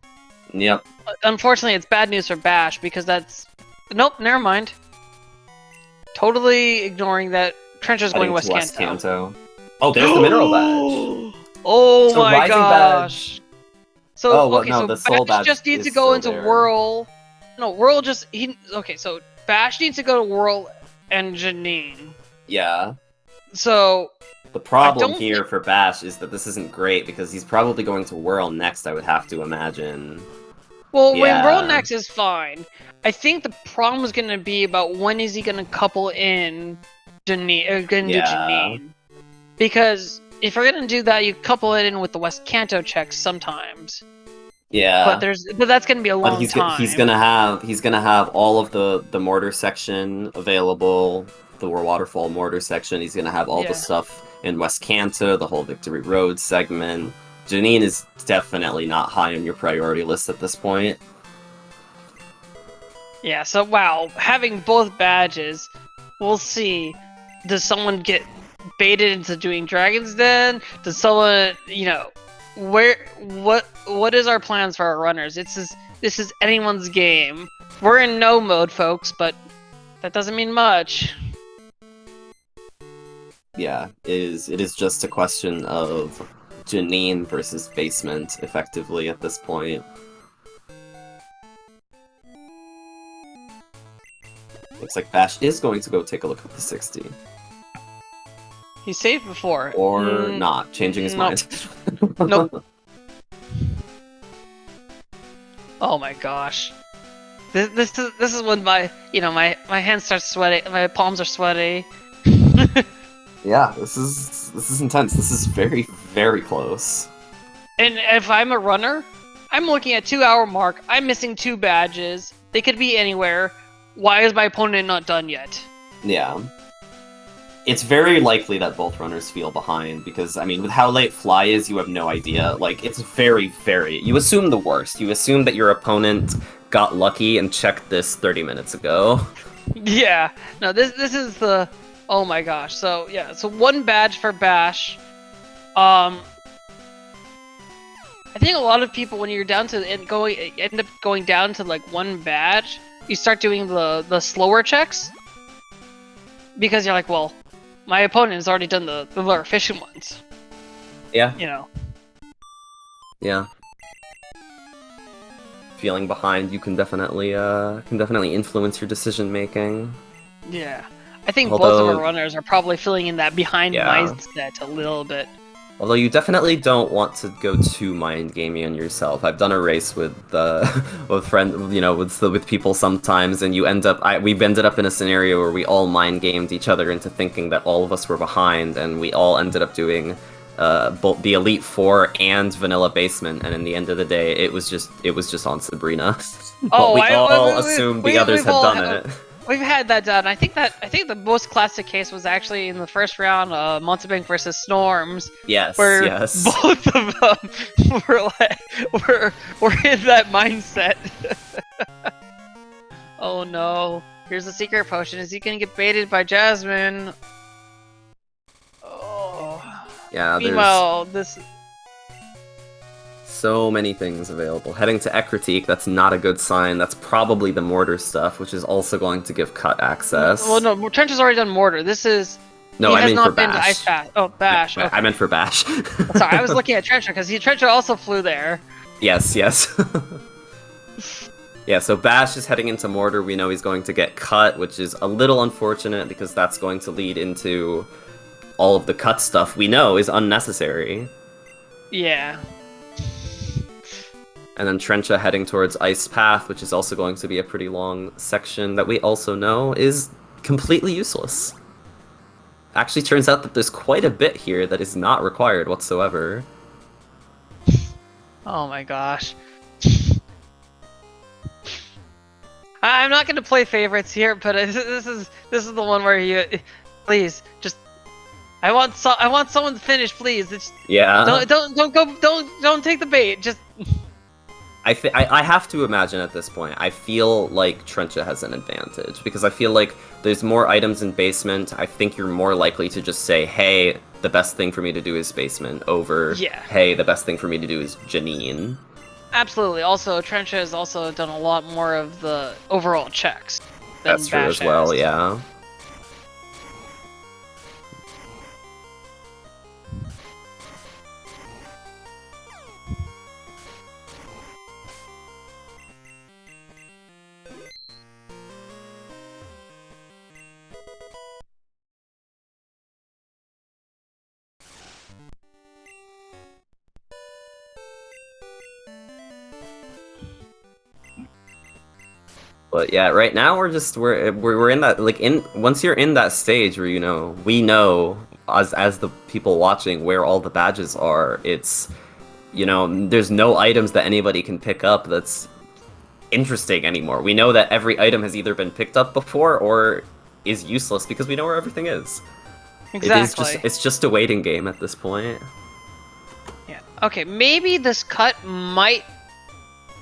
Speaker 1: Yep.
Speaker 2: Unfortunately, it's bad news for Bash because that's. Nope, never mind. Totally ignoring that Trencha's going
Speaker 1: Heading to
Speaker 2: West Kanto.
Speaker 1: Kanto. Oh, there's the mineral badge.
Speaker 2: Oh
Speaker 1: So
Speaker 2: my
Speaker 1: rising
Speaker 2: gosh.
Speaker 1: badge.
Speaker 2: So
Speaker 1: Oh, well,
Speaker 2: okay,
Speaker 1: no,
Speaker 2: so
Speaker 1: the soul
Speaker 2: Bash
Speaker 1: badge
Speaker 2: just needs
Speaker 1: is
Speaker 2: to go
Speaker 1: still
Speaker 2: into
Speaker 1: there.
Speaker 2: Whirl. No, Whirl just okay. So Bash needs to go to Whirl and Janine.
Speaker 1: Yeah.
Speaker 2: So
Speaker 1: The problem
Speaker 2: don't
Speaker 1: here
Speaker 2: think-
Speaker 1: for Bash is that this isn't great because he's probably going to Whirl next, I would have to imagine.
Speaker 2: well, when
Speaker 1: Yeah.
Speaker 2: Whirl next is fine. I think the problem is gonna be about when is he gonna couple in Janine, Janine, because if you're gonna do that, you couple it in with the West Kanto checks sometimes.
Speaker 1: Yeah.
Speaker 2: But that's gonna be a long time.
Speaker 1: He's gonna have all of the mortar section available, the waterfall mortar section. He's gonna have all the stuff in West Kanto, the whole Victory Road segment. Janine is definitely not high on your priority list at this point.
Speaker 2: Yeah, so wow, having both badges, we'll see. Does someone get baited into doing Dragon's Den? Does someone, what is our plans for our runners? This is anyone's game. We're in no mode, folks, but that doesn't mean much.
Speaker 1: Yeah, it is just a question of Janine versus Basement, effectively, at this point. Looks like Bash is going to go take a look at the 60.
Speaker 2: He saved before.
Speaker 1: Or not, changing his mind.
Speaker 2: Nope. Oh my gosh. This is when my hands start sweating, my palms are sweaty.
Speaker 1: Yeah, this is intense. This is very, very close.
Speaker 2: And if I'm a runner, I'm looking at 2-hour mark. I'm missing 2 badges. They could be anywhere. Why is my opponent not done yet?
Speaker 1: Yeah. It's very likely that both runners feel behind, because, I mean, with how late Fly is, you have no idea. Like, it's very, very... You assume the worst. You assume that your opponent got lucky and checked this 30 minutes ago.
Speaker 2: Yeah. No, this is the... Oh my gosh. So, yeah. So, 1 badge for Bash. I think a lot of people, when you're down to... end up going down to, like, 1 badge, you start doing the slower checks. Because you're like, well... My opponent has already done the more efficient ones.
Speaker 1: Yeah. Yeah. Feeling behind, you can definitely influence your decision making.
Speaker 2: Yeah. I think both of our runners are probably feeling in that behind mindset a little bit.
Speaker 1: Although you definitely don't want to go too mind gamey on yourself. I've done a race with with people sometimes, and we've ended up in a scenario where we all mind gamed each other into thinking that all of us were behind, and we all ended up doing both the Elite Four and Vanilla Basement, and in the end of the day, it was just on Sabrina.
Speaker 2: Oh,
Speaker 1: we all assumed the others had done it.
Speaker 2: We've had that done. I think the most classic case was actually in the first round, Montebank versus Storms.
Speaker 1: Yes,
Speaker 2: where
Speaker 1: yes.
Speaker 2: both of them were in that mindset. Oh no! Here's the secret potion. Is he gonna get baited by Jasmine? Oh.
Speaker 1: Yeah.
Speaker 2: Meanwhile, this.
Speaker 1: So many things available. Heading to Ekritique, that's not a good sign. That's probably the mortar stuff, which is also going to give cut access.
Speaker 2: Well, no, Trench has already done mortar. This is...
Speaker 1: No, I mean for Bash.
Speaker 2: To Ice Path. Oh, Bash. Okay.
Speaker 1: I meant for Bash.
Speaker 2: Sorry, I was looking at Trencha, because Trencha also flew there.
Speaker 1: Yes. Yeah, so Bash is heading into mortar. We know he's going to get cut, which is a little unfortunate, because that's going to lead into all of the cut stuff we know is unnecessary.
Speaker 2: Yeah.
Speaker 1: And then Trencha heading towards Ice Path, which is also going to be a pretty long section that we also know is completely useless. Actually, turns out that there's quite a bit here that is not required whatsoever.
Speaker 2: Oh my gosh. I'm not gonna play favorites here, but this is the one where you please just. I want someone to finish, please.
Speaker 1: Yeah.
Speaker 2: Don't take the bait. Just.
Speaker 1: I have to imagine at this point, I feel like Trencha has an advantage, because I feel like there's more items in basement. I think you're more likely to just say, hey, the best thing for me to do is basement, over, hey, the best thing for me to do is Janine.
Speaker 2: Absolutely. Also, Trencha has also done a lot more of the overall checks than
Speaker 1: That's true
Speaker 2: Bash
Speaker 1: as well,
Speaker 2: has.
Speaker 1: yeah. But yeah, right now we're in that, like, once you're in that stage where, you know, we know as the people watching where all the badges are. It's, you know, there's no items that anybody can pick up that's interesting anymore. We know that every item has either been picked up before or is useless because we know where everything is.
Speaker 2: Exactly.
Speaker 1: It's just a waiting game at this point.
Speaker 2: Yeah. Okay, maybe this cut might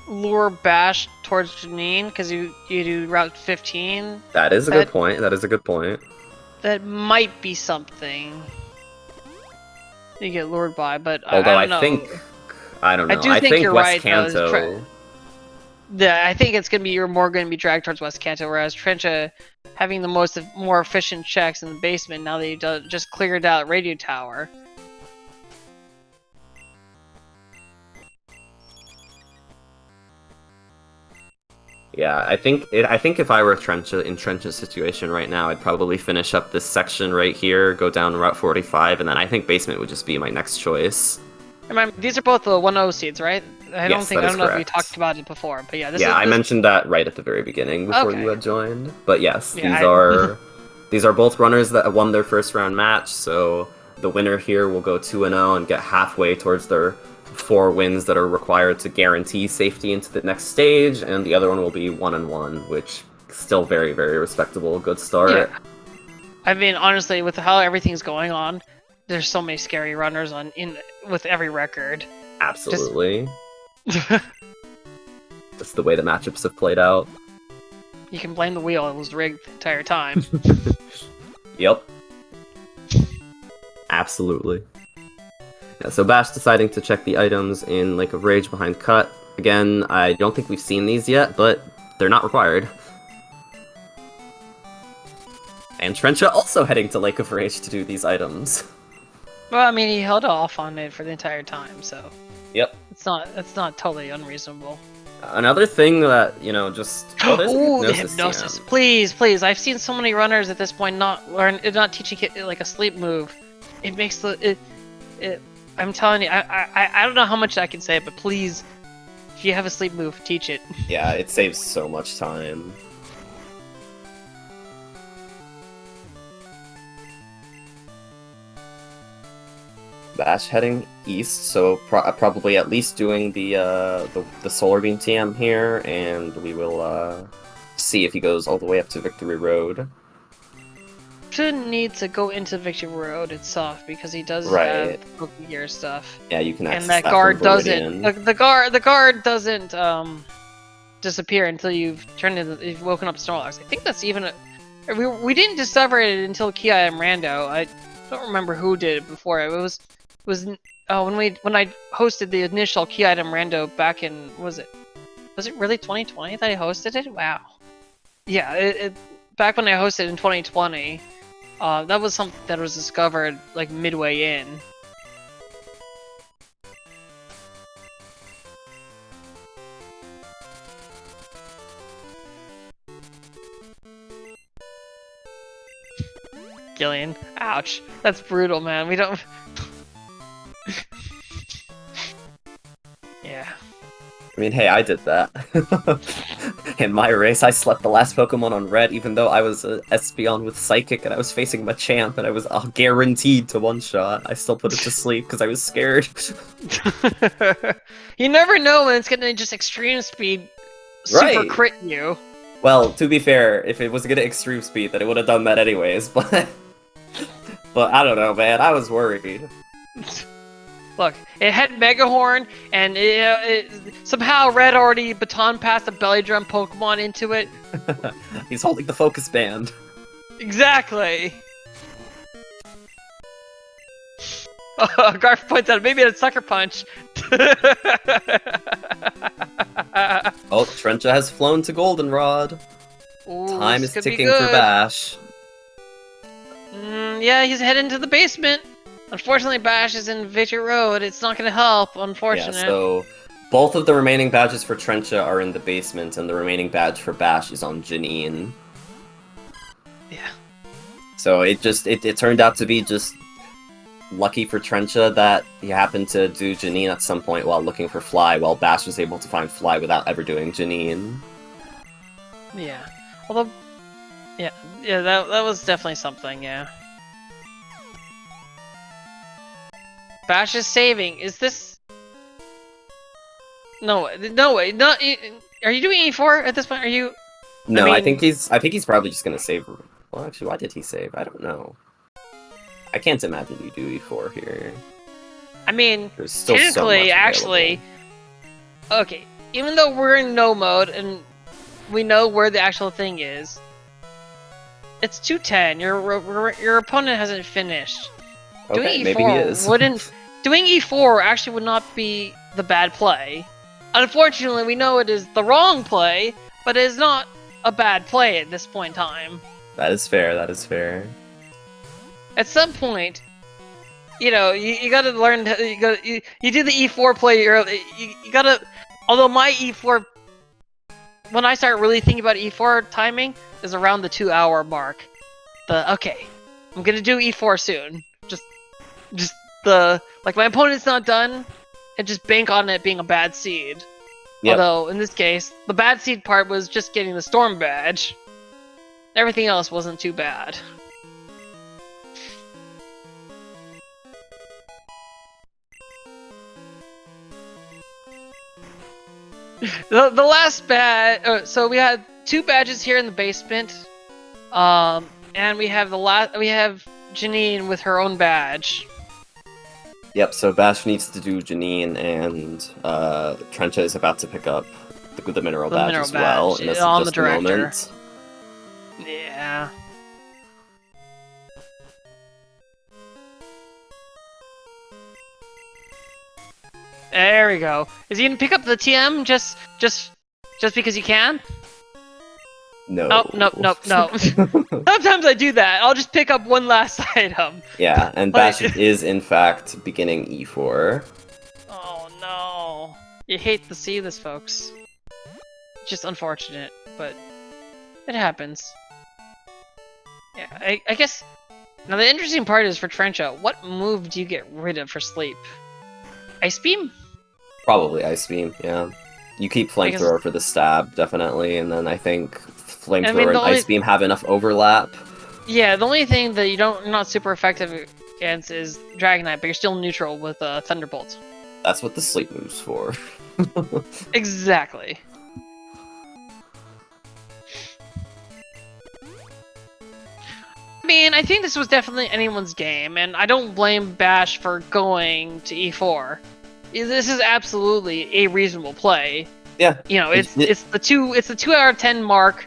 Speaker 2: lure Bash towards Janine because you do Route 15.
Speaker 1: That is a good point. That is a good point.
Speaker 2: That might be something you get lured by, but
Speaker 1: although
Speaker 2: I don't know.
Speaker 1: I don't know.
Speaker 2: I think you're
Speaker 1: West
Speaker 2: right,
Speaker 1: Kanto.
Speaker 2: Yeah, I think it's you're more going to be dragged towards West Kanto, whereas Trencha having the more efficient checks in the basement now that you just cleared out Radio Tower.
Speaker 1: Yeah, I think if I were in Trencha's situation right now, I'd probably finish up this section right here, go down Route 45, and then I think basement would just be my next choice.
Speaker 2: Remember, these are both the 1-0 seeds, right? I don't know if we
Speaker 1: correct.
Speaker 2: talked about it before, but yeah,
Speaker 1: I mentioned that right at the very beginning before you had joined. But yes, these are both runners that won their first round match, so the winner here will go 2-0 and get halfway towards their 4 wins that are required to guarantee safety into the next stage, and the other one will be 1-1, which is still very, very respectable. Good start.
Speaker 2: Yeah. I mean, honestly, with how everything's going on, there's so many scary runners with every record.
Speaker 1: Absolutely. That's the way the matchups have played out.
Speaker 2: You can blame the wheel, it was rigged the entire time.
Speaker 1: Yep. Absolutely. Yeah, so Bash deciding to check the items in Lake of Rage behind Cut. Again, I don't think we've seen these yet, but they're not required. And Trencha also heading to Lake of Rage to do these items.
Speaker 2: Well, I mean, he held off on it for the entire time, so...
Speaker 1: Yep.
Speaker 2: It's not totally unreasonable.
Speaker 1: Another thing that, you know, just...
Speaker 2: Oh, the hypnosis. Please, please. I've seen so many runners at this point not teaching it like a sleep move. It makes I'm telling you, I don't know how much I can say, but please, if you have a sleep move, teach it.
Speaker 1: Yeah, it saves so much time. Bash heading east, so probably at least doing the solar beam TM here, and we will see if he goes all the way up to Victory Road.
Speaker 2: Shouldn't need to go into Victory Road itself because he does have Pokemon Gear stuff.
Speaker 1: Yeah, you can access
Speaker 2: and that guard doesn't. The guard doesn't disappear until you've woken up Snorlax. I think that's even we didn't discover it until PKMN Rando. I don't remember who did it before. It was when I hosted the initial PKMN Rando back in was it really 2020 that I hosted it? Wow. Yeah, back when I hosted in 2020. That was something that was discovered like midway in. Gillian, ouch, that's brutal, man. We don't. Yeah.
Speaker 1: I mean, hey, I did that. In my race, I slept the last Pokemon on Red, even though I was a Espeon with Psychic and I was facing Machamp and I was guaranteed to one-shot. I still put it to sleep because I was scared.
Speaker 2: You never know when it's gonna just extreme speed super crit you.
Speaker 1: Well, to be fair, if it was gonna extreme speed, then it would have done that anyways, but I don't know, man. I was worried.
Speaker 2: Look, it had Mega Horn, and somehow Red already baton passed a belly drum Pokemon into it.
Speaker 1: He's holding the focus band.
Speaker 2: Exactly. Garf points out maybe it's Sucker Punch.
Speaker 1: Oh, Trencha has flown to Goldenrod.
Speaker 2: Ooh,
Speaker 1: Time is
Speaker 2: this could be
Speaker 1: ticking for
Speaker 2: good.
Speaker 1: Bash.
Speaker 2: Yeah, he's heading to the basement. Unfortunately, Bash is in Victory Road. It's not going to help, unfortunately.
Speaker 1: Yeah, so both of the remaining badges for Trencha are in the basement, and the remaining badge for Bash is on Janine.
Speaker 2: Yeah.
Speaker 1: So it turned out to be just lucky for Trencha that he happened to do Janine at some point while looking for Fly, while Bash was able to find Fly without ever doing Janine.
Speaker 2: Yeah. Although, yeah, that was definitely something, yeah. Bash is saving. Is this? No way. Not. Are you doing E4 at this point? Are you?
Speaker 1: No,
Speaker 2: I
Speaker 1: I
Speaker 2: mean...
Speaker 1: think he's probably just gonna save. Well, actually, why did he save? I don't know. I can't imagine you do E4 here.
Speaker 2: I mean,
Speaker 1: there's still
Speaker 2: technically,
Speaker 1: so much
Speaker 2: actually, okay. Even though we're in no mode and we know where the actual thing is, it's 210. Your opponent hasn't finished.
Speaker 1: Okay,
Speaker 2: Doing
Speaker 1: maybe he is.
Speaker 2: wouldn't. Doing E4 actually would not be the bad play. Unfortunately, we know it is the wrong play, but it is not a bad play at this point in time.
Speaker 1: That is fair. That is fair.
Speaker 2: At some point, you know, you gotta learn. You do the E4 play early. You gotta. Although my E4, when I start really thinking about E4 timing, is around the 2-hour mark. Okay, I'm gonna do E4 soon. Just like my opponent's not done, and just bank on it being a bad seed.
Speaker 1: Yep.
Speaker 2: Although in this case, the bad seed part was just getting the Storm badge. Everything else wasn't too bad. The last badge. So we had 2 badges here in the basement, and we have we have Janine with her own badge.
Speaker 1: Yep. So Bash needs to do Janine, and Trencha is about to pick up the mineral badge as well.
Speaker 2: Badge.
Speaker 1: And this
Speaker 2: On
Speaker 1: is
Speaker 2: the
Speaker 1: just a
Speaker 2: director.
Speaker 1: moment.
Speaker 2: Yeah. There we go. Is he gonna pick up the TM just because he can?
Speaker 1: No.
Speaker 2: Oh, no. Sometimes I do that. I'll just pick up one last item.
Speaker 1: Yeah, and Bash is in fact beginning E4.
Speaker 2: Oh no. You hate to see this, folks. Just unfortunate, but it happens. Yeah, I guess. Now the interesting part is for Trencha, what move do you get rid of for sleep? Ice Beam?
Speaker 1: Probably Ice Beam, yeah. You keep Flamethrower for the stab, definitely, and then I think Flamethrower and Ice Beam have enough overlap.
Speaker 2: Yeah, the only thing that you're not super effective against is Dragonite, but you're still neutral with Thunderbolt.
Speaker 1: That's what the sleep move's for.
Speaker 2: Exactly. I mean, I think this was definitely anyone's game, and I don't blame Bash for going to E4. This is absolutely a reasonable play.
Speaker 1: Yeah.
Speaker 2: You know, it's the 2 out of 10 mark.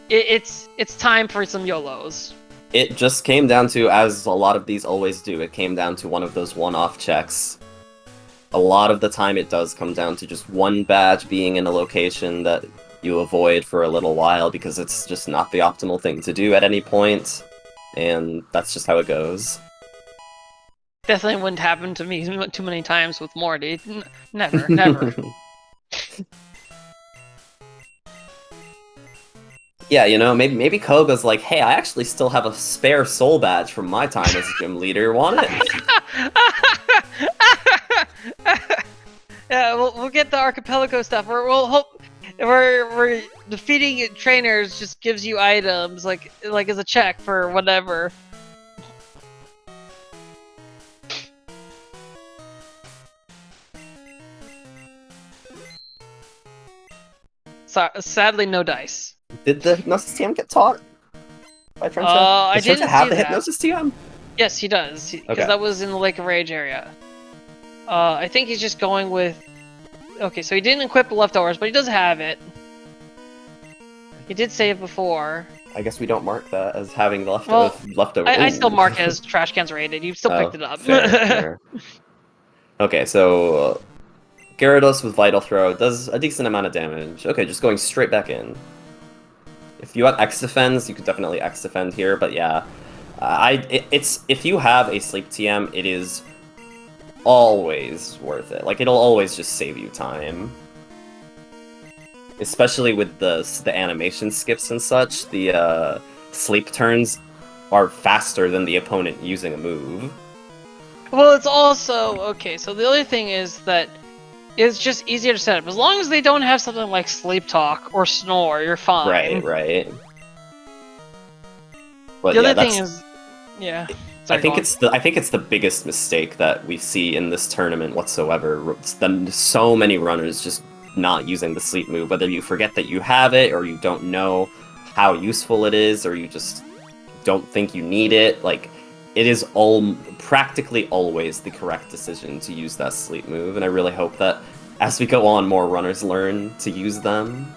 Speaker 2: It's time for some YOLOs.
Speaker 1: It just came down to, as a lot of these always do, it came down to one of those one-off checks. A lot of the time it does come down to just one badge being in a location that you avoid for a little while because it's just not the optimal thing to do at any point, and that's just how it goes.
Speaker 2: Definitely wouldn't happen to me too many times with Morty. Never.
Speaker 1: Yeah, you know, maybe Koga's like, hey, I actually still have a spare soul badge from my time as gym leader. Want it?
Speaker 2: Yeah, we'll get the archipelago stuff. We're defeating trainers just gives you items like as a check for whatever. Sadly, no dice.
Speaker 1: Did the Hypnosis TM get taught by Trencha?
Speaker 2: I didn't
Speaker 1: Trencha have
Speaker 2: see
Speaker 1: the
Speaker 2: that.
Speaker 1: Hypnosis TM?
Speaker 2: Yes, he does, because that was in the Lake of Rage area. I think he's just going with... Okay, so he didn't equip the leftovers, but he does have it. He did say it before.
Speaker 1: I guess we don't mark that as having the
Speaker 2: Well,
Speaker 1: leftover.
Speaker 2: I still mark it as trash cans rated. You still picked it up.
Speaker 1: Fair. Okay, so Gyarados with Vital Throw does a decent amount of damage. Okay, just going straight back in. If you have X defense, you could definitely X defend here, but yeah, if you have a sleep TM, it is always worth it. Like, it'll always just save you time. Especially with the animation skips and such, the sleep turns are faster than the opponent using a move.
Speaker 2: Well, it's also... Okay, so the other thing is that it's just easier to set up. As long as they don't have something like Sleep Talk or Snore, you're fine.
Speaker 1: Right. But
Speaker 2: the other thing is... Yeah. Sorry,
Speaker 1: I think it's the biggest mistake that we see in this tournament whatsoever. So many runners just not using the sleep move, whether you forget that you have it, or you don't know how useful it is, or you just don't think you need it. Like, it is practically always the correct decision to use that sleep move, and I really hope that as we go on, more runners learn to use them.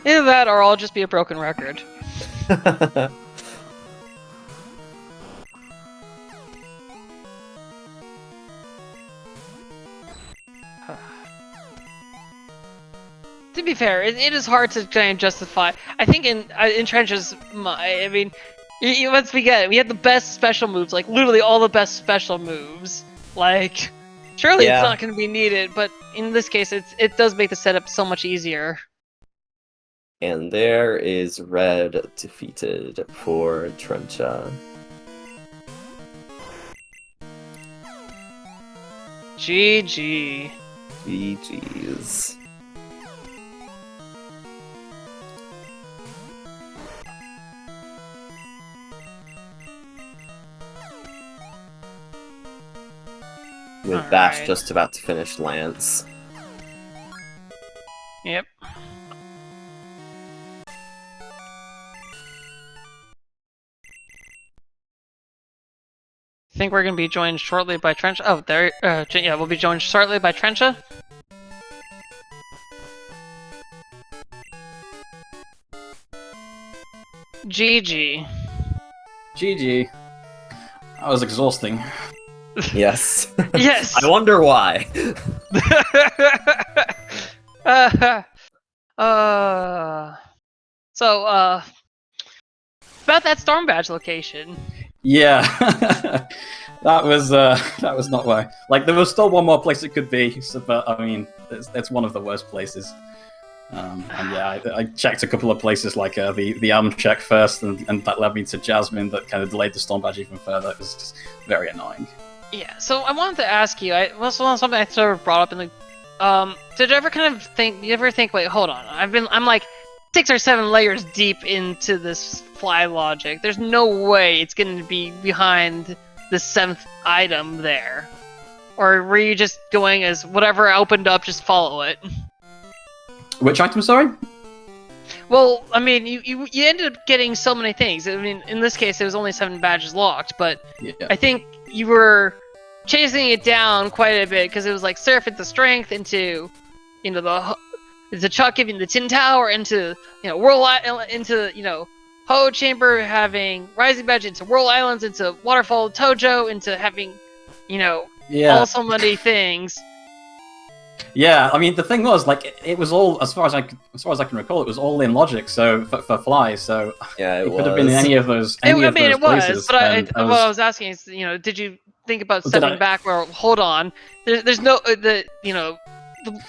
Speaker 2: Either that, or I'll just be a broken record. To be fair, it is hard to kind of justify. I think in Trencha's, I mean, once we get it, we have the best special moves, like literally all the best special moves. Like, surely it's not going to be needed, but in this case, it does make the setup so much easier.
Speaker 1: And there is Red defeated for Trencha.
Speaker 2: GG.
Speaker 1: GG's. With Bash just about to finish Lance.
Speaker 2: Yep. I think we're gonna be joined shortly by Trencha. Oh, there. Yeah, we'll be joined shortly by Trencha. GG.
Speaker 3: GG. That was exhausting.
Speaker 1: Yes.
Speaker 2: Yes.
Speaker 1: I wonder why.
Speaker 2: So, about that Storm Badge location.
Speaker 3: Yeah, that was not why. Like, there was still one more place it could be, so, but I mean, it's one of the worst places. And yeah, I checked a couple of places, like the arm check first, and that led me to Jasmine, that kind of delayed the Storm Badge even further. It was just very annoying.
Speaker 2: Yeah, so I wanted to ask you. Something I sort of brought up in the. Did you ever kind of think? You ever think? Wait, hold on. I'm like 6 or 7 layers deep into this fly logic. There's no way it's going to be behind the 7th item there. Or were you just going as whatever opened up, just follow it?
Speaker 3: Which item, sorry?
Speaker 2: Well, I mean, you ended up getting so many things. I mean, in this case, it was only 7 badges locked, but yeah. I think you were chasing it down quite a bit, because it was like Surf into Strength, into, the Chuck giving the Tin Tower, into, into, Ho Chamber having Rising Badge, into World Islands, into Waterfall Tojo, into having, all so many things.
Speaker 3: Yeah, I mean, the thing was, like, it was all, as far as I can recall, it was all in logic. So for fly, so
Speaker 1: yeah, it
Speaker 3: could have been in any of those.
Speaker 2: It
Speaker 3: places,
Speaker 2: was, but what I was asking is, did you think about stepping back? Or hold on, there's no the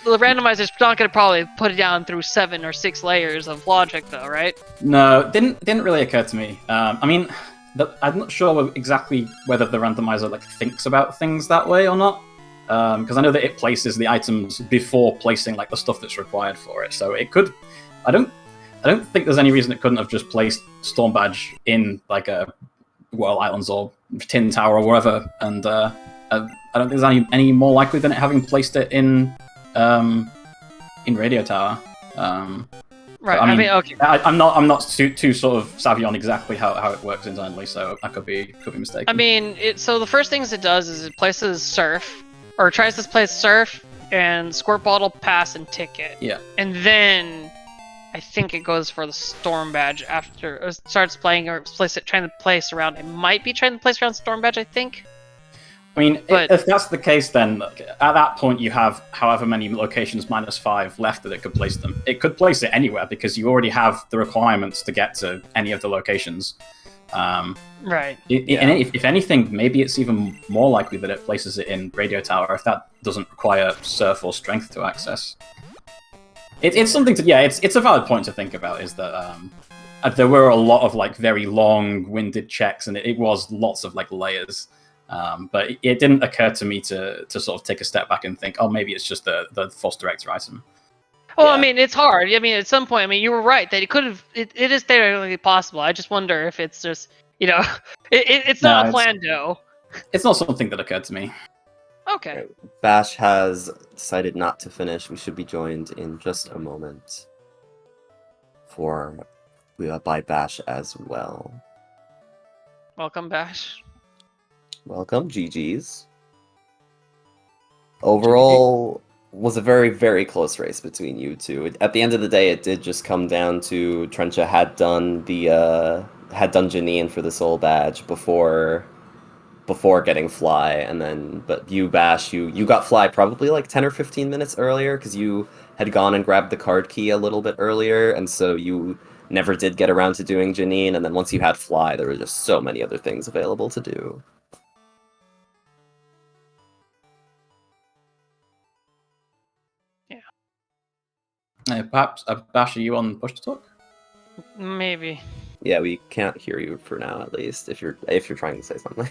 Speaker 2: randomizer's not going to probably put it down through 7 or 6 layers of logic, though, right?
Speaker 3: No, didn't really occur to me. I mean, I'm not sure exactly whether the randomizer thinks about things that way or not. Because I know that it places the items before placing the stuff that's required for it. So it could. I don't think there's any reason it couldn't have just placed Storm Badge in a World Islands or Tin Tower or wherever, and I don't think there's any more likely than it having placed it in Radio Tower.
Speaker 2: Right. I mean, okay.
Speaker 3: I'm not too sort of savvy on exactly how it works internally, so I could be mistaken.
Speaker 2: I mean, so the first things it does is it places Surf or tries to play Surf and Squirt Bottle, Pass, and Ticket.
Speaker 3: Yeah.
Speaker 2: And then I think it goes for the Storm Badge after it starts playing or trying to place around. It might be trying to place around Storm Badge, I think.
Speaker 3: I mean,
Speaker 2: But-
Speaker 3: if that's the case, then at that point you have however many locations -5 left that it could place them. It could place it anywhere because you already have the requirements to get to any of the locations.
Speaker 2: Right.
Speaker 3: And if anything, maybe it's even more likely that it places it in Radio Tower if that doesn't require Surf or Strength to access. It's something to it's a valid point to think about. Is that there were a lot of like very long-winded checks, and it was lots of like layers. But it didn't occur to me to sort of take a step back and think, oh, maybe it's just the Force Director item.
Speaker 2: Well, I mean, it's hard. I mean, at some point, I mean, you were right that it could have. It is theoretically possible. I just wonder if it's just, it's not a plan, though.
Speaker 3: It's not something that occurred to me.
Speaker 2: Okay.
Speaker 1: Bash has decided not to finish. We should be joined in just a moment by Bash as well.
Speaker 2: Welcome, Bash.
Speaker 1: Welcome, GG's. Overall, was a very, very close race between you two. At the end of the day, it did just come down to Trencha had done Janine for the Soul Badge before getting Fly, but you, Bash, you got Fly probably like 10 or 15 minutes earlier because you had gone and grabbed the card key a little bit earlier, and so you never did get around to doing Janine, and then once you had Fly, there were just so many other things available to do.
Speaker 3: Perhaps, Bash, are you on push to talk?
Speaker 2: Maybe.
Speaker 1: Yeah, we can't hear you for now, at least, if you're trying to say something.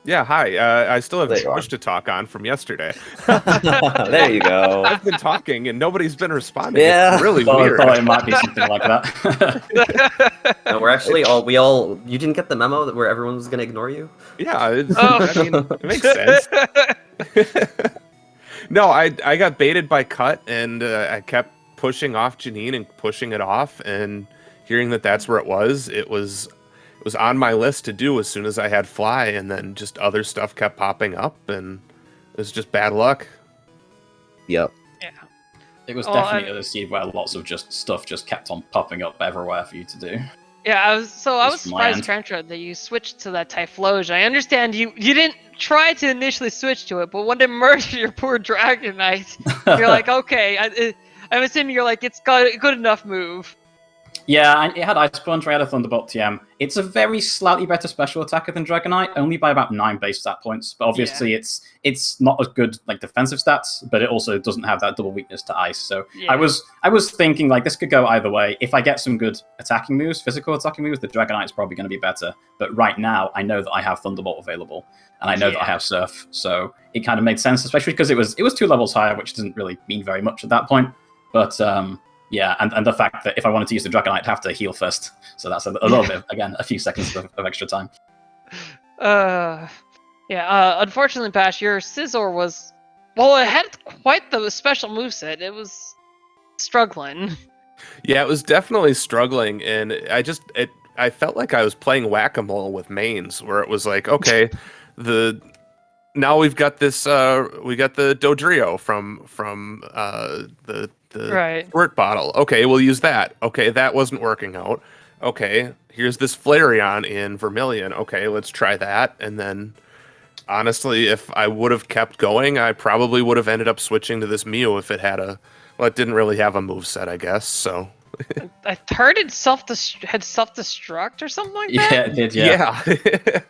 Speaker 4: Yeah, hi. I still have
Speaker 1: There you
Speaker 4: push
Speaker 1: are.
Speaker 4: to talk on from yesterday.
Speaker 1: There you go.
Speaker 4: I've been talking and nobody's been responding.
Speaker 1: Yeah.
Speaker 4: It's really
Speaker 3: I
Speaker 4: weird.
Speaker 3: thought it might be something like that.
Speaker 1: No, we're actually you didn't get the memo where everyone was going to ignore you?
Speaker 4: Yeah,
Speaker 2: Oh.
Speaker 4: I mean, it makes sense. No, I got baited by Cut, and I kept pushing off Janine and pushing it off, and hearing that that's where it was on my list to do as soon as I had Fly, and then just other stuff kept popping up, and it was just bad luck.
Speaker 1: Yep.
Speaker 2: Yeah.
Speaker 3: It was
Speaker 2: Oh,
Speaker 3: definitely a seed where lots of stuff just kept on popping up everywhere for you to do.
Speaker 2: Yeah, I was
Speaker 3: Just
Speaker 2: surprised, Trencha, that you switched to that Typhlosion. I understand you didn't try to initially switch to it, but when it merged your poor Dragonite, you're like, okay, I'm assuming you're like, it's got a good enough move.
Speaker 3: Yeah, and it had Ice Punch, I had a Thunderbolt TM. It's a very slightly better special attacker than Dragonite, only by about 9 base stat points. But obviously, it's not as good like defensive stats, but it also doesn't have that double weakness to Ice. So
Speaker 2: Yeah.
Speaker 3: I was thinking like this could go either way. If I get some good attacking moves, physical attacking moves, the Dragonite's probably going to be better. But right now, I know that I have Thunderbolt available, and I know that I have Surf, so it kind of made sense, especially because it was 2 levels higher, which didn't really mean very much at that point. But yeah, and the fact that if I wanted to use the Dragonite, I'd have to heal first. So that's a little bit, again, a few seconds of extra time.
Speaker 2: Unfortunately, Bash, your Scizor was... Well, it had quite the special moveset. It was struggling.
Speaker 4: Yeah, it was definitely struggling, and I felt like I was playing whack-a-mole with mains, where it was like, okay, now we've got this we got the Dodrio from the
Speaker 2: Right.
Speaker 4: squirt bottle. Okay, we'll use that. Okay, that wasn't working out. Okay, here's this Flareon in Vermilion. Okay, let's try that. And then, honestly, if I would have kept going, I probably would have ended up switching to this Mew if it had it didn't really have a moveset, I guess, so...
Speaker 2: I heard it had self-destruct or something like that?
Speaker 3: Yeah, it did, yeah.
Speaker 4: Yeah.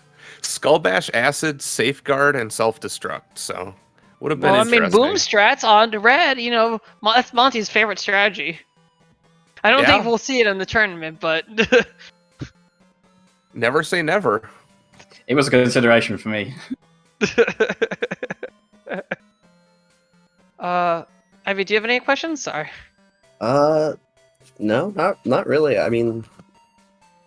Speaker 4: Skull Bash, Acid, Safeguard, and Self-Destruct, so... Would have been
Speaker 2: Well, I mean,
Speaker 4: interesting.
Speaker 2: boom strats on to red, that's Monty's favorite strategy. I don't think
Speaker 4: Yeah.
Speaker 2: we'll see it in the tournament, but...
Speaker 4: Never say never.
Speaker 3: It was a consideration for me.
Speaker 2: Ivy, do you have any questions? Sorry.
Speaker 1: No, not really. I mean,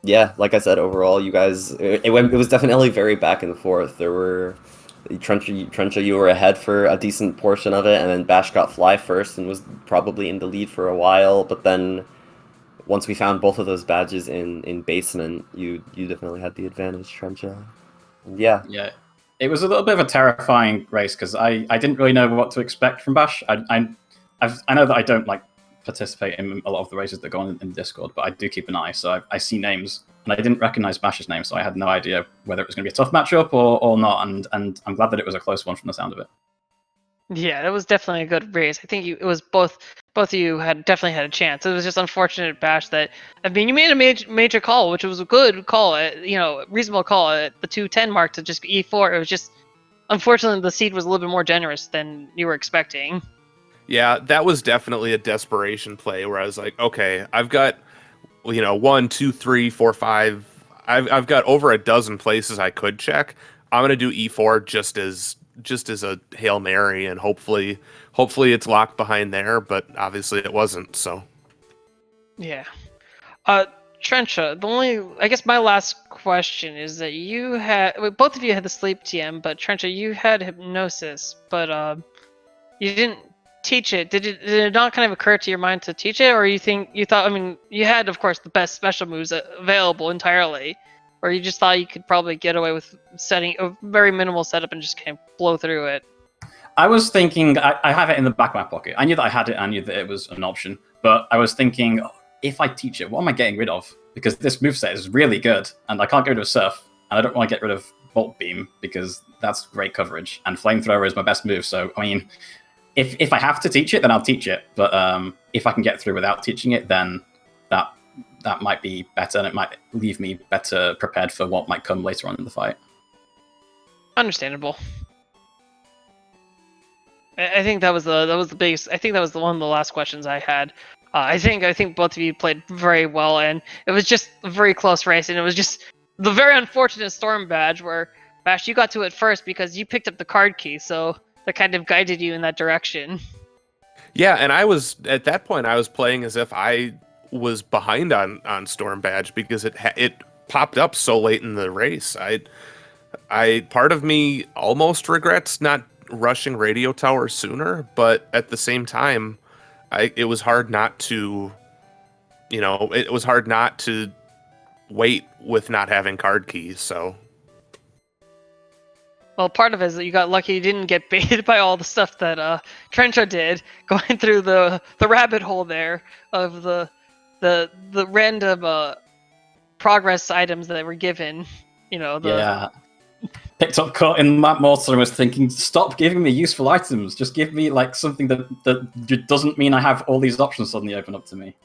Speaker 1: yeah, like I said, overall, you guys, it was definitely very back and forth. There were Trencha, you were ahead for a decent portion of it, and then Bash got Fly first and was probably in the lead for a while. But then, once we found both of those badges in basement, you definitely had the advantage, Trencha. Yeah.
Speaker 3: Yeah, It was a little bit of a terrifying race because I didn't really know what to expect from Bash. I know that I don't like participate in a lot of the races that go on in Discord, but I do keep an eye, so I see names, and I didn't recognize Bash's name, so I had no idea whether it was going to be a tough matchup or not, and I'm glad that it was a close one from the sound of it.
Speaker 2: Yeah, it was definitely a good race. I think it was both of you had definitely had a chance. It was just unfortunate, Bash, that I mean you made a major call, which was a good call, reasonable call at the 2:10 mark to just E4. It was just unfortunately the seed was a little bit more generous than you were expecting.
Speaker 4: Yeah, that was definitely a desperation play where I was like, okay, I've got 1, 2, 3, 4, 5. I've got over a dozen places I could check. I'm gonna do E4 just as a Hail Mary, and hopefully it's locked behind there, but obviously it wasn't, so.
Speaker 2: Yeah. Trencha, I guess my last question is that both of you had the sleep TM, but Trencha, you had hypnosis, but you didn't teach it. Did it not kind of occur to your mind to teach it, or you thought, I mean, you had, of course, the best special moves available entirely, or you just thought you could probably get away with setting a very minimal setup and just kind of blow through it?
Speaker 3: I was thinking, I have it in the back of my pocket. I knew that I had it, I knew that it was an option, but I was thinking, if I teach it, what am I getting rid of? Because this moveset is really good, and I can't get rid of Surf, and I don't want to get rid of Bolt Beam, because that's great coverage, and Flamethrower is my best move, so, I mean, if I have to teach it, then I'll teach it, but if I can get through without teaching it, then that might be better, and it might leave me better prepared for what might come later on in the fight.
Speaker 2: Understandable. I think that was the biggest. I think that was one of the last questions I had. I think both of you played very well, and it was just a very close race, and it was just the very unfortunate Storm badge where Bash, you got to it first because you picked up the card key, so that kind of guided you in that direction.
Speaker 4: Yeah, and at that point I was playing as if I was behind on Storm Badge because it popped up so late in the race. I part of me almost regrets not rushing Radio Tower sooner, but at the same time, it was hard not to, it was hard not to wait with not having card keys. So.
Speaker 2: Well, part of it is that you got lucky you didn't get baited by all the stuff that Trencha did, going through the rabbit hole there of the random progress items that were given.
Speaker 3: Yeah. Picked up caught in Map Mortar and was thinking, stop giving me useful items. Just give me like something that doesn't mean I have all these options suddenly open up to me.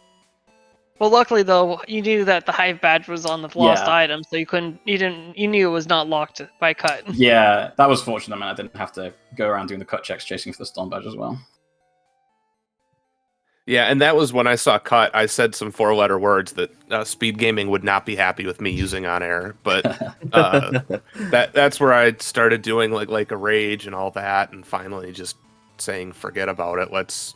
Speaker 2: Well, luckily though, you knew that the Hive badge was on the lost item, so you knew it was not locked by cut.
Speaker 3: Yeah, that was fortunate, man. I didn't have to go around doing the cut checks chasing for the Storm badge as well.
Speaker 4: Yeah, and that was when I saw cut. I said some 4-letter words that SpeedGaming would not be happy with me using on air, but that's where I started doing like a rage and all that, and finally just saying forget about it. Let's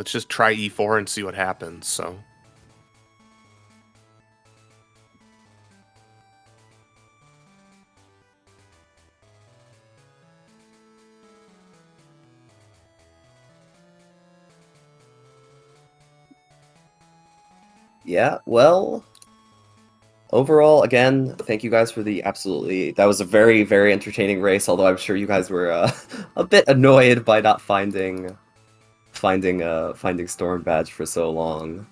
Speaker 4: just try E4 and see what happens. So.
Speaker 1: Yeah, well, overall, again, thank you guys for that was a very, very entertaining race, although I'm sure you guys were a bit annoyed by not finding Storm Badge for so long.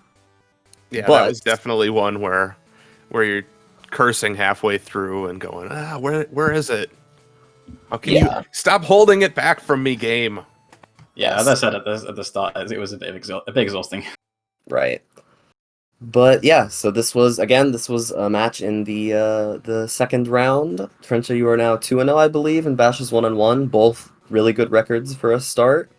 Speaker 4: Yeah, that was definitely one where you're cursing halfway through and going, where is it? How can you stop holding it back from me, game?
Speaker 3: Yeah, as I said at the start, it was a bit exhausting.
Speaker 1: Right. But yeah, so this was a match in the second round. Trencha, you are now 2-0, I believe, and Bash is 1-1. Both really good records for a start.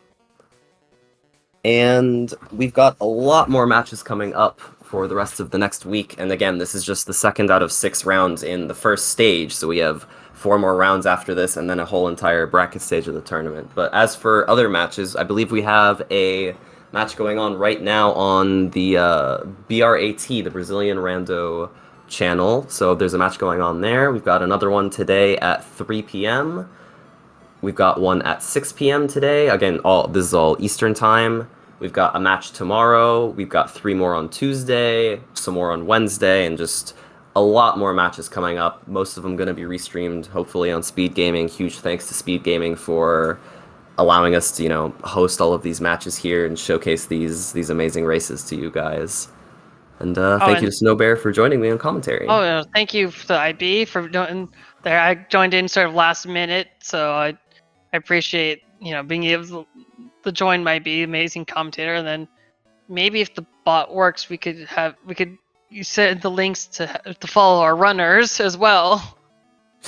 Speaker 1: And we've got a lot more matches coming up for the rest of the next week. And again, this is just the second out of 6 rounds in the first stage, so we have 4 more rounds after this, and then a whole entire bracket stage of the tournament. But as for other matches, I believe we have a match going on right now on the BRAT, the Brazilian Rando channel. So there's a match going on there. We've got another one today at 3 p.m. We've got one at 6 p.m. today. Again, this is all Eastern time. We've got a match tomorrow. We've got 3 more on Tuesday, some more on Wednesday, and just a lot more matches coming up. Most of them going to be restreamed, hopefully on SpeedGaming. Huge thanks to SpeedGaming for allowing us to, host all of these matches here and showcase these amazing races to you guys. And thank you to Snowbear for joining me on commentary.
Speaker 2: Oh, yeah, thank you to IB for doing there. I joined in sort of last minute, so I appreciate being able to join my amazing commentator, and then maybe if the bot works, we could you send the links to follow our runners as well.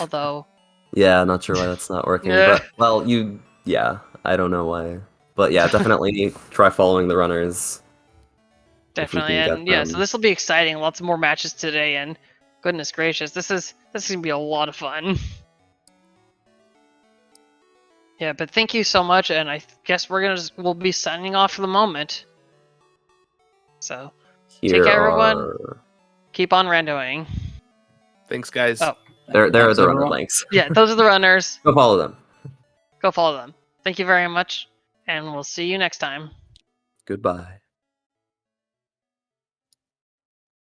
Speaker 2: Although,
Speaker 1: yeah, not sure why that's not working,
Speaker 2: Yeah.
Speaker 1: but well, I don't know why, but yeah, definitely try following the runners.
Speaker 2: definitely,
Speaker 1: get
Speaker 2: and yeah,
Speaker 1: them.
Speaker 2: so this will be exciting. Lots more matches today, and goodness gracious, this is gonna be a lot of fun. Yeah, but thank you so much, and I guess we'll be signing off for the moment. So,
Speaker 1: Here
Speaker 2: take care, everyone.
Speaker 1: are...
Speaker 2: Keep on randoing.
Speaker 4: Thanks, guys.
Speaker 2: Oh.
Speaker 1: There are
Speaker 3: Thanks,
Speaker 1: the runner
Speaker 3: everyone.
Speaker 1: links.
Speaker 2: Yeah, those are the runners.
Speaker 1: Go follow them.
Speaker 2: Go follow them. Thank you very much, and we'll see you next time.
Speaker 1: Goodbye.